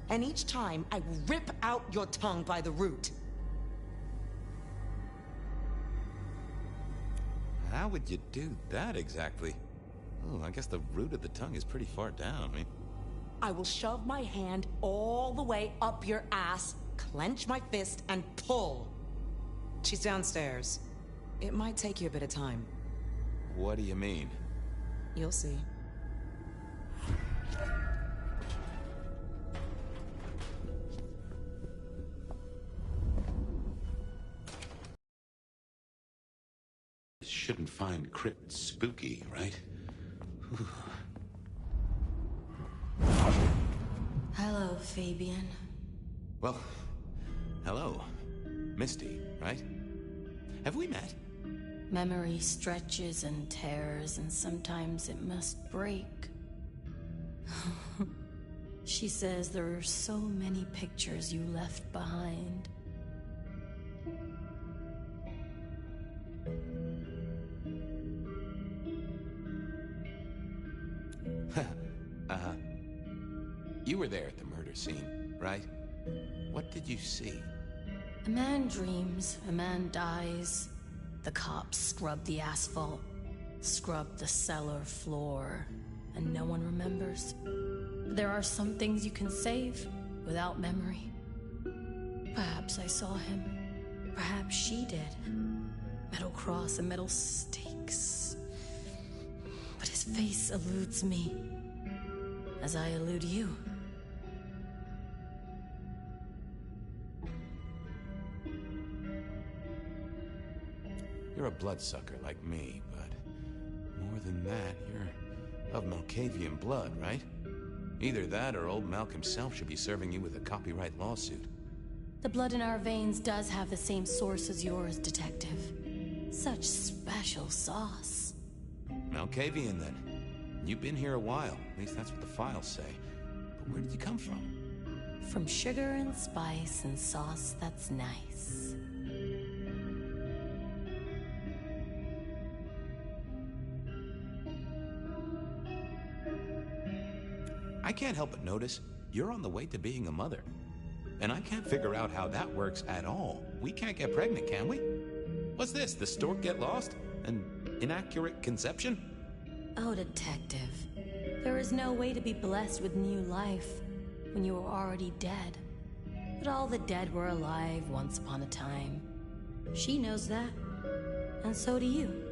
And each time, I will rip out your tongue by the root. How would you do that exactly? Oh, I guess the root of the tongue is pretty far down. I will shove my hand all the way up your ass, clench my fist, and pull. She's downstairs. It might take you a bit of time. What do you mean? You'll see. Shouldn't find crypt spooky, right? Hello, Fabian. Well, hello. Misty, right? Have we met? Memory stretches and tears, and sometimes it must break. She says there are so many pictures you left behind. You were there at the murder scene, right? What did you see? A man dreams, a man dies. The cops scrub the asphalt, scrub the cellar floor, and no one remembers. There are some things you can save without memory. Perhaps I saw him. Perhaps she did. Metal cross and metal stakes. But his face eludes me, as I elude you. You're a bloodsucker like me, but more than that, you're of Malkavian blood, right? Either that or old Malk himself should be serving you with a copyright lawsuit. The blood in our veins does have the same source as yours, Detective. Such special sauce. Malkavian, then. You've been here a while. At least that's what the files say. But where did you come from? From sugar and spice and sauce that's nice. I can't help but notice you're on the way to being a mother. And I can't figure out how that works at all. We can't get pregnant, can we? What's this? The stork get lost? An inaccurate conception? Oh, Detective. There is no way to be blessed with new life when you are already dead. But all the dead were alive once upon a time. She knows that. And so do you.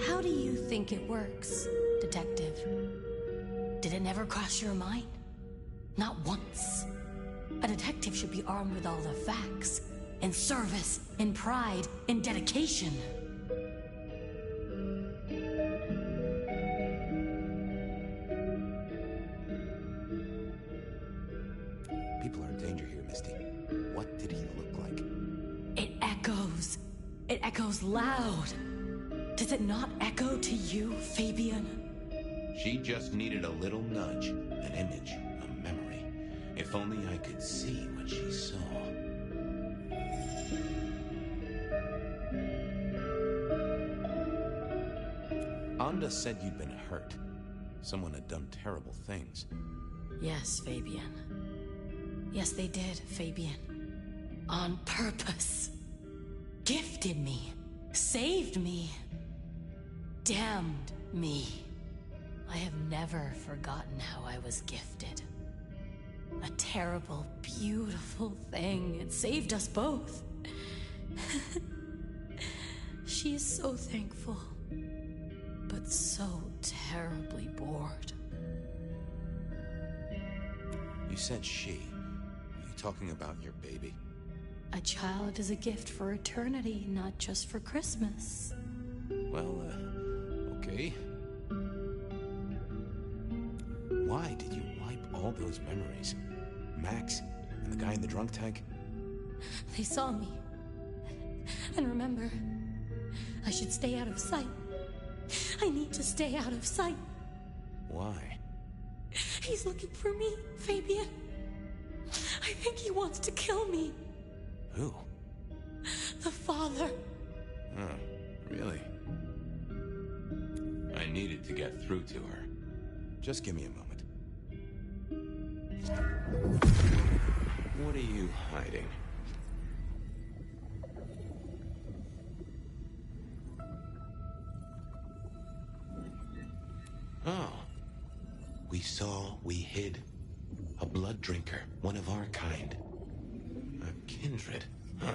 How do you think it works, Detective? Did it never cross your mind? Not once. A detective should be armed with all the facts, in service, in pride, in dedication. People are in danger here, Misty. What did he look like? It echoes. It echoes loud. Does it not echo to you, Fabian? She just needed a little nudge, an image, a memory. If only I could see what she saw. Anda said you'd been hurt. Someone had done terrible things. Yes, Fabian. Yes, they did, Fabian. On purpose. Gifted me. Saved me. Damned me. I have never forgotten how I was gifted. A terrible, beautiful thing. It saved us both. She is so thankful, but so terribly bored. You said she. Are you talking about your baby? A child is a gift for eternity, not just for Christmas. Well, okay. Why did you wipe all those memories? Max and the guy in the drunk tank? They saw me. And remember, I should stay out of sight. I need to stay out of sight. Why? He's looking for me, Fabian. I think he wants to kill me. Who? The father. Oh, really? I needed to get through to her. Just give me a moment. What are you hiding? Oh. We saw, we hid. A blood drinker, one of our kind. A kindred, huh?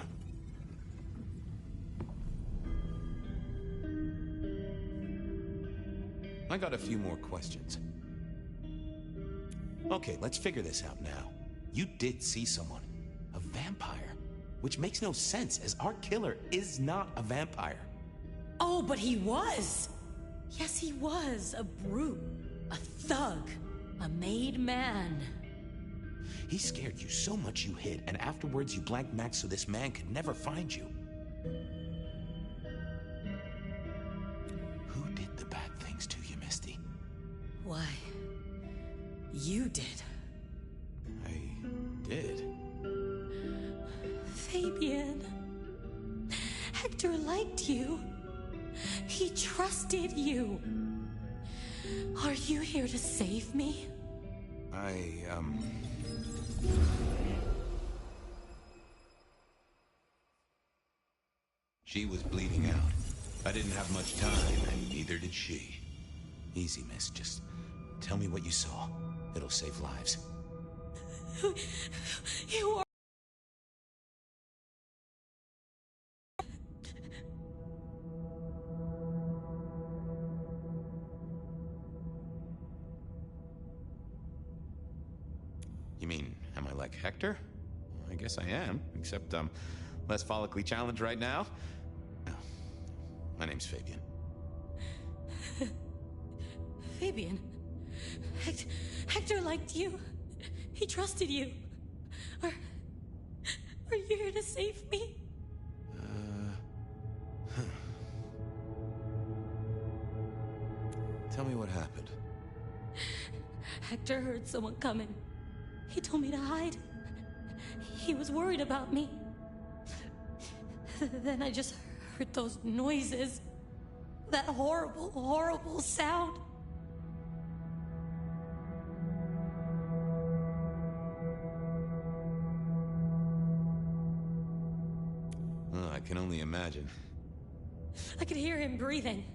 I got a few more questions. Okay, let's figure this out now. You did see someone. A vampire. Which makes no sense, as our killer is not a vampire. Oh, but he was! Yes, he was. A brute. A thug. A made man. He scared you so much you hid, and afterwards you blanked Max so this man could never find you. Who did the bad things to you, Misty? Why, you did. I did? Fabian. Hector liked you. He trusted you. Are you here to save me? She was bleeding out. I didn't have much time, and neither did she. Easy, miss. Just Tell me what you saw. It'll save lives. You are... You mean, am I like Hector? I guess I am, except I'm less follically challenged right now. No. My name's Fabian. Fabian? Hector liked you. He trusted you. Are you here to save me? Tell me what happened. Hector heard someone coming. He told me to hide. He was worried about me. Then I just heard those noises. That horrible, horrible sound. Oh, I can only imagine. I could hear him breathing.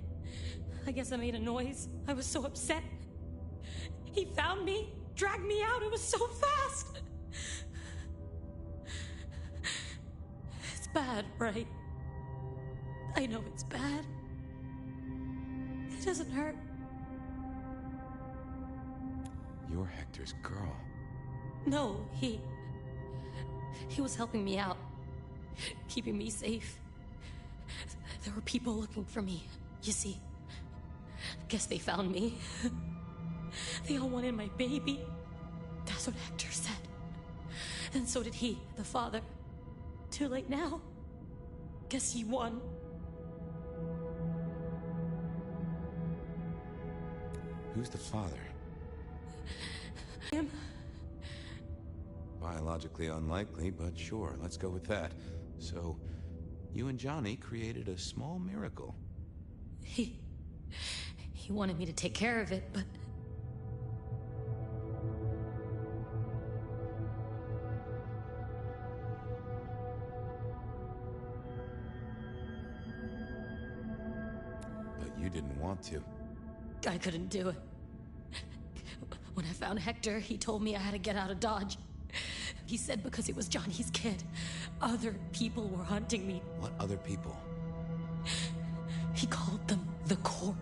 I guess I made a noise. I was so upset. He found me, dragged me out. It was so fast. It's bad, right? I know it's bad. It doesn't hurt. You're Hector's girl. No, he was helping me out, keeping me safe. There were people looking for me, you see. Guess they found me. They all wanted my baby. That's what Hector said. And so did he, the father. Too late now. Guess he won. Who's the father? Him. Biologically unlikely, but sure, let's go with that. So, you and Johnny created a small miracle. He wanted me to take care of it, but... But you didn't want to. I couldn't do it. When I found Hector, he told me I had to get out of Dodge. He said because it was Johnny's kid, other people were hunting me. What other people? He called them the Court.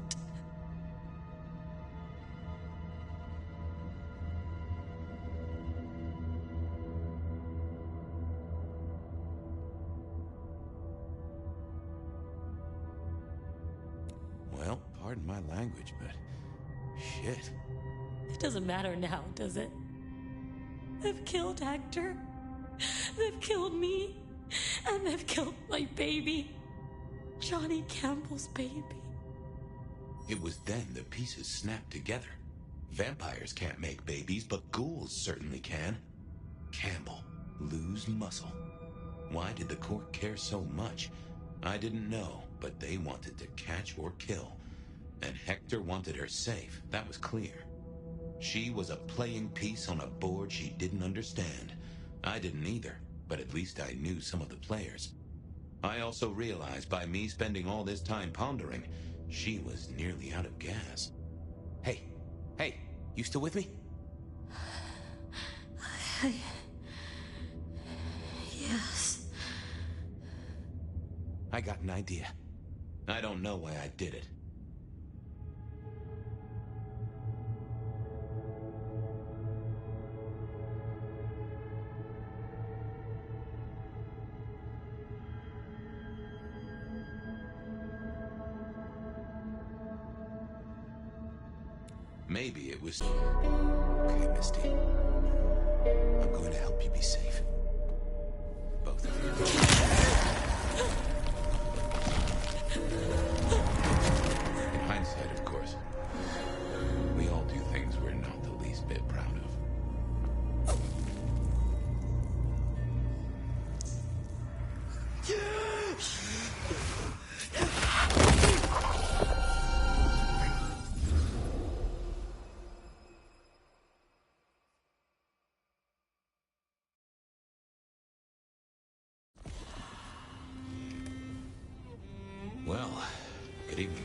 Well, pardon my language, but... shit. It doesn't matter now, does it? They've killed Hector. They've killed me. And they've killed my baby. Johnny Campbell's baby. It was then the pieces snapped together. Vampires can't make babies, but ghouls certainly can. Campbell, lose muscle. Why did the court care so much? I didn't know, but they wanted to catch or kill. And Hector wanted her safe, that was clear. She was a playing piece on a board she didn't understand. I didn't either, but at least I knew some of the players. I also realized by me spending all this time pondering, she was nearly out of gas. Hey, you still with me? Yes. I got an idea. I don't know why I did it. Maybe it was... Okay, Misty. I'm going to help you be safe. Both of you. In hindsight, of course. We all do things we're not the least bit proud of. Well, good evening.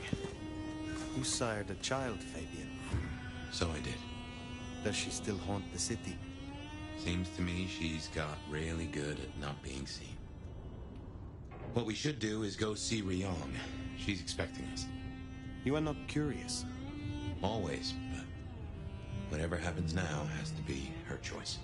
You sired a child, Fabian. So I did. Does she still haunt the city? Seems to me she's got really good at not being seen. What we should do is go see Ryong. She's expecting us. You are not curious? Always, but whatever happens now has to be her choice.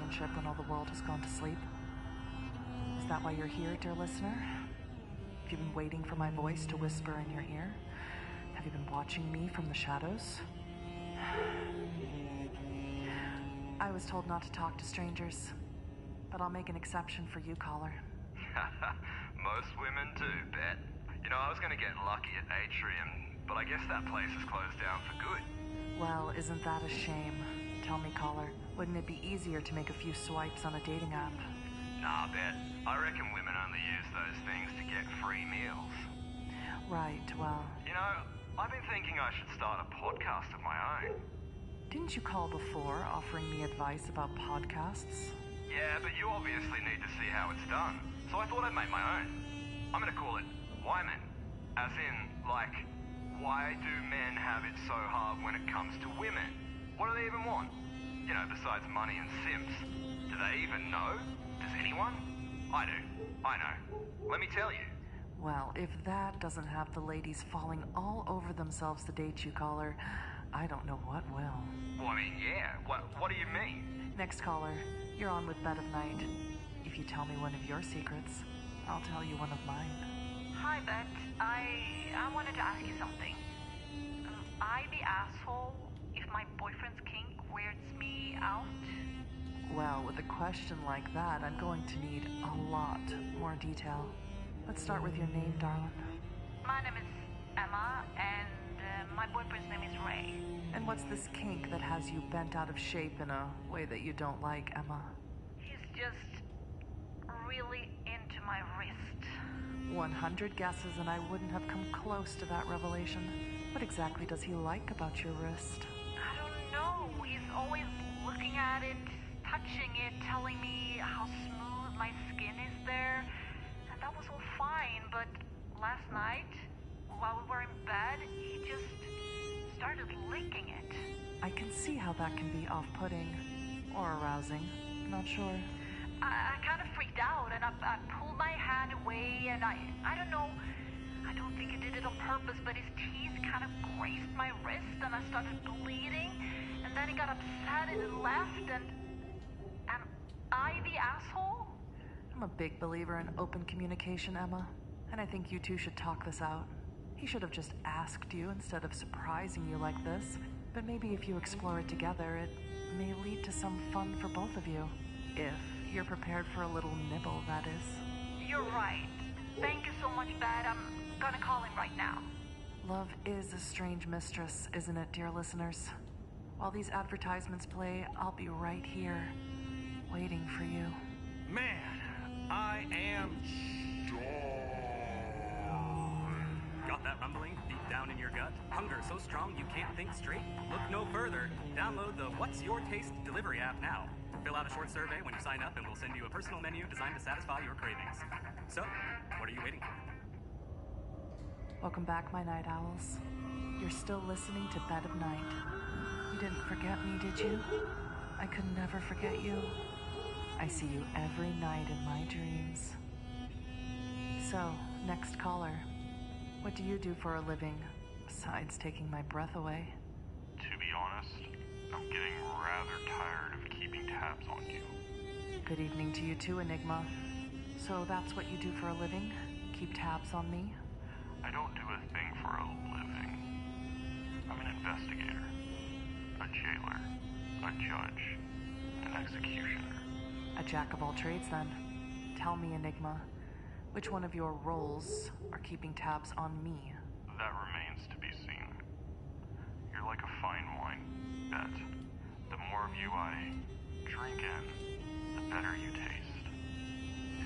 companionship when all the world has gone to sleep? Is that why you're here, dear listener? Have you been waiting for my voice to whisper in your ear? Have you been watching me from the shadows? I was told not to talk to strangers, but I'll make an exception for you, caller. Most women do, Bet. You know, I was gonna get lucky at Atrium, but I guess that place is closed down for good. Well, isn't that a shame? Tell me, caller, wouldn't it be easier to make a few swipes on a dating app? Nah, Bet. I reckon women only use those things to get free meals. Right, well... You know, I've been thinking I should start a podcast of my own. Didn't you call before, offering me advice about podcasts? Yeah, but you obviously need to see how it's done. So I thought I'd make my own. I'm gonna call it Why Men. As in, like, why do men have it so hard when it comes to women? What do they even want? You know, besides money and simps. Do they even know? Does anyone? I do. I know. Let me tell you. Well, if that doesn't have the ladies falling all over themselves to date you, caller, I don't know what will. Well, I mean, yeah. What do you mean? Next caller, you're on with Bed of Night. If you tell me one of your secrets, I'll tell you one of mine. Hi, Bet. I wanted to ask you something. Am I the asshole if my boyfriend's kink weirds me out? Well, with a question like that, I'm going to need a lot more detail. Let's start with your name, darling. My name is Emma, and my boyfriend's name is Ray. And what's this kink that has you bent out of shape in a way that you don't like, Emma? He's just really into my wrist. 100 guesses and I wouldn't have come close to that revelation. What exactly does he like about your wrist? I don't know. He's always looking at it, touching it, telling me how smooth my skin is there. And that was all fine, but last night, while we were in bed, he just started licking it. I can see how that can be off-putting. Or arousing. Not sure. I kind of freaked out, and I pulled my hand away, and I don't know. I don't think he did it on purpose, but his teeth kind of grazed my wrist, and I started bleeding. And then he got upset and he left, and am I the asshole? I'm a big believer in open communication, Emma. And I think you two should talk this out. He should have just asked you instead of surprising you like this. But maybe if you explore it together, it may lead to some fun for both of you. If you're prepared for a little nibble, that is. You're right. Thank you so much, Bet. I'm gonna call him right now. Love is a strange mistress, isn't it, dear listeners? While these advertisements play, I'll be right here, waiting for you. Man, I am Got that rumbling deep down in your gut? Hunger so strong you can't think straight? Look no further. Download the What's Your Taste delivery app now. Fill out a short survey when you sign up and we'll send you a personal menu designed to satisfy your cravings. So, what are you waiting for? Welcome back, my night owls. You're still listening to Bed of Night. You didn't forget me, did you? I could never forget you. I see you every night in my dreams. So, next caller. What do you do for a living, besides taking my breath away? To be honest, I'm getting rather tired of keeping tabs on you. Good evening to you too, Enigma. So that's what you do for a living? Keep tabs on me? I don't do a thing for a living. I'm an investigator, a jailer, a judge, an executioner. A jack of all trades, then. Tell me, Enigma, which one of your roles are keeping tabs on me? That remains to be seen. You're like a fine wine, Bet. The more of you I drink in, the better you taste.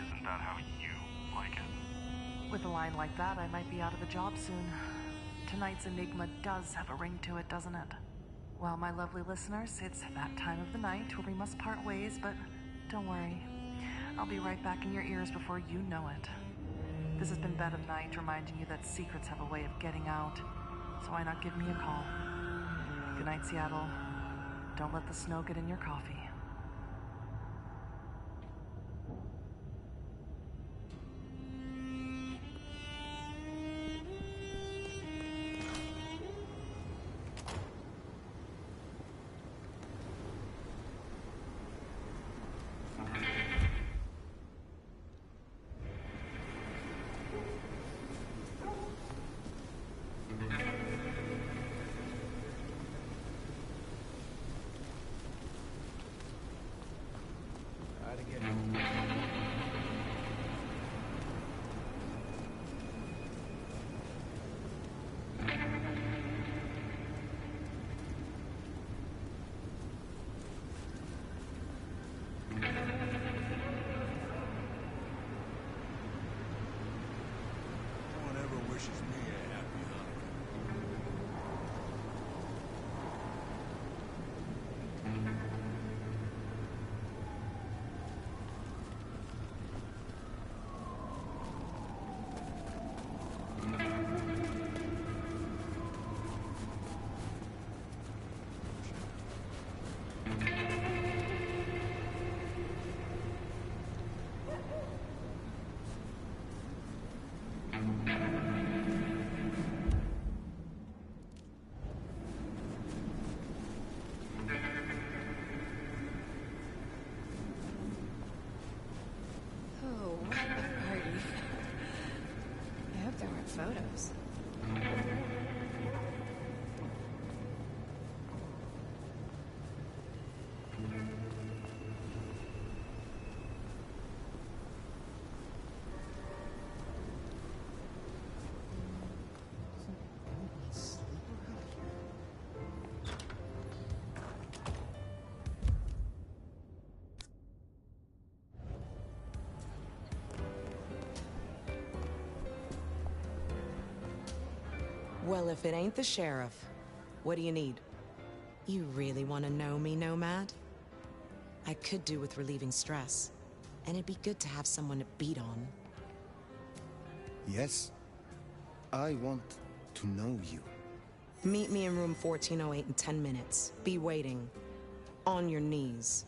Isn't that how you like it? With a line like that, I might be out of a job soon. Tonight's Enigma does have a ring to it, doesn't it? Well, my lovely listeners, it's that time of the night where we must part ways, but don't worry. I'll be right back in your ears before you know it. This has been Bed of Night, reminding you that secrets have a way of getting out. So why not give me a call? Good night, Seattle. Don't let the snow get in your coffee. Oh, what a party. I hope there weren't photos. Well, if it ain't the sheriff, what do you need? You really want to know me, Nomad? I could do with relieving stress, and it'd be good to have someone to beat on. Yes. I want to know you. Meet me in room 1408 in 10 minutes. Be waiting. On your knees.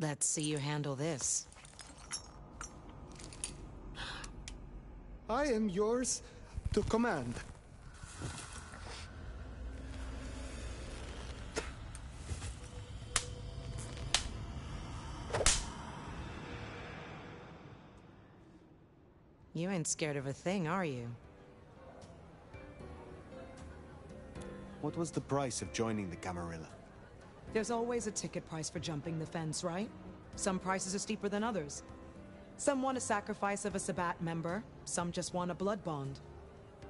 Let's see you handle this. I am yours to command. You ain't scared of a thing, are you? What was the price of joining the Camarilla? There's always a ticket price for jumping the fence, right? Some prices are steeper than others. Some want a sacrifice of a Sabbat member, some just want a blood bond.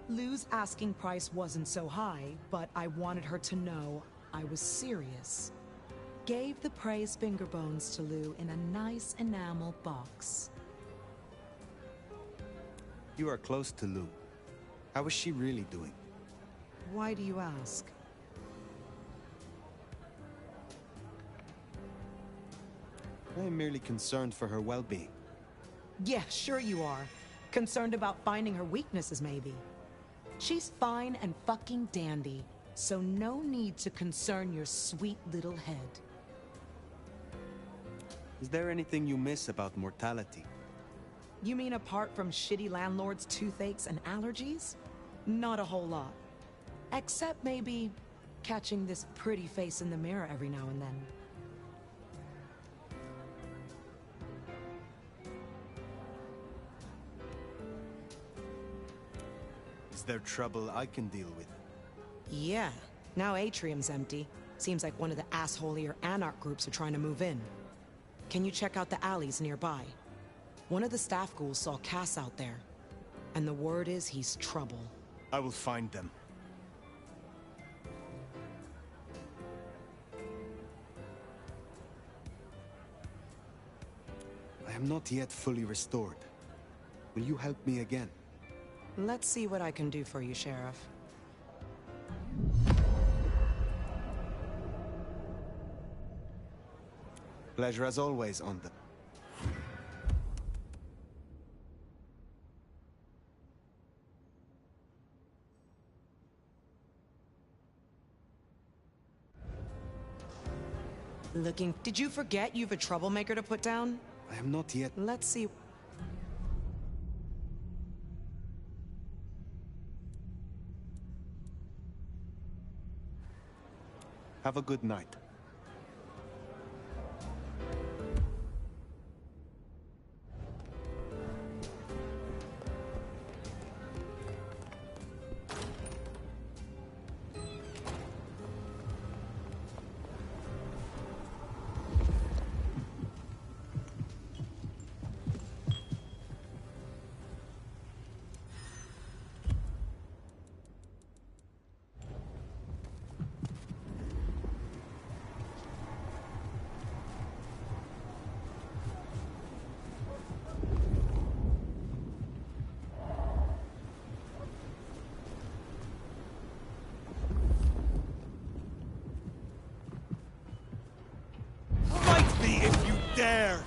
Lou's asking price wasn't so high, but I wanted her to know I was serious. Gave the praise finger bones to Lou in a nice enamel box. You are close to Lou. How is she really doing? Why do you ask? I am merely concerned for her well-being. Yeah, sure you are. Concerned about finding her weaknesses, maybe. She's fine and fucking dandy, so no need to concern your sweet little head. Is there anything you miss about mortality? You mean apart from shitty landlords, toothaches, and allergies? Not a whole lot. Except maybe catching this pretty face in the mirror every now and then. Is there trouble I can deal with? Yeah. Now Atrium's empty. Seems like one of the assholier anarch groups are trying to move in. Can you check out the alleys nearby? One of the staff ghouls saw Cass out there. And the word is he's trouble. I will find them. I am not yet fully restored. Will you help me again? Let's see what I can do for you, Sheriff. Pleasure as always on them. Looking... Did you forget you've a troublemaker to put down? I am not yet... Let's see... Have a good night. Fight me if you dare!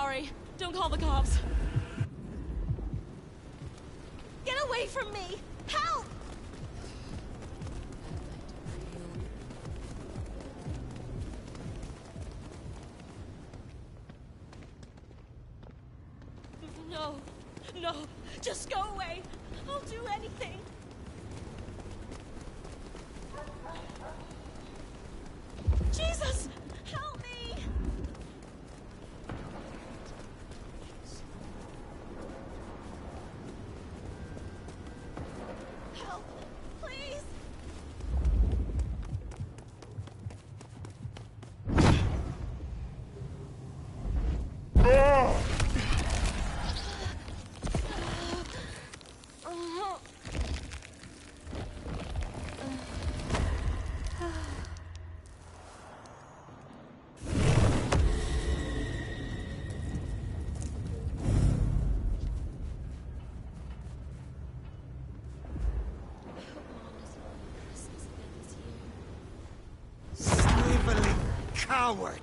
sorry. Don't call the cops. Get away from me! Help! No. No. Just go away. I'll do anything. Jesus! Help me! Help! Please! Sniveling coward!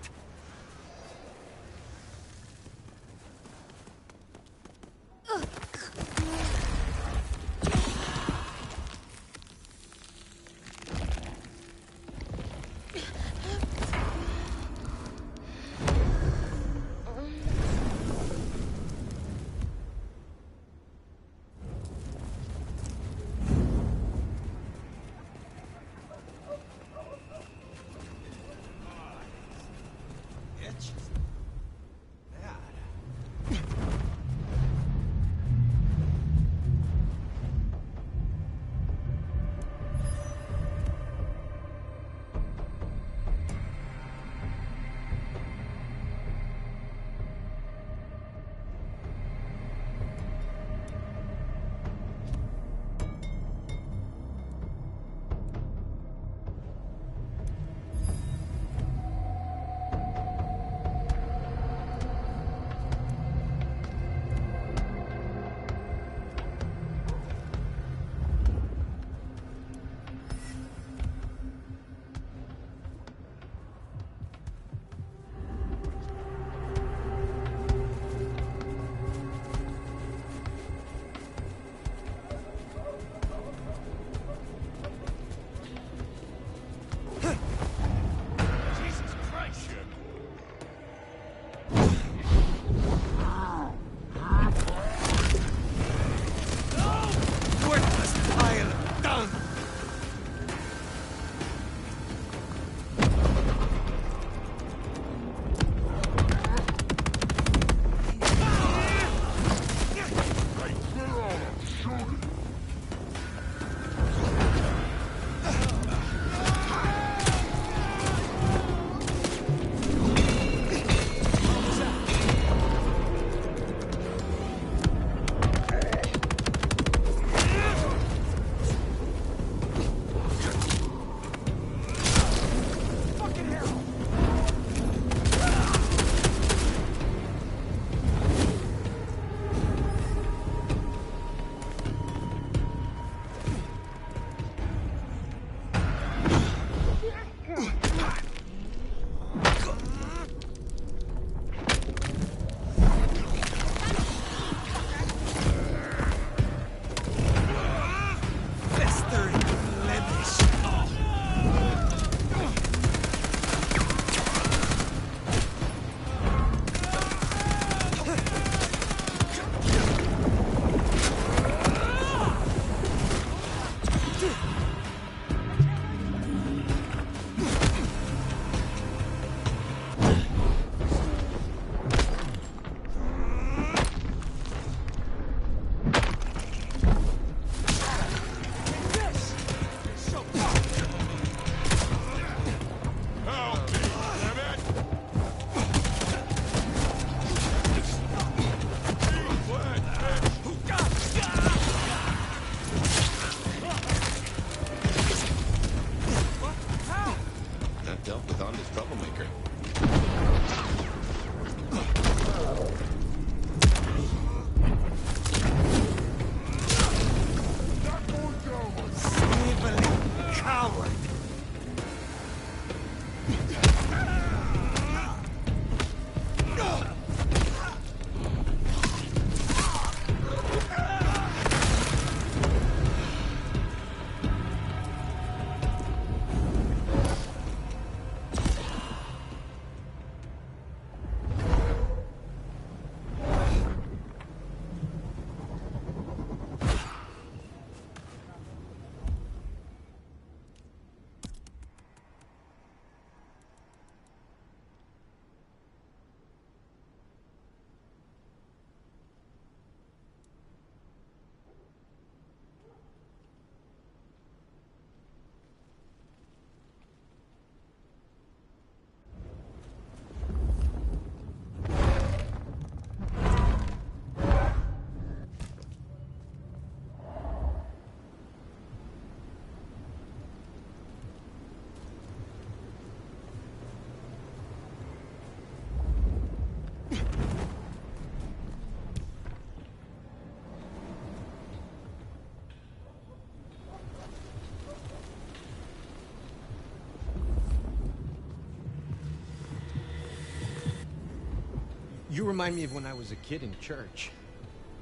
You remind me of when I was a kid in church.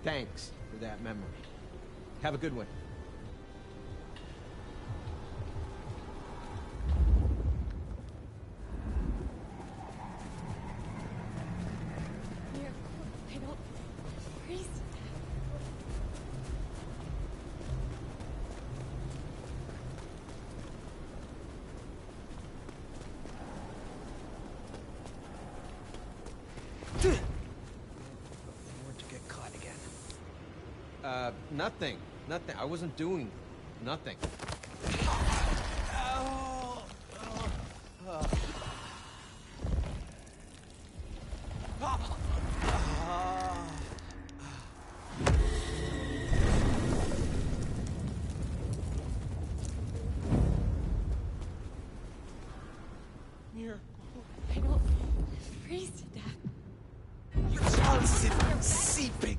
Thanks for that memory. Have a good one. I don't freeze. To get caught again. Nothing. Nothing. I wasn't doing nothing. I don't freeze to death. Your pulse is seeping.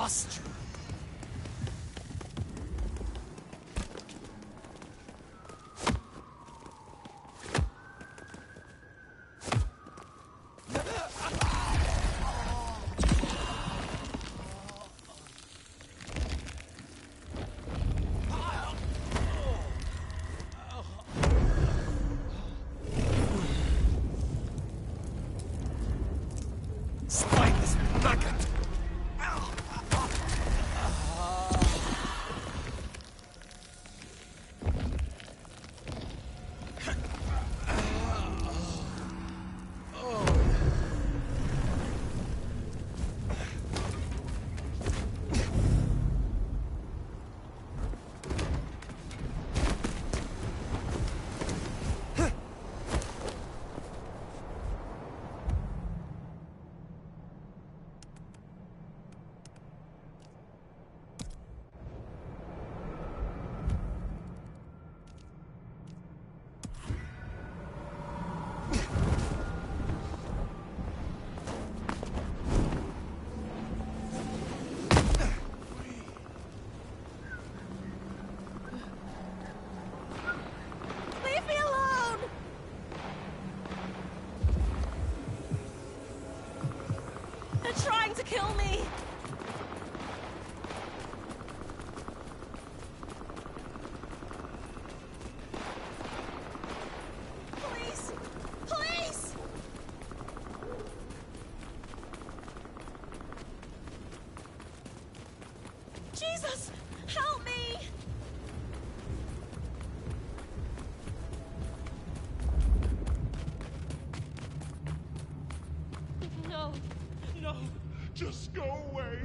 Bust you! Spineless maggot! Leave me alone! They're trying to kill me! Please! Please! Jesus! Help me! No. No. Just go away.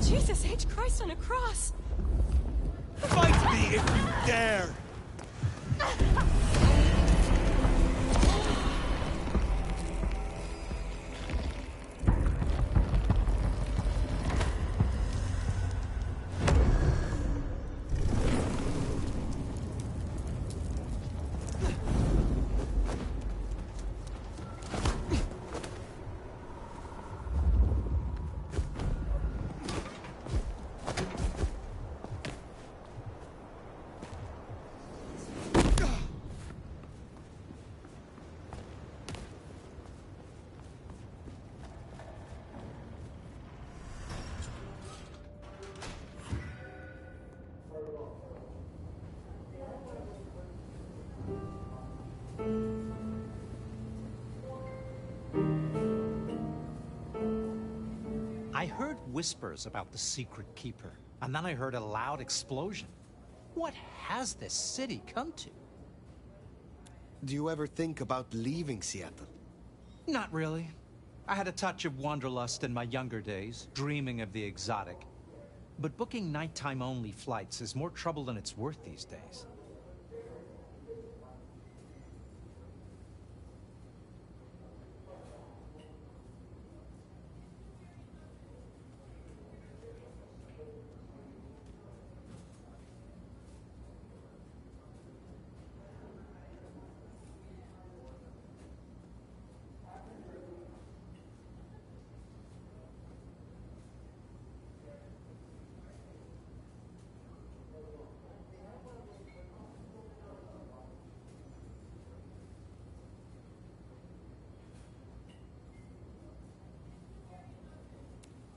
Jesus H. Christ on a cross! Fight me if you dare! I heard whispers about the secret keeper, and then I heard a loud explosion. What has this city come to? Do you ever think about leaving Seattle? Not really. I had a touch of wanderlust in my younger days, dreaming of the exotic. But booking nighttime-only flights is more trouble than it's worth these days.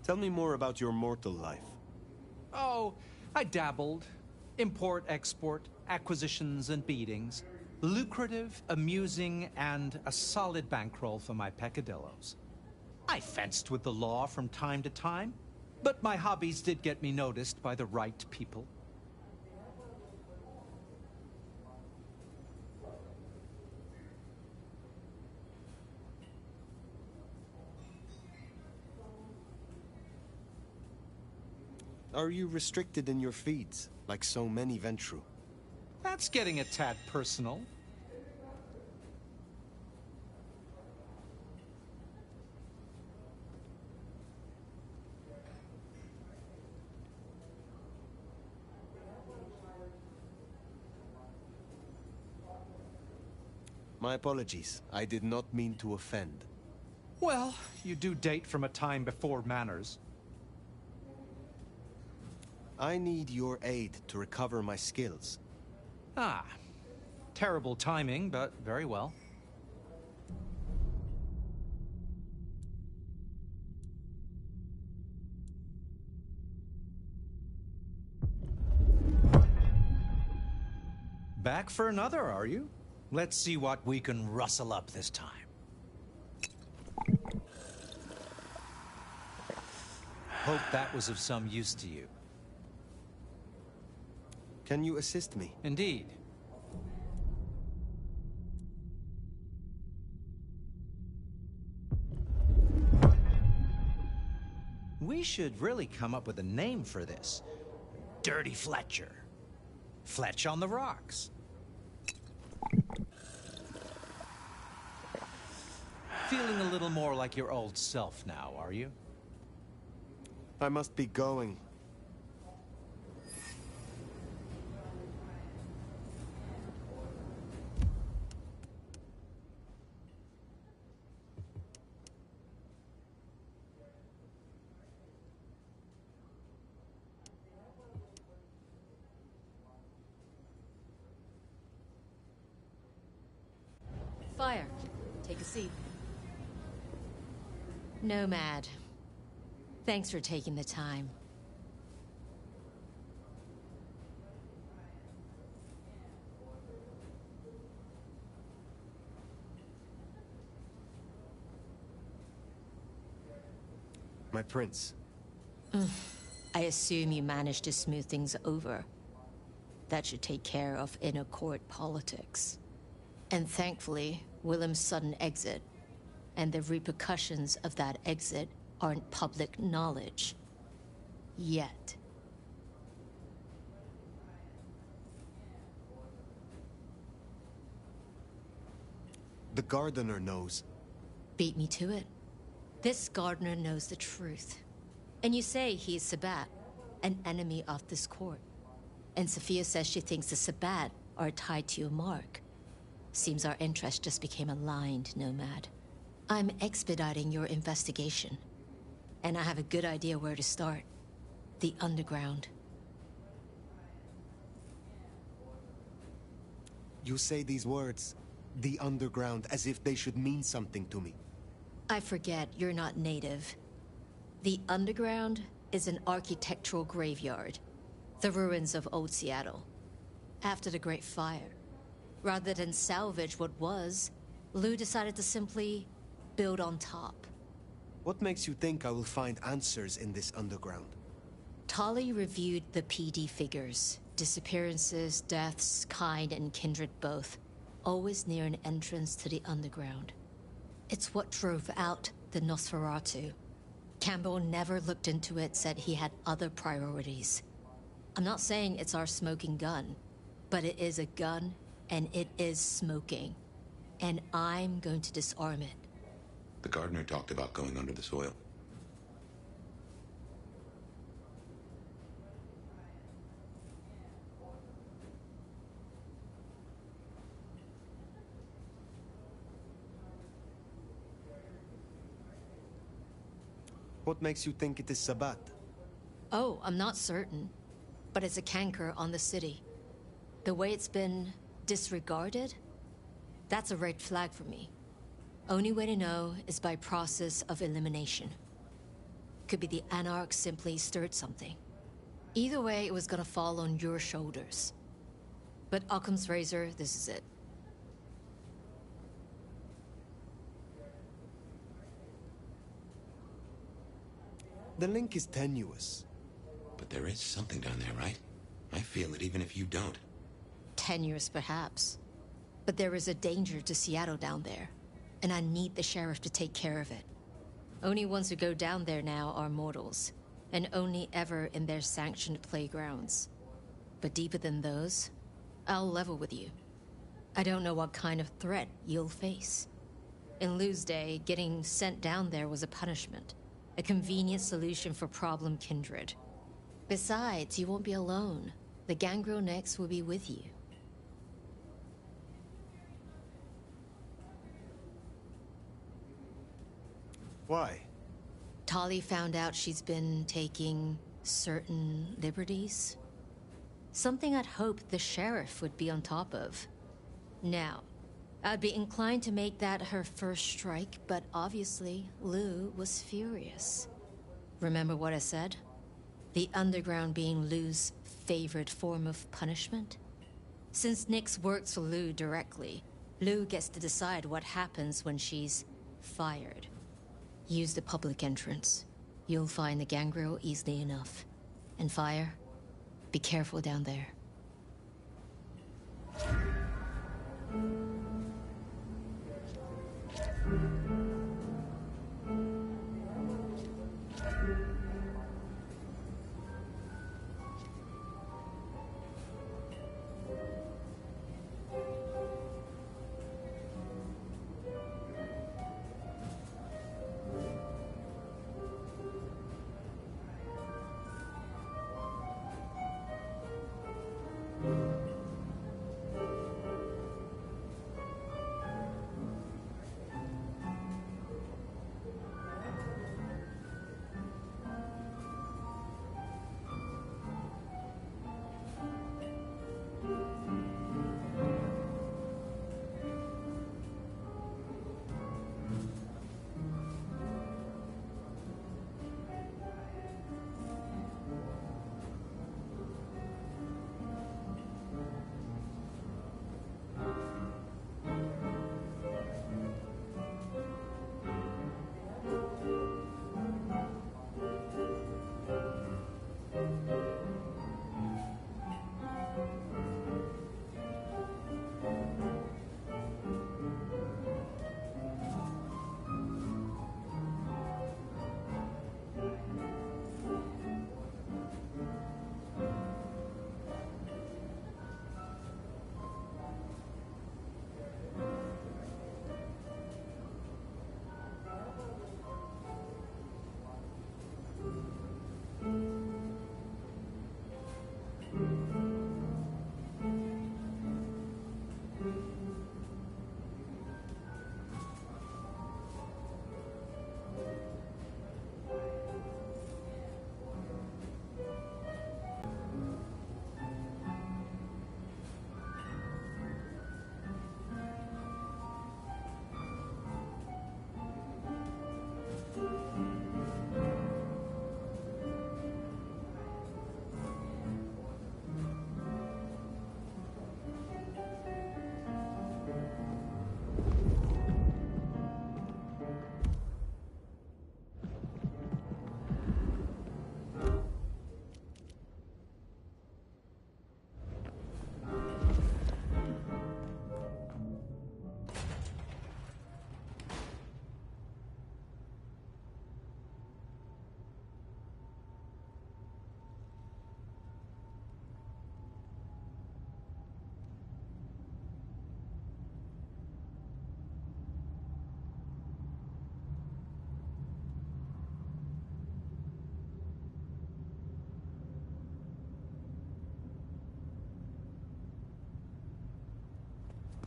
Tell me more about your mortal life. Oh, I dabbled. Import, export, acquisitions and beatings. Lucrative, amusing, and a solid bankroll for my peccadillos. I fenced with the law from time to time, but my hobbies did get me noticed by the right people. Are you restricted in your feeds, like so many Ventru? That's getting a tad personal. My apologies. I did not mean to offend. Well, you do date from a time before manners. I need your aid to recover my skills. Ah, terrible timing, but very well. Back for another, are you? Let's see what we can rustle up this time. Hope that was of some use to you. Can you assist me? Indeed. We should really come up with a name for this. Dirty Fletcher. Fletch on the rocks. Feeling a little more like your old self now, are you? I must be going. Fire. Take a seat. Nomad. Thanks for taking the time. My prince. I assume you managed to smooth things over. That should take care of inner court politics. And thankfully, Willem's sudden exit and the repercussions of that exit aren't public knowledge. Yet. The gardener knows. Beat me to it. This gardener knows the truth. And you say he is Sabbat, an enemy of this court. And Sophia says she thinks the Sabbat are tied to your mark. Seems our interests just became aligned, Nomad. I'm expediting your investigation. And I have a good idea where to start. The underground. You say these words, the underground, as if they should mean something to me. I forget you're not native. The underground is an architectural graveyard. The ruins of old Seattle. After the Great Fire. Rather than salvage what was, Lou decided to simply build on top. What makes you think I will find answers in this underground? Tali reviewed the PD figures. Disappearances, deaths, kind and kindred both. Always near an entrance to the underground. It's what drove out the Nosferatu. Campbell never looked into it, said he had other priorities. I'm not saying it's our smoking gun, but it is a gun and it is smoking. And I'm going to disarm it. The gardener talked about going under the soil. What makes you think it is Sabbat? Oh, I'm not certain. But it's a canker on the city. The way it's been disregarded, that's a red flag for me. Only way to know is by process of elimination. Could be the Anarch simply stirred something. Either way, it was gonna fall on your shoulders. But Occam's razor, this is it. The link is tenuous. But there is something down there, right? I feel it even if you don't. Tenuous, perhaps. But there is a danger to Seattle down there. And I need the sheriff to take care of it. Only ones who go down there now are mortals. And only ever in their sanctioned playgrounds. But deeper than those, I'll level with you. I don't know what kind of threat you'll face. In Lou's day, getting sent down there was a punishment. A convenient solution for problem kindred. Besides, you won't be alone. The Gangrel Next will be with you. Why? Tali found out she's been taking certain liberties. Something I'd hoped the sheriff would be on top of. Now, I'd be inclined to make that her first strike, but obviously, Lou was furious. Remember what I said? The underground being Lou's favorite form of punishment? Since Nyx works for Lou directly, Lou gets to decide what happens when she's fired. Use the public entrance. You'll find the gangrel easily enough. And Fire, be careful down there.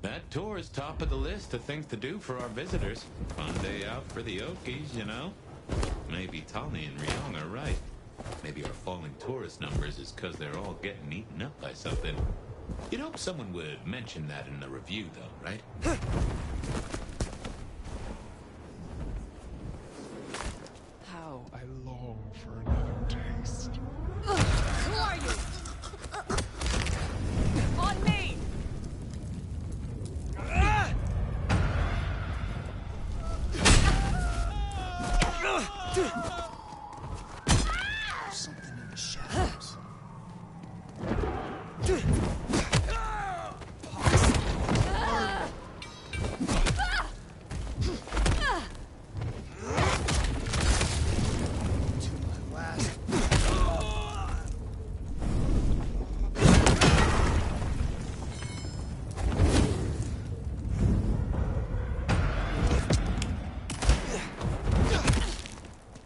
That tour is top of the list of things to do for our visitors. Fun day out for the Okies, you know? Maybe Tali and Ryong are right. Maybe our falling tourist numbers is because they're all getting eaten up by something. You'd hope someone would mention that in the review, though, right? How I long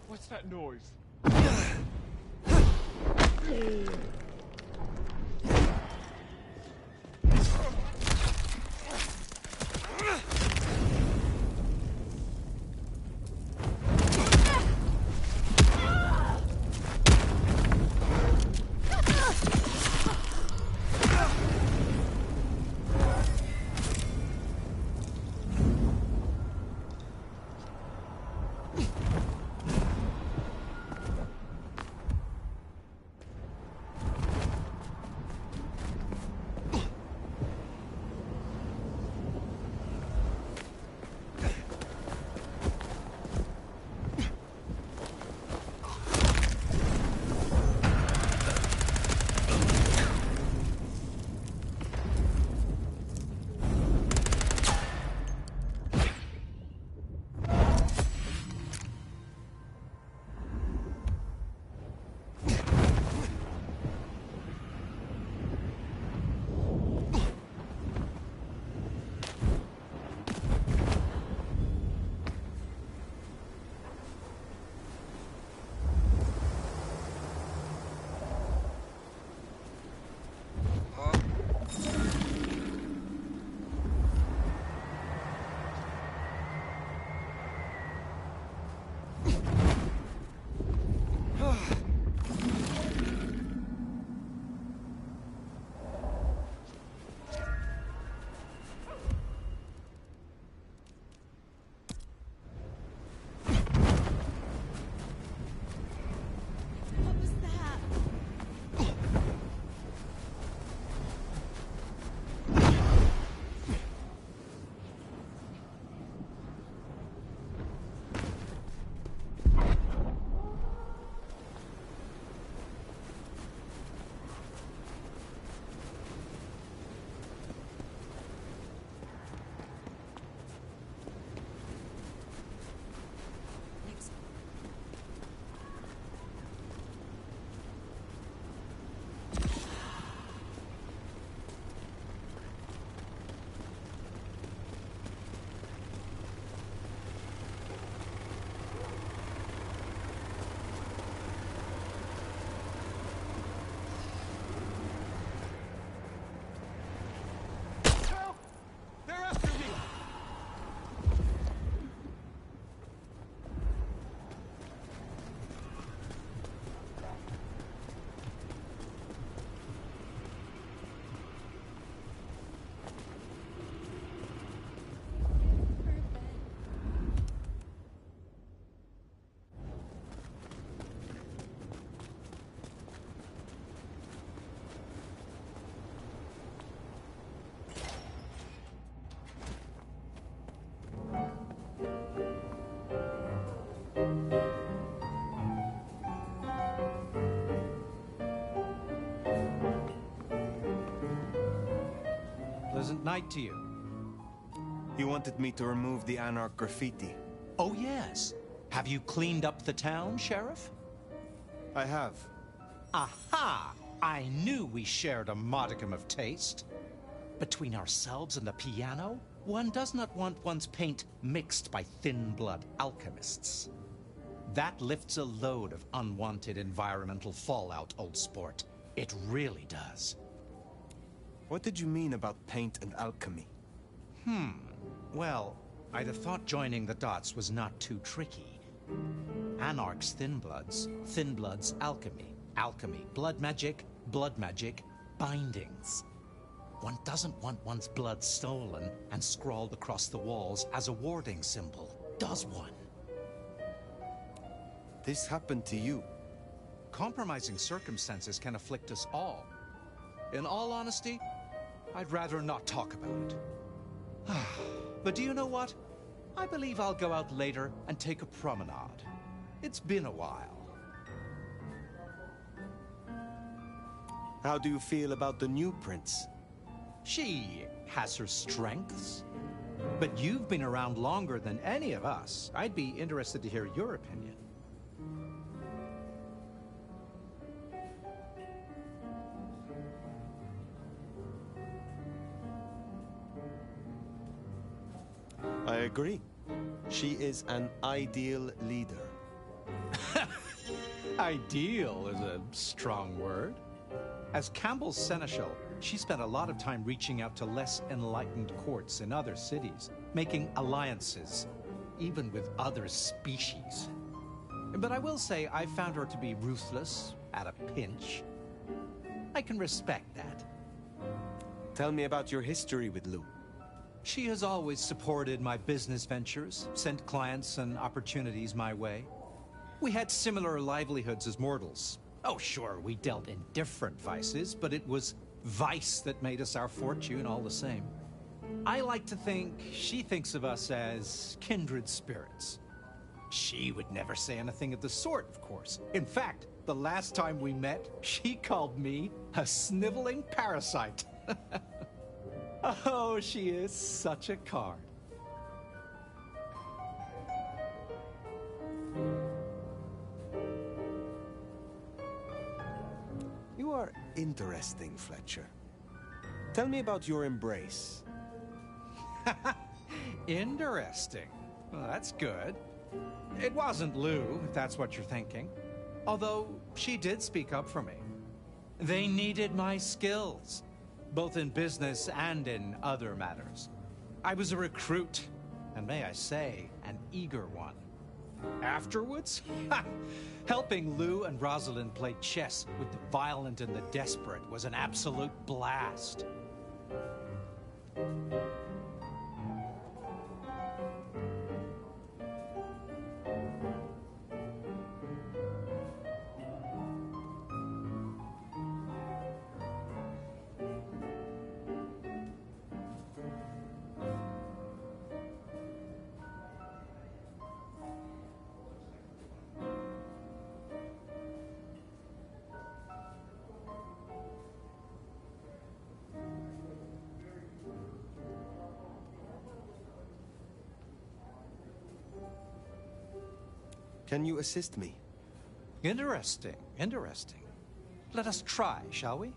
What's that noise? Pleasant night to you. You wanted me to remove the Anarch graffiti. Oh, yes. Have you cleaned up the town, Sheriff? I have. Aha! I knew we shared a modicum of taste. Between ourselves and the piano, one does not want one's paint mixed by thin-blood alchemists. That lifts a load of unwanted environmental fallout, old sport. It really does. What did you mean about paint and alchemy? Well, I'd have thought joining the dots was not too tricky. Anarch's thin bloods alchemy. Alchemy, blood magic, bindings. One doesn't want one's blood stolen and scrawled across the walls as a warding symbol, does one? This happened to you. Compromising circumstances can afflict us all. In all honesty, I'd rather not talk about it. But do you know what? I believe I'll go out later and take a promenade. It's been a while. How do you feel about the new prince? She has her strengths. But you've been around longer than any of us. I'd be interested to hear your opinion. I agree. She is an ideal leader. Ideal is a strong word. As Campbell's seneschal, she spent a lot of time reaching out to less enlightened courts in other cities, making alliances, even with other species. But I will say I found her to be ruthless at a pinch. I can respect that. Tell me about your history with Lou. She has always supported my business ventures, sent clients and opportunities my way. We had similar livelihoods as mortals. Oh, sure, we dealt in different vices, but it was vice that made us our fortune all the same. I like to think she thinks of us as kindred spirits. She would never say anything of the sort, of course. In fact, the last time we met, she called me a sniveling parasite. Oh, she is such a card. You are interesting, Fletcher. Tell me about your embrace. Interesting. Well, that's good. It wasn't Lou, if that's what you're thinking. Although, she did speak up for me. They needed my skills, both in business and in other matters. I was a recruit, and may I say, an eager one. Afterwards, helping Lou and Rosalind play chess with the violent and the desperate was an absolute blast. Can you assist me? Interesting, interesting. Let us try, shall we?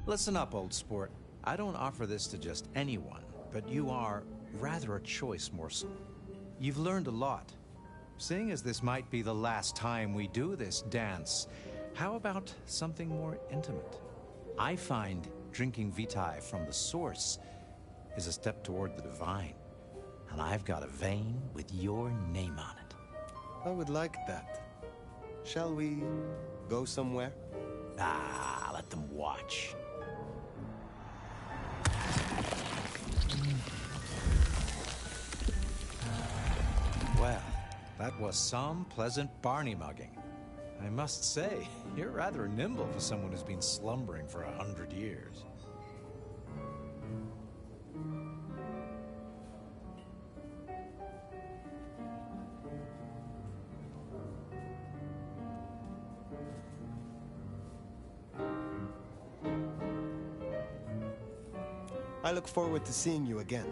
Listen up, old sport. I don't offer this to just anyone, but you are rather a choice morsel. You've learned a lot. Seeing as this might be the last time we do this dance, how about something more intimate? I find drinking Vitae from the source is a step toward the divine, and I've got a vein with your name on it. I would like that. Shall we go somewhere? Ah, let them watch. Well, that was some pleasant Barney mugging. I must say, you're rather nimble for someone who's been slumbering for 100 years. I look forward to seeing you again.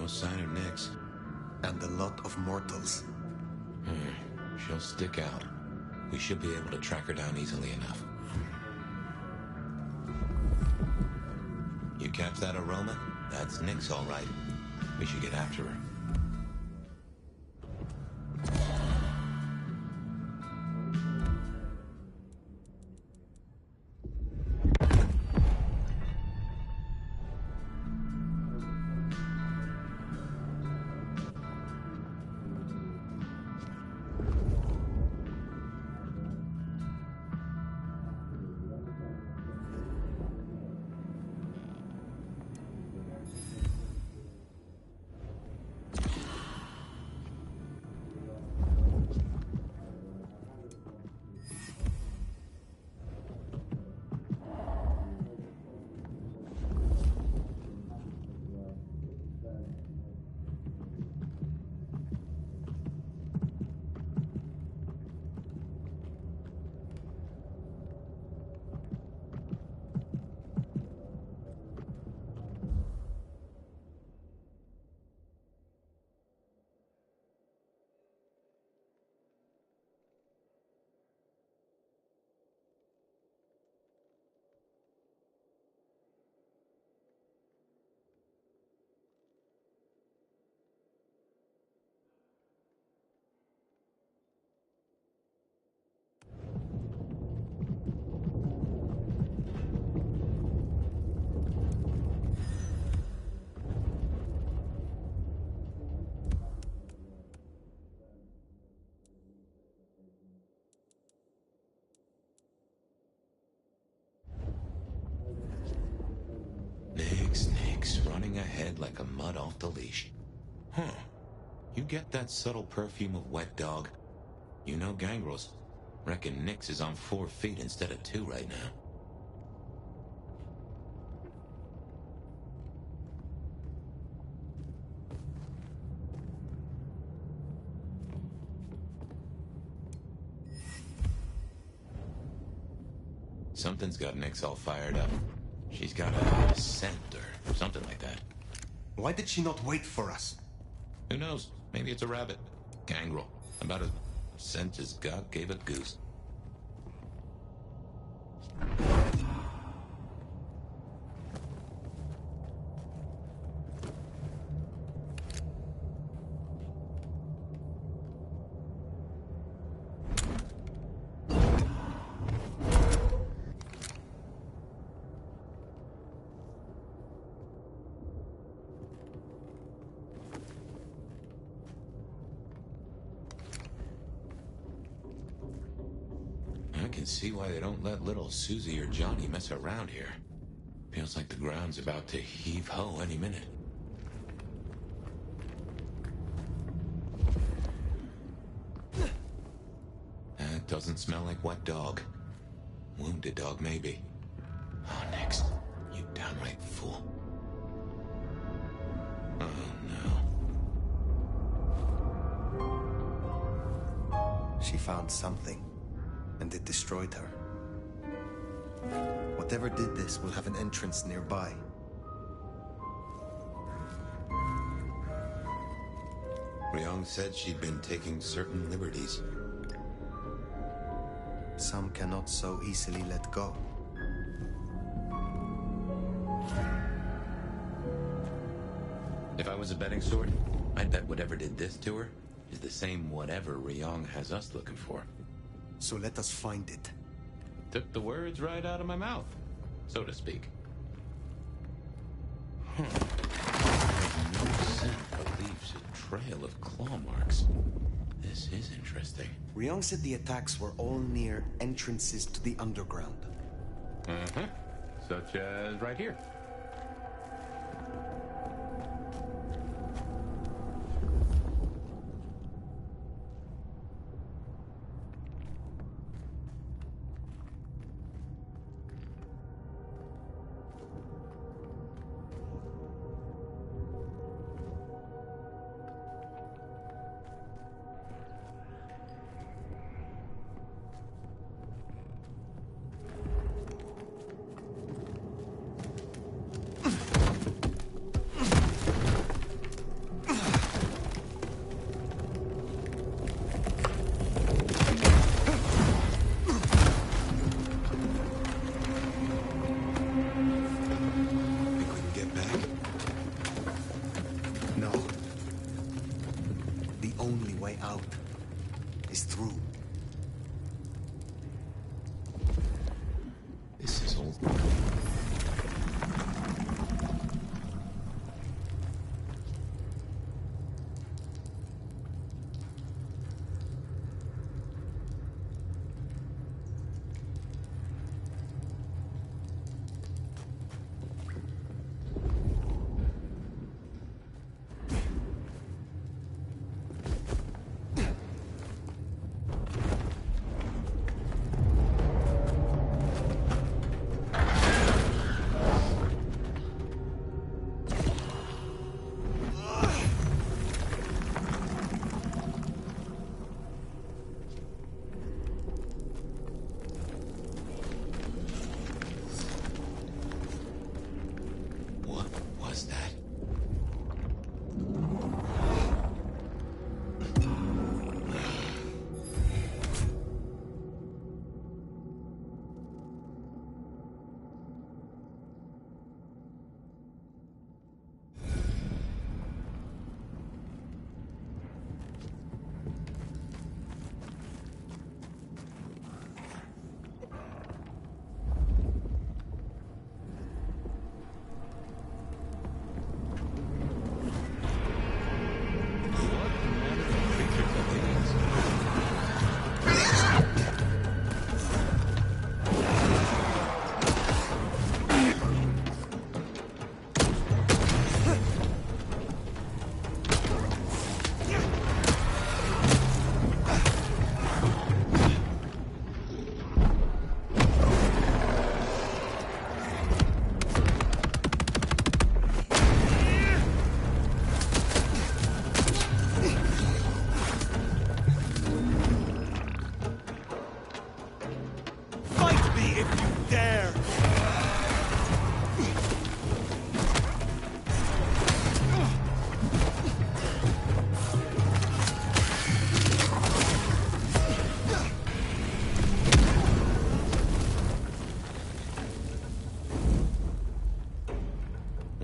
No sign of Nyx. And a lot of mortals. She'll stick out. We should be able to track her down easily enough. You catch that aroma? That's Nyx, all right. We should get after her. Nyx, running ahead like a mud off the leash. Huh. You get that subtle perfume of wet dog? You know gangrels. Reckon Nyx is on 4 feet instead of 2 right now. Something's got Nyx all fired up. She's got a scent or something like that. Why did she not wait for us? Who knows? Maybe it's a rabbit. Gangrel. About as scent as God gave a goose. I can see why they don't let little Susie or Johnny mess around here. Feels like the ground's about to heave-ho any minute. That doesn't smell like wet dog. Wounded dog, maybe. Oh, Nyx, you downright fool. Oh, no. She found something. And it destroyed her. Whatever did this will have an entrance nearby. Ryong said she'd been taking certain liberties. Some cannot so easily let go. If I was a betting sort, I'd bet whatever did this to her is the same whatever Ryong has us looking for. So let us find it. Took the words right out of my mouth, so to speak. I have no scent but leaves a trail of claw marks. This is interesting. Ryong said the attacks were all near entrances to the underground. Uh-huh. Such as right here. out is through. This is old.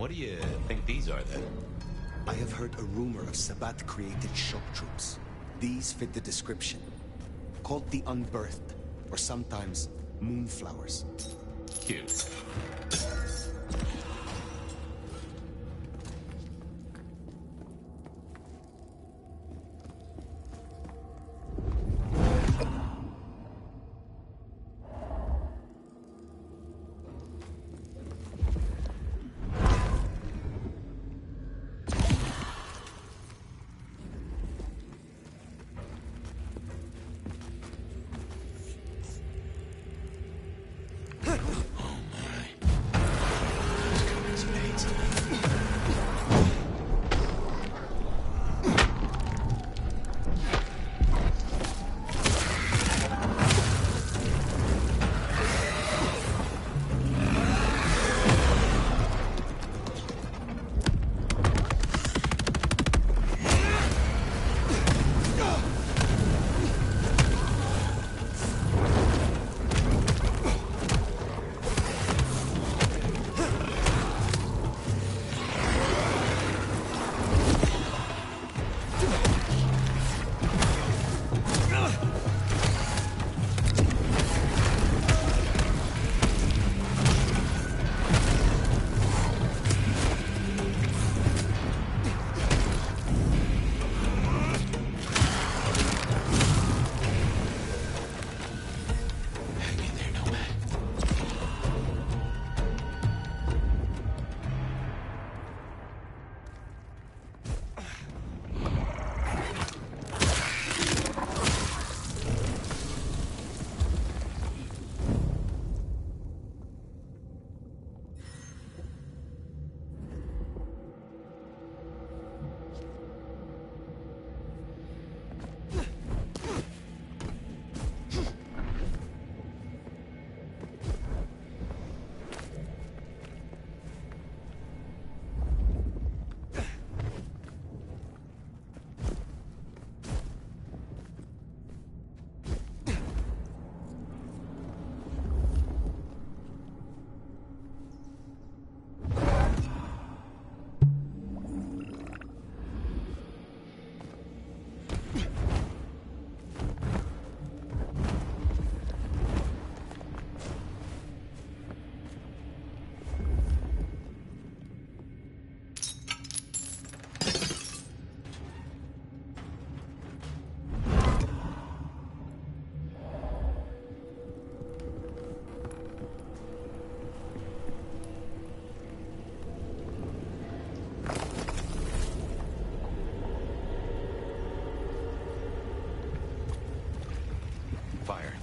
What do you think these are, then? I have heard a rumor of Sabbat-created shock troops. These fit the description. Called the Unbirthed, or sometimes Moonflowers. Cute.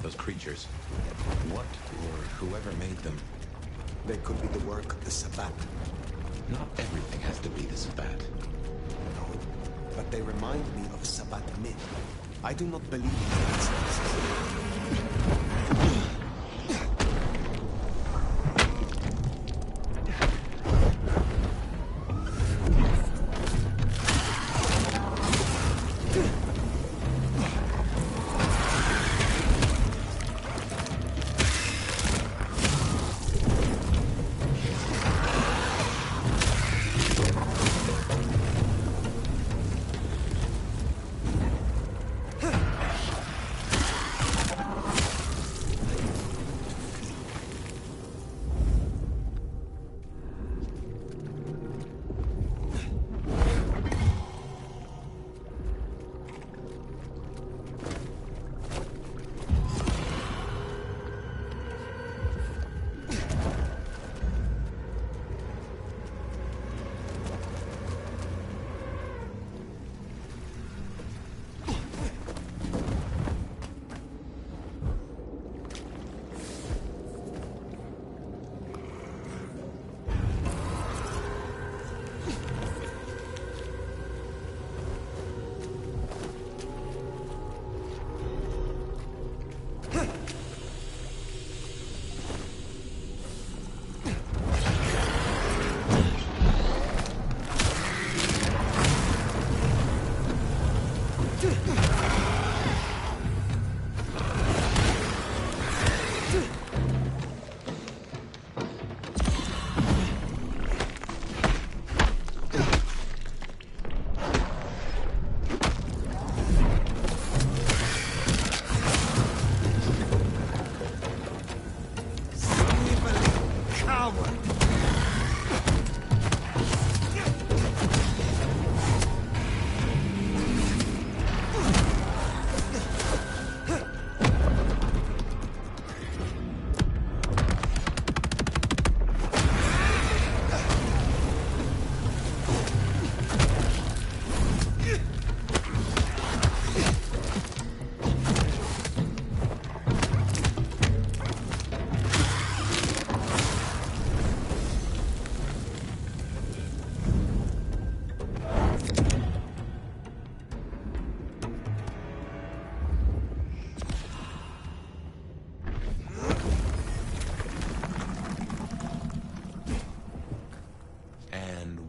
Those creatures. What or whoever made them? They could be the work of the Sabbat. Not everything has to be the Sabbat. No, but they remind me of Sabbat myth. I do not believe in coincidences.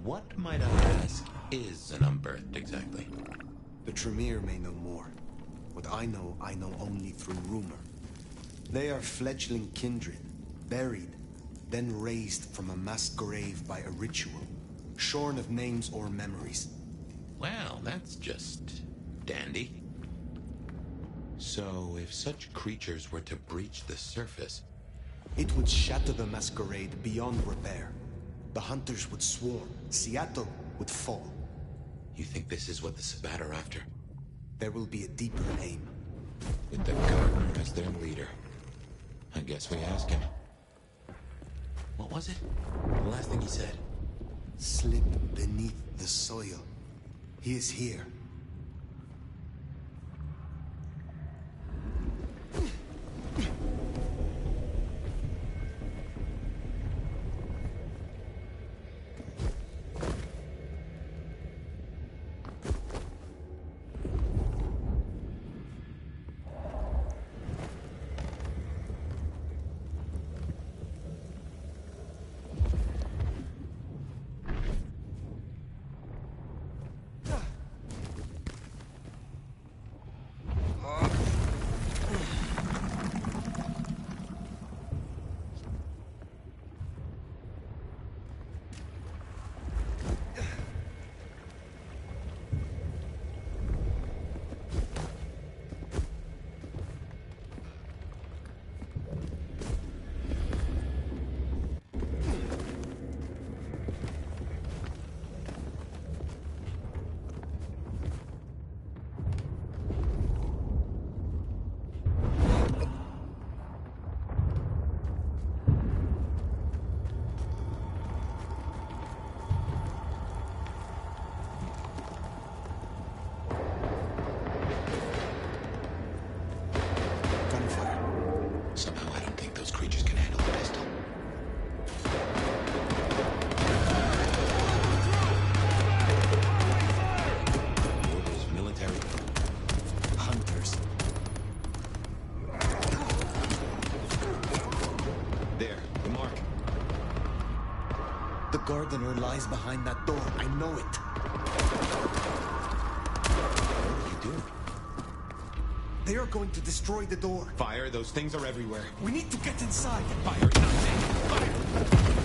What, might I ask, is an Unbirthed exactly? The Tremere may know more. What I know only through rumor. They are fledgling kindred, buried, then raised from a mass grave by a ritual, shorn of names or memories. Well, that's just dandy. So, if such creatures were to breach the surface... It would shatter the Masquerade beyond repair. The hunters would swarm. Seattle would fall. You think this is what the Sabbat are after? There will be a deeper aim. With the gardener as their leader. I guess we ask him. What was it? The last thing he said. Slip beneath the soil. He is here. gardener lies behind that door. I know it. What are you doing? They are going to destroy the door. Fire, those things are everywhere. We need to get inside. Fire, not Fire!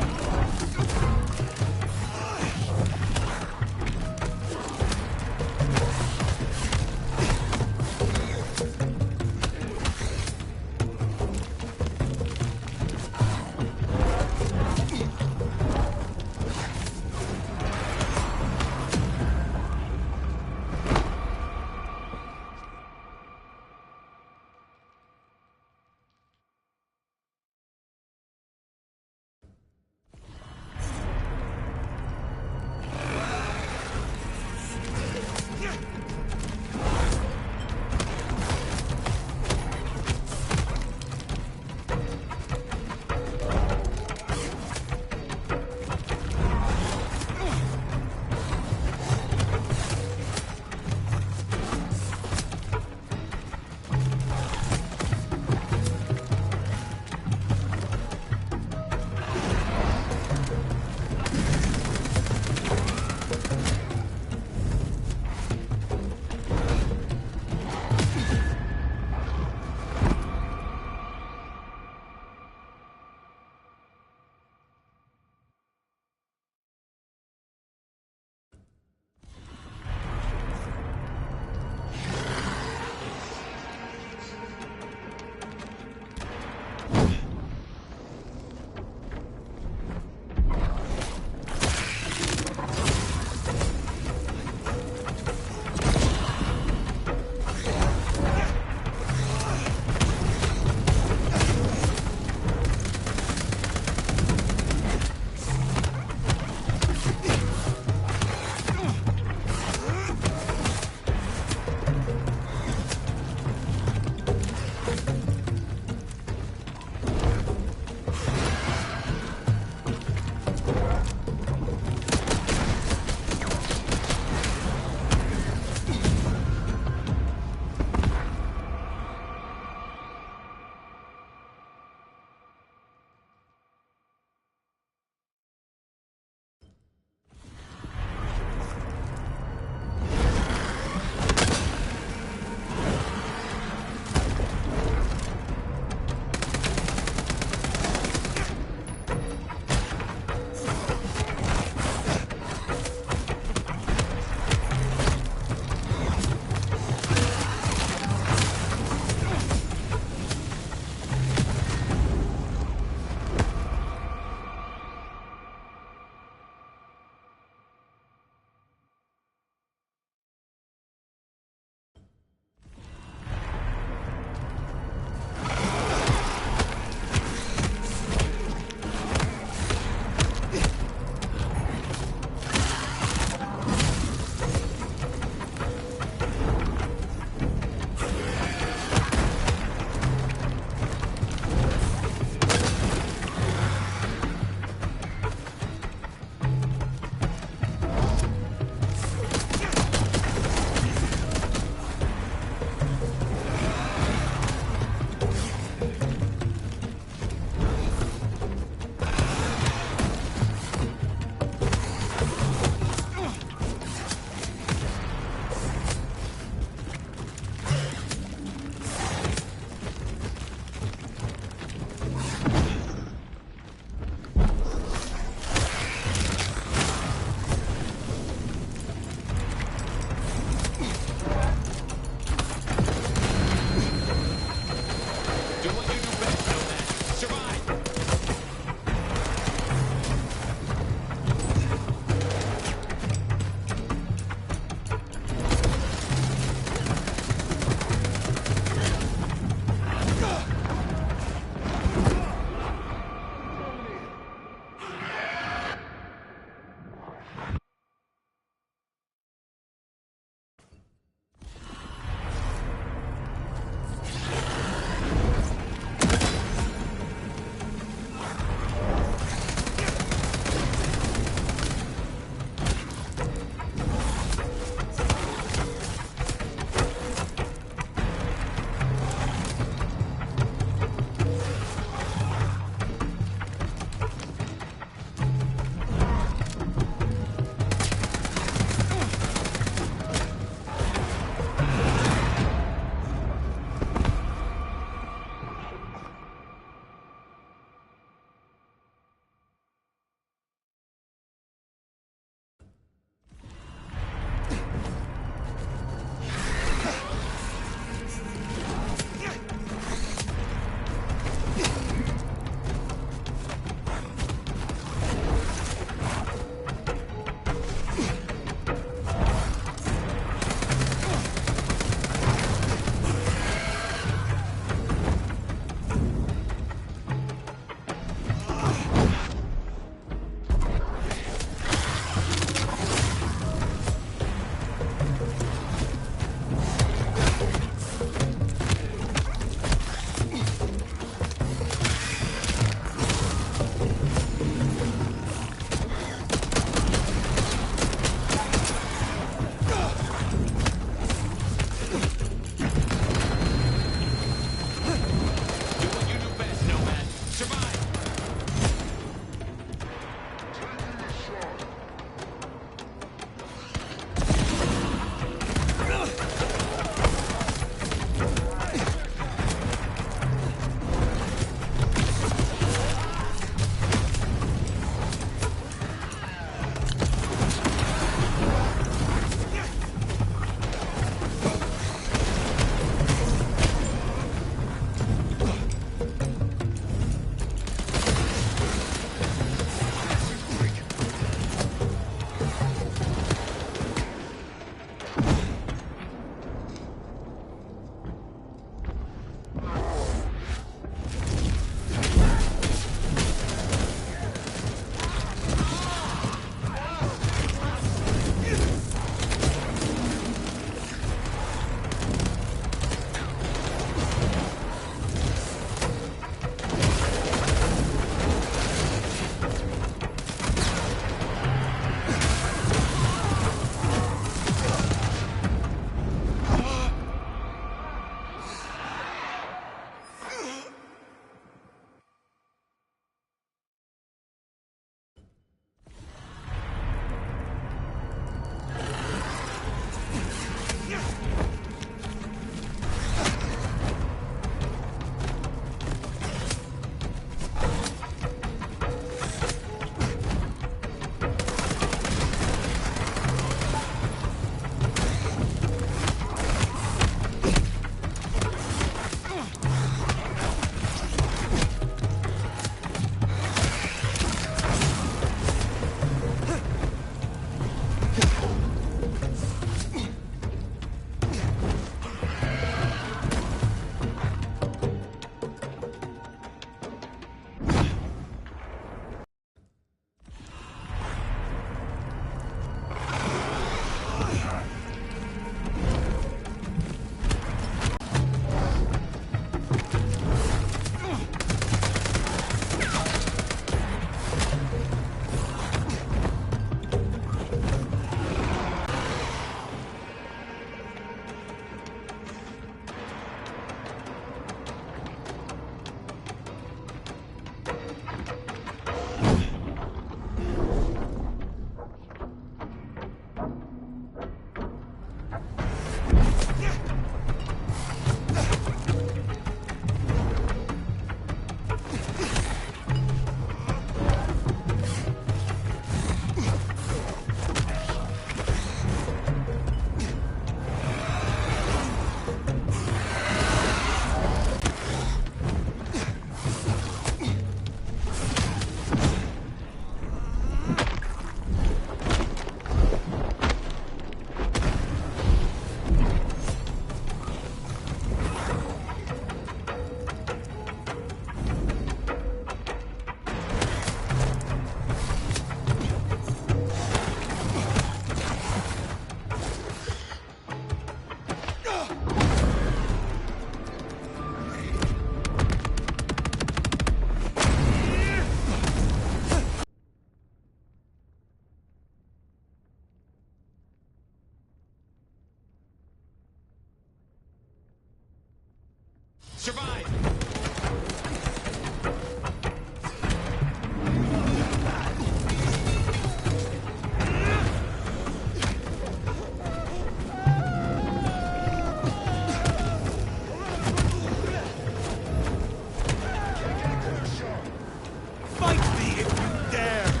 Fight me if you dare!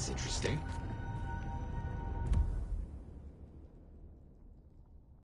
Interesting.